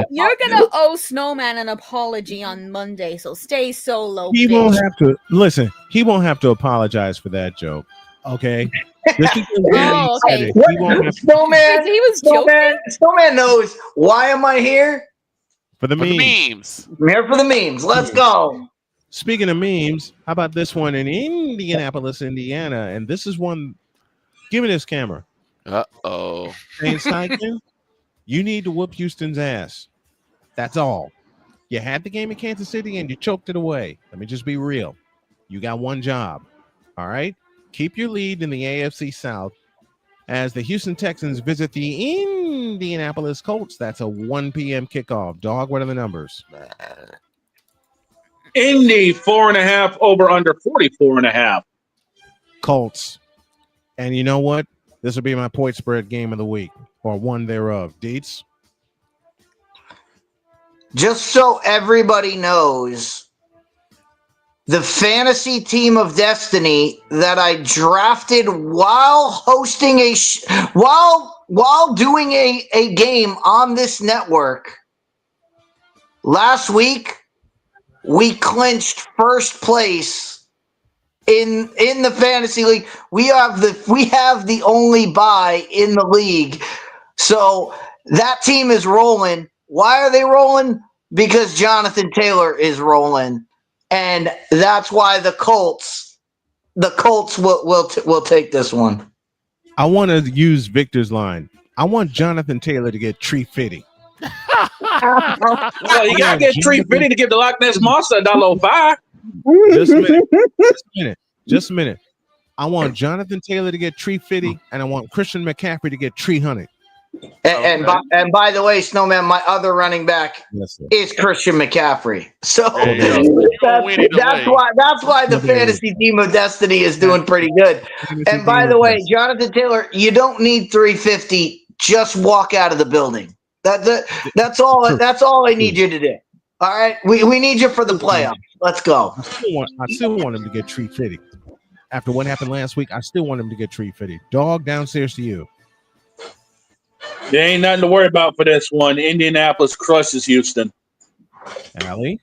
You're gonna owe Snowman an apology on Monday, so stay solo. He bitch. won't have to listen. He won't have to apologize for that joke. Okay. Just because Oh, he said okay. it, he won't have to Snowman, He was joking. Snowman knows why am I here? for the memes. memes. I'm here for the memes. Let's go. Speaking of memes, how about this one in Indianapolis, Indiana? And this is one. Give me this camera. Uh-oh. Shane Steichen, you need to whoop Houston's ass. That's all. You had the game in Kansas City and you choked it away. Let me just be real. You got one job. All right? Keep your lead in the AFC South as the Houston Texans visit the Indianapolis Colts. That's a 1 p.m. kickoff. Dog, what are the numbers? Indy 4.5 over under 44.5. Colts. And you know what? This will be my point spread game of the week, or one thereof. Deets? Just so everybody knows, the fantasy team of destiny that I drafted while hosting while doing a game on this network last week, we clinched first place in the fantasy league. We have the only bye in the league. So that team is rolling. Why are they rolling? Because Jonathan Taylor is rolling. And that's why the Colts will take this one. I want to use Victor's line. I want Jonathan Taylor to get tree fitty. Well, you gotta get tree fitty to give the Loch Ness Monster $1.05. Just a minute. I want Jonathan Taylor to get tree fitty, and I want Christian McCaffrey to get tree hunted. And by the way, Snowman, my other running back is Christian McCaffrey. So that's why the fantasy team of destiny is doing pretty good. And by the way, Jonathan Taylor, you don't need 350. Just walk out of the building. That's all I need you to do. All right, we need you for the playoffs. Let's go. I still want him to get tree fitty. After what happened last week, I still want him to get tree fitty. Dog, downstairs to you. There ain't nothing to worry about for this one. Indianapolis crushes Houston. Allie?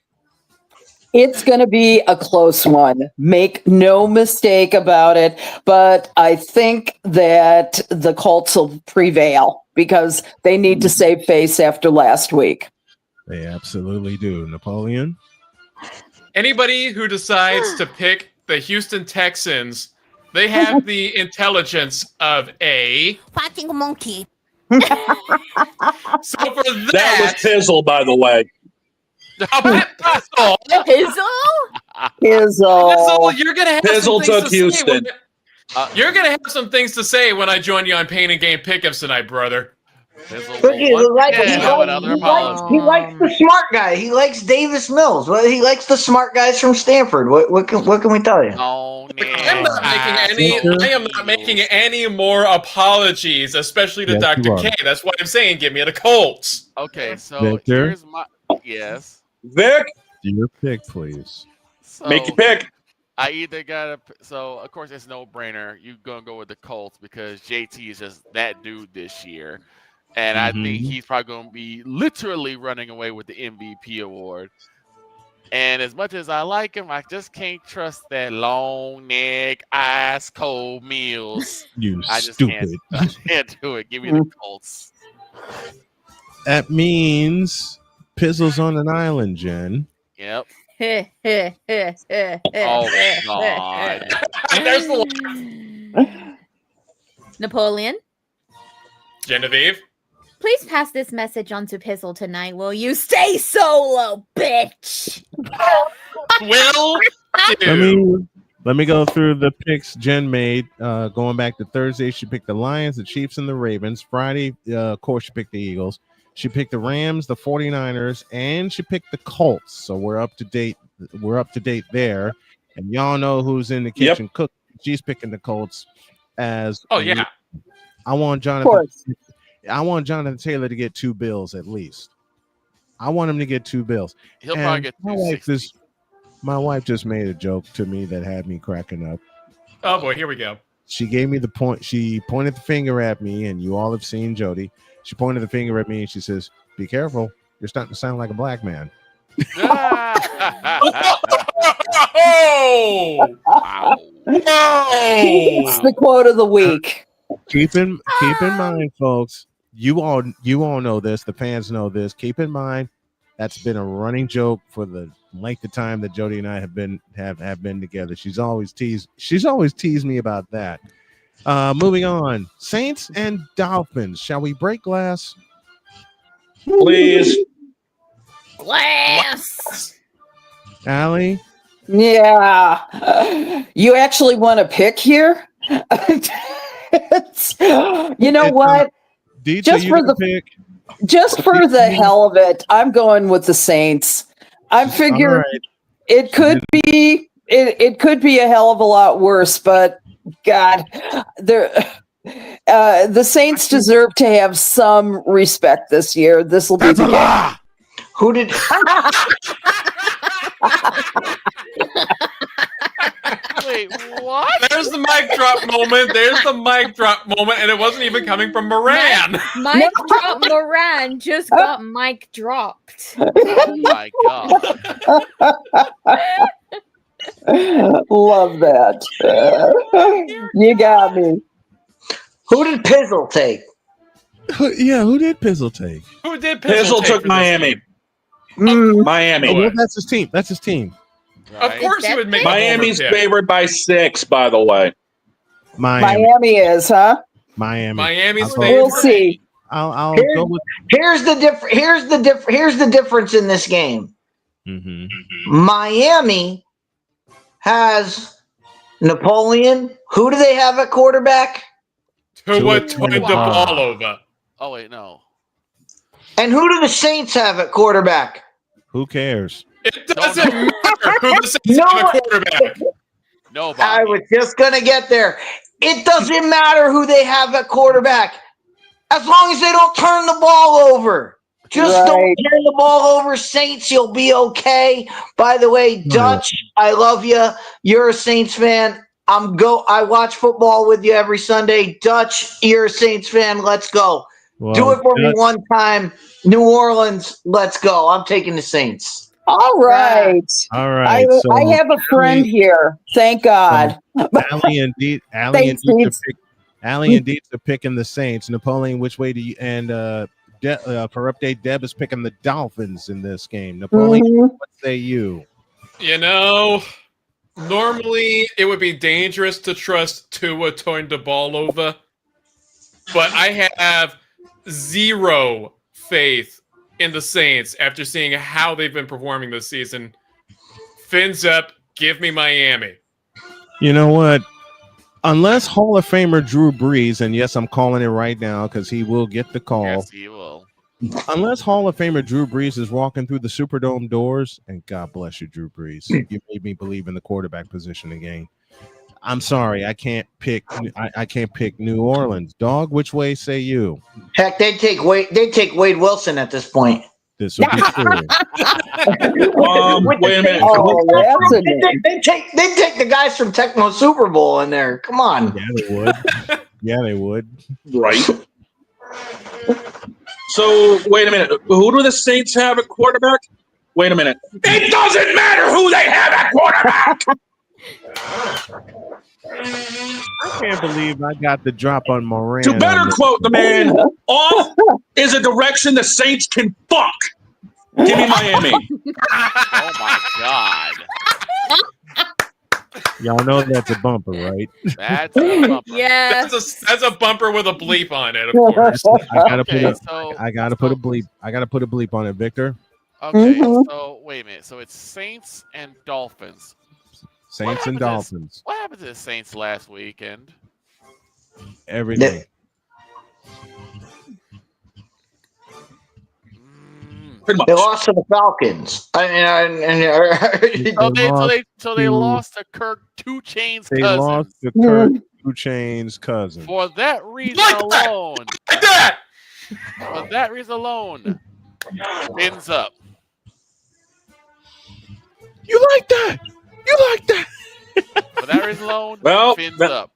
It's going to be a close one. Make no mistake about it. But I think that the Colts will prevail because they need to save face after last week. They absolutely do. Napoleon? Anybody who decides to pick the Houston Texans, they have the intelligence of a fighting monkey. So for that was Pizzle, by the way. Pizzle, you're gonna have Pizzle some things took to Houston. Say you're gonna have some things to say when I join you on Pain and Game pickups tonight, brother. He likes the smart guy. He likes Davis Mills. Well, he likes the smart guys from Stanford. What can we tell you? I am not making any more apologies, especially to Dr. K. That's why I'm saying give me the Colts. Okay, so Victor? here's my Vic. Your pick, please. So Make your pick. I either gotta. So of course it's no brainer. You're gonna go with the Colts because JT is just that dude this year, and I think he's probably gonna be literally running away with the MVP award. And as much as I like him, I just can't trust that long neck, ice cold Meals. I just stupid. can't do it. Give me the Colts. That means Pizzle's on an island, Jen. Yep. Oh God. There's the Napoleon, Genevieve. please pass this message on to Pizzle tonight, will you? Stay solo, bitch. Will do. Let me go through the picks Jen made. Going back to Thursday, she picked the Lions, the Chiefs, and the Ravens. Friday, of course, she picked the Eagles. She picked the Rams, the 49ers, and she picked the Colts. So we're up to date. We're up to date there. And y'all know who's in the kitchen cooking. She's picking the Colts as I want Jonathan Taylor to get 2 bills at least. I want him to get 2 bills. He'll probably get 260. My wife just made a joke to me that had me cracking up. Oh boy, here we go. She gave me the point. She pointed the finger at me, and you all have seen Jody. She pointed the finger at me, and she says, "Be careful. You're starting to sound like a black man." Oh! Wow. It's the quote of the week. Keep in mind, folks. You all know this. The fans know this. Keep in mind, that's been a running joke for the length of time that Jody and I have been together. She's always teased me about that. Moving on, Saints and Dolphins. Shall we break glass? Please. Glass. Allie? Yeah. You actually want to pick here? You know what? DJ, Just for the hell of it, I'm going with the Saints. I figure it could be a hell of a lot worse, but God, the Saints deserve to have some respect this year. This will be the game. Who did? Wait, what? There's the mic drop moment. And it wasn't even coming from Moran. Mic drop Moran just got mic dropped. Oh my god. Love that. You got me. Who did Pizzle take? Who did Pizzle take? Who did Pizzle take took for Miami. this Miami. Oh, well, that's his team. Of course you would make Miami's a forward pick. favored by 6, by the way. Miami is, huh? Miami's favored. We'll see. I'll go with. Here's the difference in this game. Mm-hmm. Miami has Napoleon. Who do they have at quarterback? Tua Tagovailoa. Oh wait, no. And who do the Saints have at quarterback? Who cares? It doesn't matter who the Saints have a quarterback. Nobody. I was just gonna get there. It doesn't matter who they have at quarterback, as long as they don't turn the ball over. Just don't turn the ball over, Saints. You'll be okay. By the way, Dutch, I love you. You're a Saints fan. I watch football with you every Sunday. Dutch, you're a Saints fan. Let's go. Well, do it for me one time. New Orleans, let's go. I'm taking the Saints. All right. I have a friend here. Thank God. Allie and Deets are picking the Saints. Napoleon, which way do you? And for update, Deb is picking the Dolphins in this game. Napoleon, what say you? You know, normally it would be dangerous to trust Tua Tagovailoa, but I have zero faith in the Saints after seeing how they've been performing this season. Fins up, give me Miami. You know what? Unless Hall of Famer Drew Brees, and yes, I'm calling it right now because he will get the call. Yes, he will. Unless Hall of Famer Drew Brees is walking through the Superdome doors, and God bless you, Drew Brees. You made me believe in the quarterback position again. I'm sorry, I can't pick. I can't pick New Orleans. Dog, which way say you? Heck, they'd take Wade Wilson at this point. This will be true. Wait a minute. They take the guys from Tecmo Super Bowl in there. Come on. Yeah, they would. Right. So wait a minute. Who do the Saints have at quarterback? Wait a minute. It doesn't matter who they have at quarterback. I can't believe I got the drop on Moran. To better quote the man, off is a direction the Saints can fuck. Give me Miami. Oh my god. Y'all know that's a bumper, right? That's a bumper. Yeah. That's a bumper with a bleep on it, of course. I gotta put a bleep. I gotta put a bleep on it, Victor. Okay, so wait a minute. So it's Saints and Dolphins. Saints and Dolphins. What happened to the Saints last weekend? Everything. They lost to the Falcons. So they lost to Kirk 2 Chainz They cousin. lost to Kirk 2 Chainz cousin. For that reason alone. For that reason alone. Fins up. You like that? You like that? For that reason alone, Well, fins up.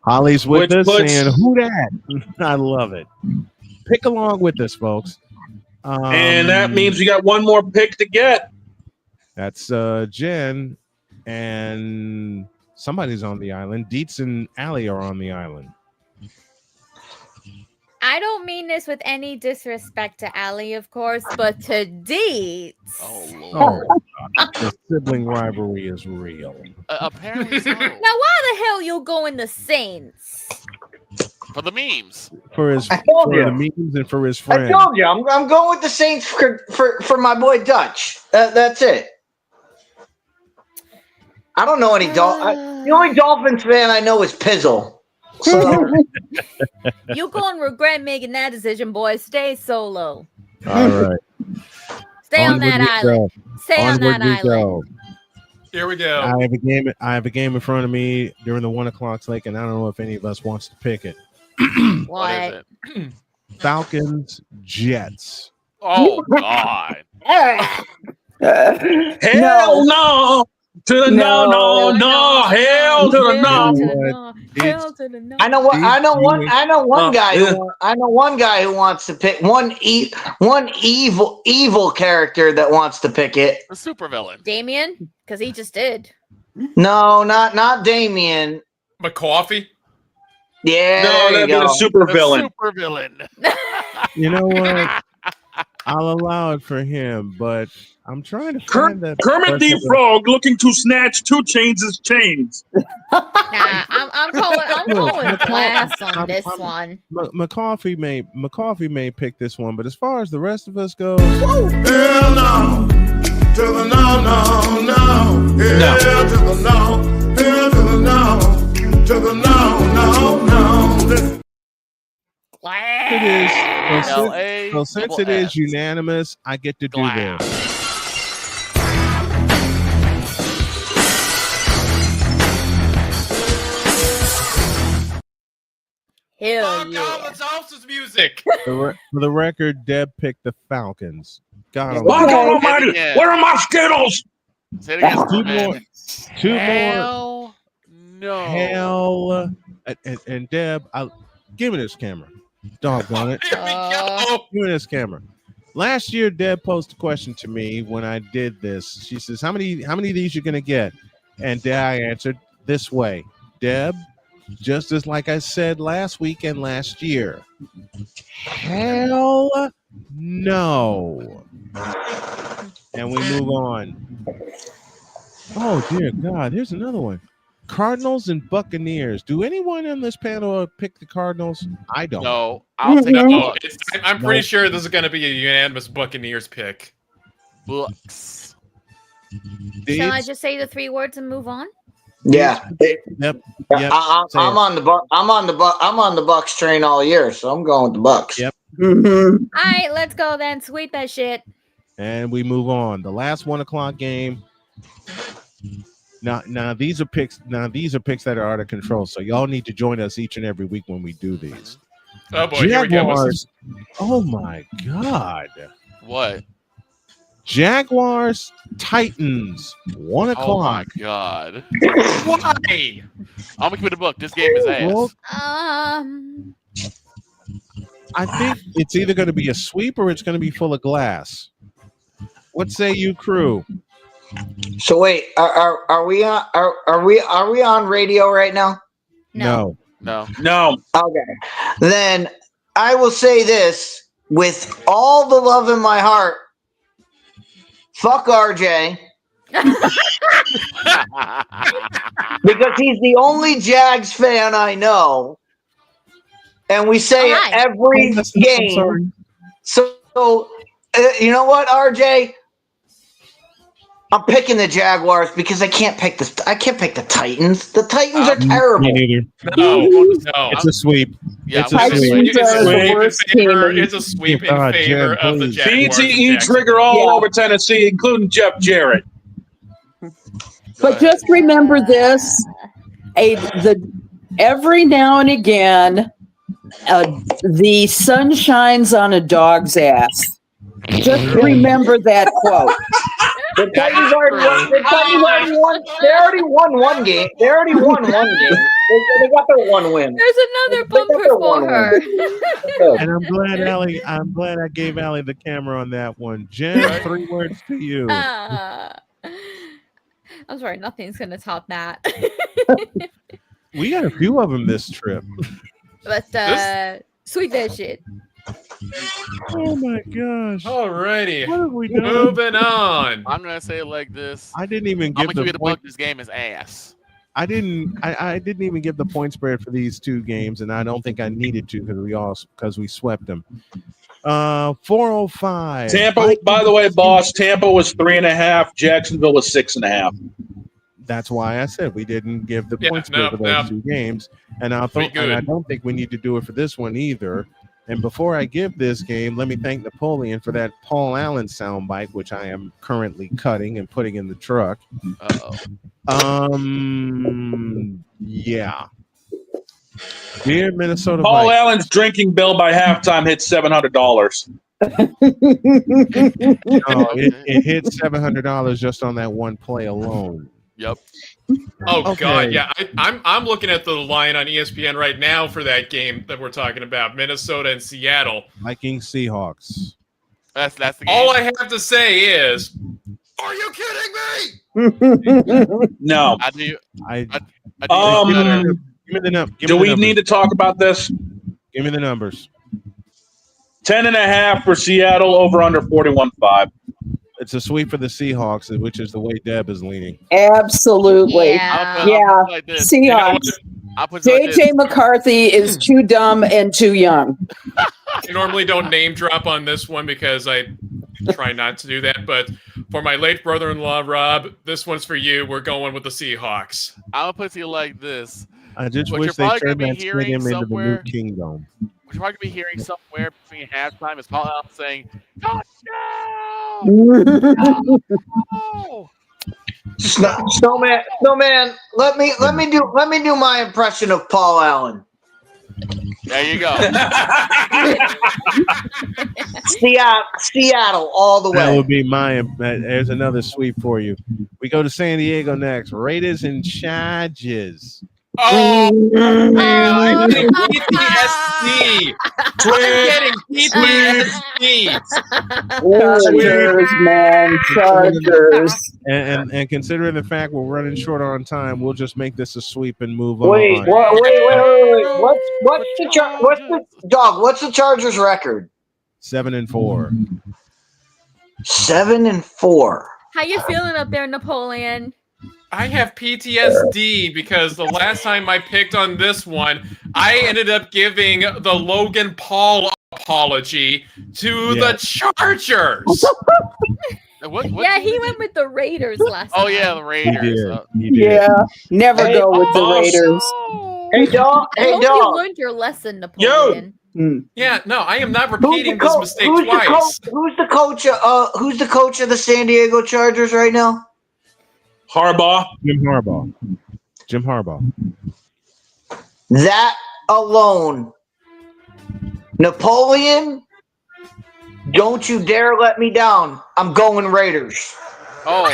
Holly's with Which us puts- saying, "Who that?" I love it. Pick along with us, folks. And that means you got one more pick to get. That's Jen, and somebody's on the island. Dietz and Allie are on the island. I don't mean this with any disrespect to Allie, of course, but to Deets. Oh, the sibling rivalry is real. Apparently so. Now, why the hell you going the Saints? For the memes. For his told you. the memes and for his I friends. told you, I'm going with the Saints for my boy Dutch. That's it. I don't know any the only Dolphins fan I know is Pizzle. So You gonna regret making that decision, boy. Stay solo. All right. Stay on Onward that we island. go. Stay on Onward that we island. go. Here we go. I have a game in front of me during the 1 o'clock slate, and I don't know if any of us wants to pick it. What? Falcons, Jets. Oh God. Hell no. To the no. Hell to the no. I know one guy who wants to pick one evil character that wants to pick it. The supervillain. Damien? Because he just did. No, not Damien. McCoffee? Yeah. No, there that'd you be the go. supervillain. Supervillain. You know what? I'll allow it for him, but I'm trying to find that. Kermit the Frog looking to snatch 2 Chains' chains. Nah, I'm calling glass on this one. McCoffee may pick this one, but as far as the rest of us go, Hell no. To the no. Hell to the no. Hell to the no. To the no. it is. LA, So since double it is S. unanimous, I get to do Glass. this. Hell yeah. Thomas Alston's music. For the record, Deb picked the Falcons. God My God almighty. Almighty, where are my Skittles? Say it again. Two man. more. Two more. Hell no. Hell. And Deb, give me this camera. Doggone it. Here we go. Give me this camera. Last year, Deb posed a question to me when I did this. She says, how many of these you're going to get? And I answered this way. Deb, just as like I said last week and last year. Hell no. And we move on. Oh, dear God. Here's another one. Cardinals and Buccaneers. Do anyone on this panel pick the Cardinals? I don't. No, I'll take No, Bucks. I'm pretty sure this is going to be a unanimous Buccaneers pick. Bucks. Shall I just say the 3 words and move on? Yeah. Yep. I'm on the Bucks train all year, so I'm going with the Bucks. Yep. All right, let's go then. Sweep that shit. And we move on. The last 1 o'clock game. Now these are picks. Now these are picks that are out of control. So y'all need to join us each and every week when we do these. Oh boy, here we go. Jaguars. Oh my God. What? Jaguars, Titans, 1 Oh o'clock. my God. Why? I'm gonna keep it a book. This game is ass. Well, I think it's either going to be a sweep or it's going to be full of glass. What say you, crew? So wait, are we on radio right now? No. Okay. Then I will say this with all the love in my heart. Fuck RJ. Because he's the only Jags fan I know. And we say it every game. So you know what, RJ? I'm picking the Jaguars because I can't pick the Titans. The Titans are terrible. Me neither. No. It's a sweep. Yeah, it's a sweep. It's a sweep in favor of the Jaguars. BTE trigger all over Tennessee, including Jeff Jarrett. But just remember this: every now and again, the sun shines on a dog's ass. Just remember that quote. The Titans already won. They already won one game. They already won one game. They got their one win. There's another bumper for her. And I'm glad I gave Allie the camera on that one. Jen, 3 words to you. I'm sorry, nothing's gonna top that. We got a few of them this trip. But sweet that shit. Oh my gosh. Alrighty. What have we done? Moving on. I'm gonna say it like this. I didn't even I'm give gonna the give you point. this game is ass. I didn't even give the point spread for these 2 games, and I don't think I needed to because we swept them. 405. Tampa, by the way, boss, Tampa was 3.5. Jacksonville was 6.5. That's why I said we didn't give the point spread no, for those 2 games, and I don't think we need to do it for this one either. And before I give this game, let me thank Napoleon for that Paul Allen soundbite, which I am currently cutting and putting in the truck. Yeah. Dear Minnesota Paul Vikings. Allen's drinking bill by halftime hit $700. It hit $700 just on that one play alone. Yep. Oh Okay. God, yeah. I'm looking at the line on ESPN right now for that game that we're talking about, Minnesota and Seattle. Vikings Seahawks. That's the game. All I have to say is, are you kidding me? No. I do. Give me the number. Do we need to talk about this? Give me the numbers. 10.5 for Seattle, over under 41.5. It's a sweep for the Seahawks, which is the way Deb is leaning. Absolutely. Yeah. Seahawks. I'll put it like JJ McCarthy is too dumb and too young. I normally don't name drop on this one because I try not to do that. But for my late brother-in-law, Rob, this one's for you. We're going with the Seahawks. I'll put it like this. I just What wish you're they probably turned gonna that be hearing stadium into the new somewhere- Kingdom. What you're probably going to be hearing somewhere between halftime is Paul Allen saying, "Touchdown!" No! Snowman. Let me do my impression of Paul Allen. There you go. Seattle all the That way. would be there's another sweep for you. We go to San Diego next. Raiders and Chargers. Oh, I'm getting PTSD. I'm getting PTSD. Chargers, man. Chargers. And considering the fact we're running short on time, we'll just make this a sweep and move on. Wait. What's the Chargers record? 7-4. 7-4. How you feeling up there, Napoleon? I have PTSD because the last time I picked on this one, I ended up giving the Logan Paul apology to the Chargers. Yeah, he went with the Raiders last time. Oh, yeah, the Raiders. He did. Yeah, never go with the Raiders. Hey, dog. I hope you learned your lesson, Napoleon. Yeah, no, I am not repeating this mistake twice. Who's the coach of the San Diego Chargers right now? Harbaugh. Jim Harbaugh. That alone. Napoleon, don't you dare let me down. I'm going Raiders. Oh.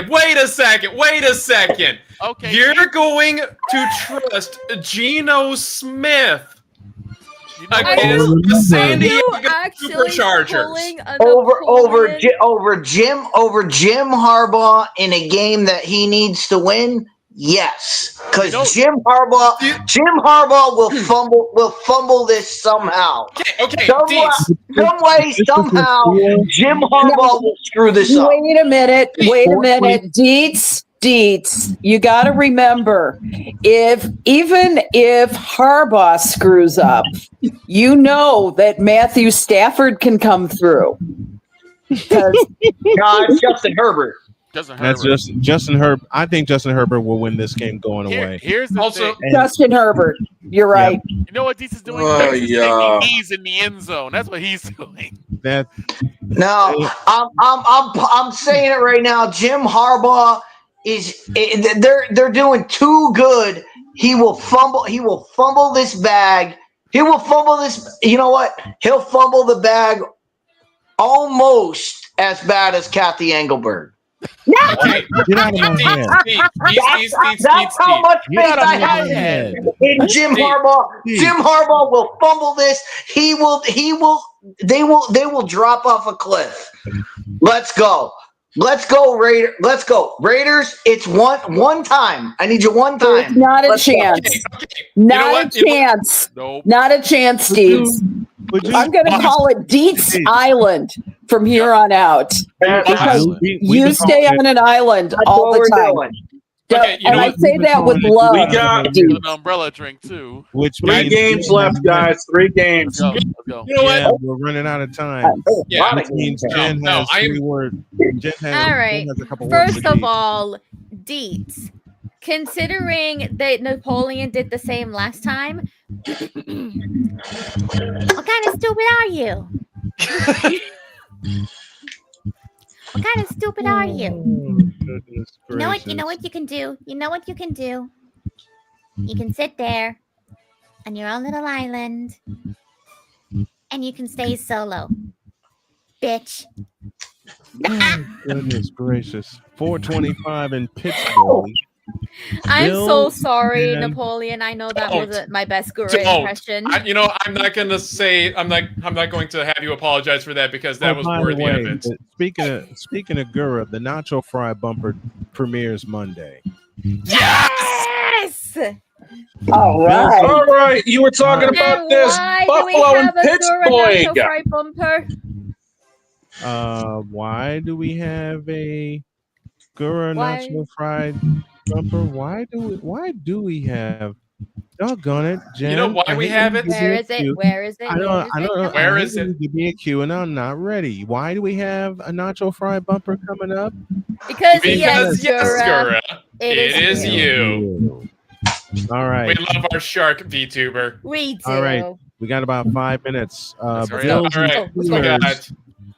Wait a second. Okay. You're going to trust Geno Smith against the San Diego Superchargers over Jim Harbaugh in a game that he needs to win. Yes, because Jim Harbaugh will fumble this somehow. Okay. Some way, somehow, Jim Harbaugh will screw this up. Wait a minute. Deets, you got to remember, even if Harbaugh screws up, you know that Matthew Stafford can come through. No, it's Justin Herbert. That's Justin Herbert. I think Justin Herbert will win this game going away. Here's the thing. Justin Herbert. You're right. You know what Deets is doing? He's in the end zone. That's what he's doing. No, I'm saying it right now. Jim Harbaugh they're doing too good. He will fumble this bag. He will fumble this. You know what? He'll fumble the bag almost as bad as Kathy Engelberg. Okay. Get out of my head. That's how much Get faith out I of my have head. in Jim Harbaugh. Jim Harbaugh will fumble this. They will drop off a cliff. Let's go. Let's go, Raiders. Let's go. Raiders, it's one time. I need you one time. There's not a Let's go. chance. Not a chance. Nope. Not a chance, Deeds. I'm going to call it Deets Island from here on out. Because you stay on an island all the time. Okay, you and know I what? say that with love. We got An umbrella drink too. Which 3 games left, guys. 3 games. Let's go. You know what? Yeah, we're running out of time. Yeah. Which means Jen has three words. All right. First of all, Deets, considering that Napoleon did the same last time, what kind of stupid are you? What kind of stupid are you? You know what? You know what you can do. You know what you can do. You can sit there on your own little island, and you can stay solo, bitch. Goodness gracious. 425 in Pittsburgh. I'm Bill so sorry, and- Napoleon. I know that Don't. wasn't my best Guru Don't. impression. I'm not going to say. I'm not going to have you apologize for that because that was by the worthy way, of it. Speaking of Gura, the Nacho Fry bumper premieres Monday. Yes. All right. All right. You were talking about And this why Buffalo do we and have a Guru Nacho Pittsburgh. Fry bumper? Why do we have a Gura Why? Nacho Fried bumper? Why do we have? Doggone it, Jen. You know why I we hate have when it? you give me Where a is it? cue. Where is it? I don't know. Where I is hate when it? you give me a cue and I'm not ready. Why do we have a Nacho Fry bumper coming up? Because Yes, Gura. It is you. All right. We love our shark VTuber. We do. All right. We got about 5 minutes. That's right. Bills All and right. What we got?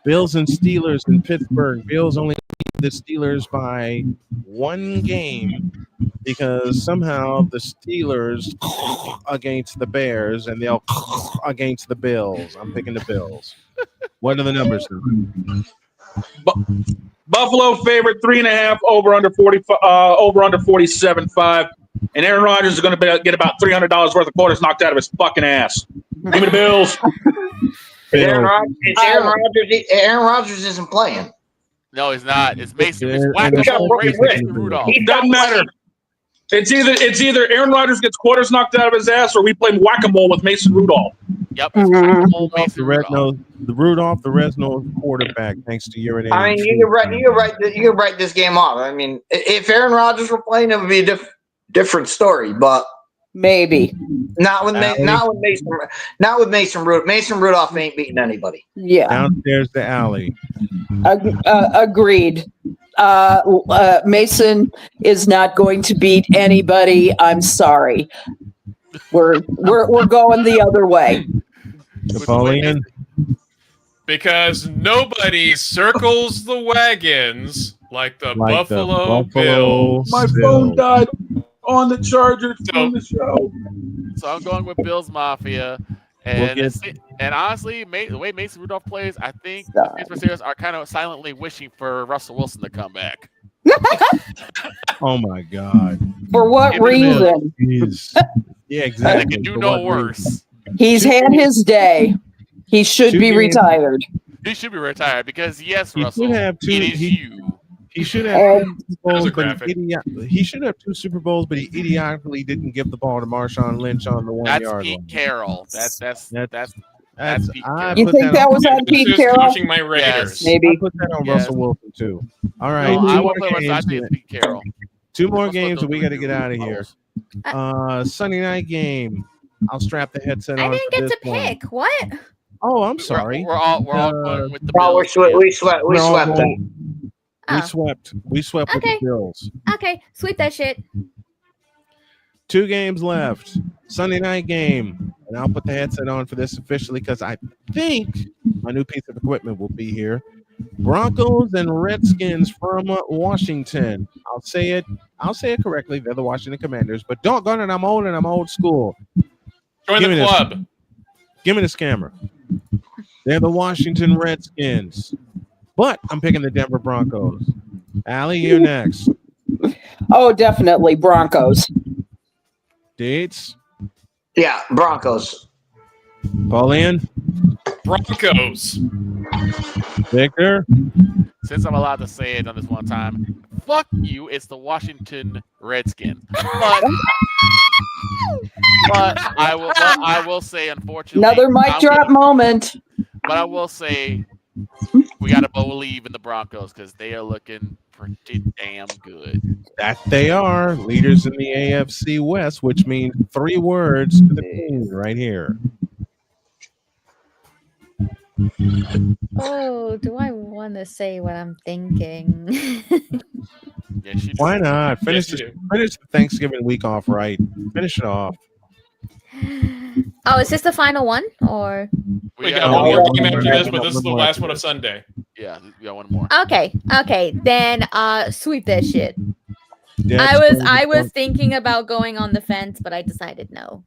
Bills and Steelers in Pittsburgh. Bills only beat the Steelers by 1 game because somehow the Steelers against the Bears and they'll against the Bills. I'm picking the Bills. What are the numbers now? Buffalo favorite 3.5 over under 47.5. And Aaron Rodgers is going to get about $300 worth of quarters knocked out of his fucking ass. Give me the Bills. Aaron Rodgers isn't playing. No, he's not. It's Mason. It's And whack-a-mole it's- race Mason Rudolph. It doesn't matter. It's either Aaron Rodgers gets quarters knocked out of his ass or we play whack-a-mole with Mason Rudolph. Yep, it's whack-a-mole The Mason Red Rudolph. Nose, the Rudolph, the Resno quarterback, thanks to urinating. I mean, you can write this game off. I mean, if Aaron Rodgers were playing, it would be a different story. But maybe not with Mason Rudolph. Mason Rudolph ain't beating anybody. Yeah. Downstairs the alley. Agreed. Mason is not going to beat anybody. I'm sorry. We're going the other way. Napoleon. Because nobody circles the wagons like the Buffalo Bills. My phone died on the charger from the show. So I'm going with Bills Mafia. And honestly, the way Mason Rudolph plays, I think the Pittsburgh Steelers are kind of silently wishing for Russell Wilson to come back. Oh my God! For what reason? Yeah, exactly. They can do For no what worse. reason? He's had his day. He should be retired. He should be retired because yes, He Russell, should have two. it is you. He should have two Super That was Bowls, a but graphic. he should have 2 Super Bowls, but he idiotically didn't give the ball to Marshawn Lynch on the 1 That's yard Pete line. Carroll. That's Pete I Carroll. You put think that was on Who's Pete Carroll? coaching my Raiders? Maybe. I put that on Yes. Russell Wilson too. All right, No, 2 I more won't put Russell. I games. think it's Pete Carroll. 2 more Russell games, and don't we do got to any get out of here. Balls. Sunday night game. I'll strap the headset I on. didn't for get this to one. pick. What? Oh, I'm sorry. We're all going with the Oh, Bills. we swept We're all them. going- Oh. We swept with Okay. the Bills. Okay, sweep that shit. 2 games left. Sunday night game. And I'll put the headset on for this officially because I think my new piece of equipment will be here. Broncos and Redskins from Washington. I'll say it correctly. They're the Washington Commanders, but doggone it, I'm old and I'm old school. Join Give the me this. club. Give me the scammer. They're the Washington Redskins. But I'm picking the Denver Broncos. Allie, you're next. Oh, definitely Broncos. Dates? Yeah, Broncos. Pauline? Broncos. Victor? Since I'm allowed to say it on this one time, fuck you. It's the Washington Redskins. But I will say, unfortunately, Another mic drop moment. But I will say, we got to believe in the Broncos because they are looking pretty damn good. That they are leaders in the AFC West, which means 3 words to the queen right here. Oh, do I want to say what I'm thinking? Yes, you do. Why not? Finish Yes, you the Thanksgiving week off right. Finish it off. Oh, is this the final one or? We got one more game after this, but this is the last one of Sunday. Yeah, we got one more. Okay. Then sweep that shit. That's I was thinking about going on the fence, but I decided no.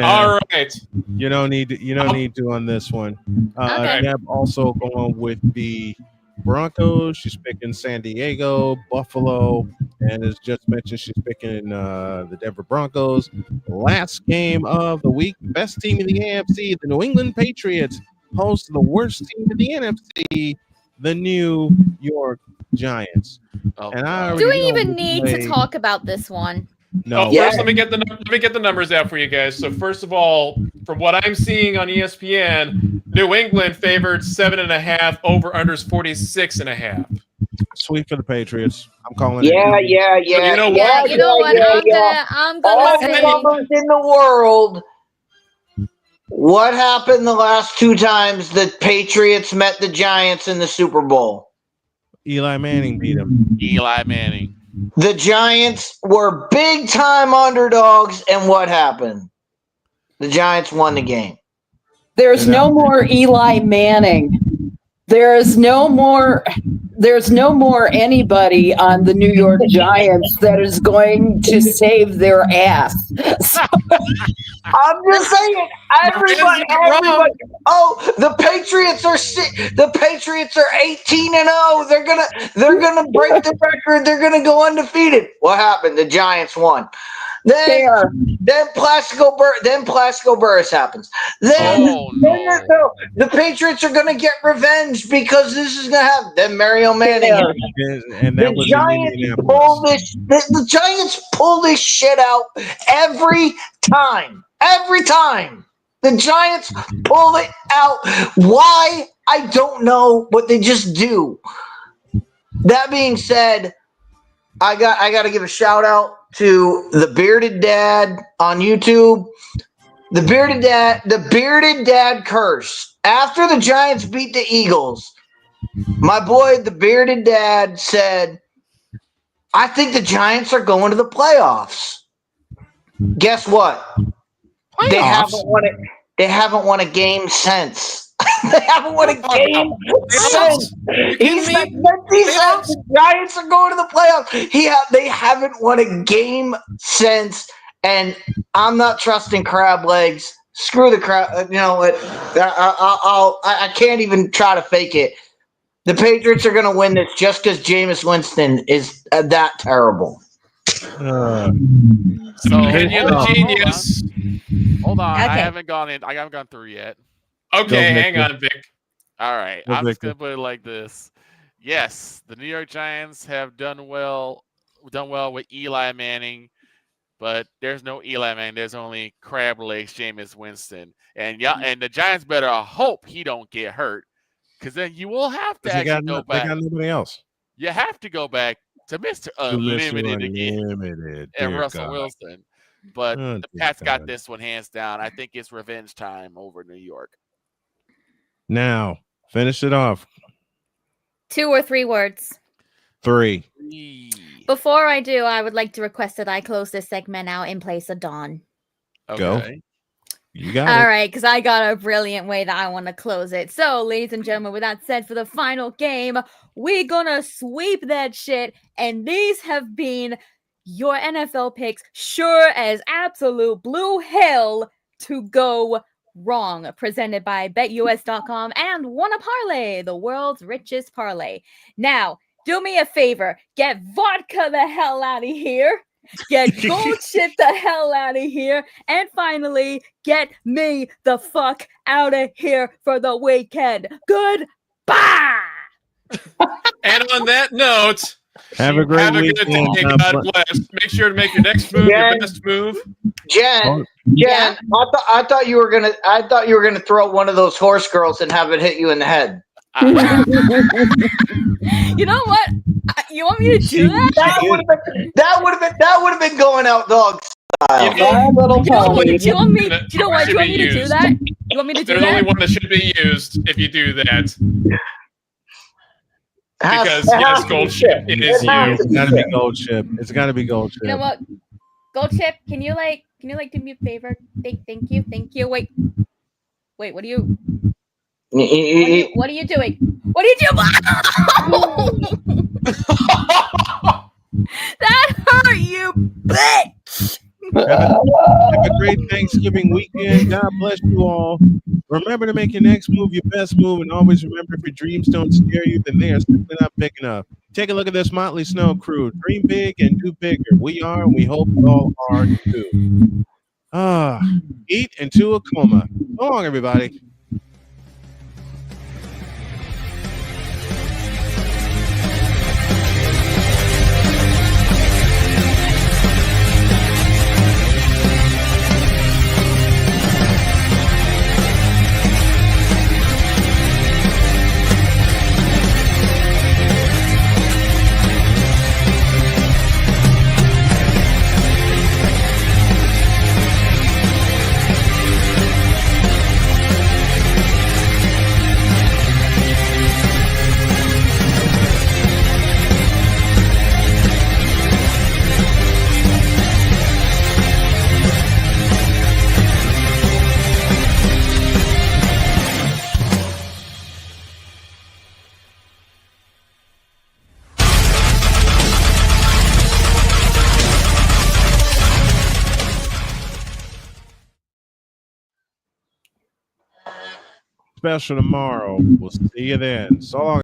All right. You don't need to on this one. Okay. Deb also going with the Broncos. She's picking San Diego, Buffalo, and as just mentioned, she's picking the Denver Broncos. Last game of the week, best team in the AFC, the New England Patriots, host the worst team in the NFC, the New York Giants. Do we even need to talk about this one? No. Oh, first, let me get the numbers out for you guys. So first of all, from what I'm seeing on ESPN, New England favored 7.5, over unders 46.5. Sweet for the Patriots. I'm calling Yeah. it. You know what? I'm gonna All say the numbers in the world. What happened the last 2 times the Patriots met the Giants in the Super Bowl? Eli Manning beat him. Eli Manning. The Giants were big time underdogs, and what happened? The Giants won the game. There's no more Eli Manning. There's no more anybody on the New York Giants that is going to save their ass. So, I'm just saying, everybody. Oh, the Patriots are 18-0. They're gonna break the record. They're gonna go undefeated. What happened? The Giants won. Then Plaxico Burress happens. Then the Patriots are going to get revenge because this is going to happen. Then Mario Manning. And that was The Giants pull this shit out every time. Every time. The Giants pull it out. Why? I don't know, but they just do. That being said, I got to give a shout out to the Bearded Dad on YouTube. The Bearded Dad curse. After the Giants beat the Eagles, my boy, the Bearded Dad, said, I think the Giants are going to the playoffs. Guess what? They haven't won a game since. They haven't won a game since. He said the Giants are going to the playoffs. They haven't won a game since, and I'm not trusting crab legs. Screw the crab. You know what? I can't even try to fake it. The Patriots are going to win this just because Jameis Winston is that terrible. So genius. Hold on. Okay. I haven't gone through yet. Okay, hang on, Vic. All right. Go, I'm just Victor. gonna put it like this. Yes, the New York Giants have done well with Eli Manning, but there's no Eli Manning. There's only crab legs Jameis Winston. And the Giants better hope he don't get hurt. Because then you will have to actually go back. They got nobody else. You have to go back to Mr. Unlimited again. Unlimited. And Dear Russell God. Wilson. But Oh, the dear Pats got God. this one hands down. I think it's revenge time over New York. Now, finish it off. 2 or 3 words. 3. Before I do, I would like to request that I close this segment out in place of Dawn. Go. You got All it. right, because I got a brilliant way that I want to close it. So, ladies and gentlemen, with that said, for the final game, we're gonna sweep that shit. And these have been your NFL picks, sure as absolute blue hell to go wrong, presented by BetUS.com and Wanna Parlay, the world's richest parlay. Now, do me a favor, get vodka the hell out of here. Get gold shit the hell out of here. And finally, get me the fuck out of here for the weekend. Goodbye. And on that note, have a great weekend. good day. God bless. Make sure to make your next move your best move. Jen, I thought you were gonna throw one of those horse girls and have it hit you in the head. You know what? You want me to do that? That would have been going out dog style. Do you want me to do that? You want me to do There's that? only one that should be used if you do that. Because yes, gold chip, it is you. It's gotta be gold chip. It's gotta be gold chip. You know what? Gold chip, can you do me a favor? Thank you. Wait, what are you doing? What are you doing? That hurt, you bitch! Have a great Thanksgiving weekend. God bless you all. Remember to make your next move your best move, and always remember, if your dreams don't scare you, then they are simply not big enough. Take a look at this Motley Snow crew. Dream big and do bigger. We are, and we hope you all are too. Eat into a coma. So long, everybody. Special tomorrow. We'll see you then. So long.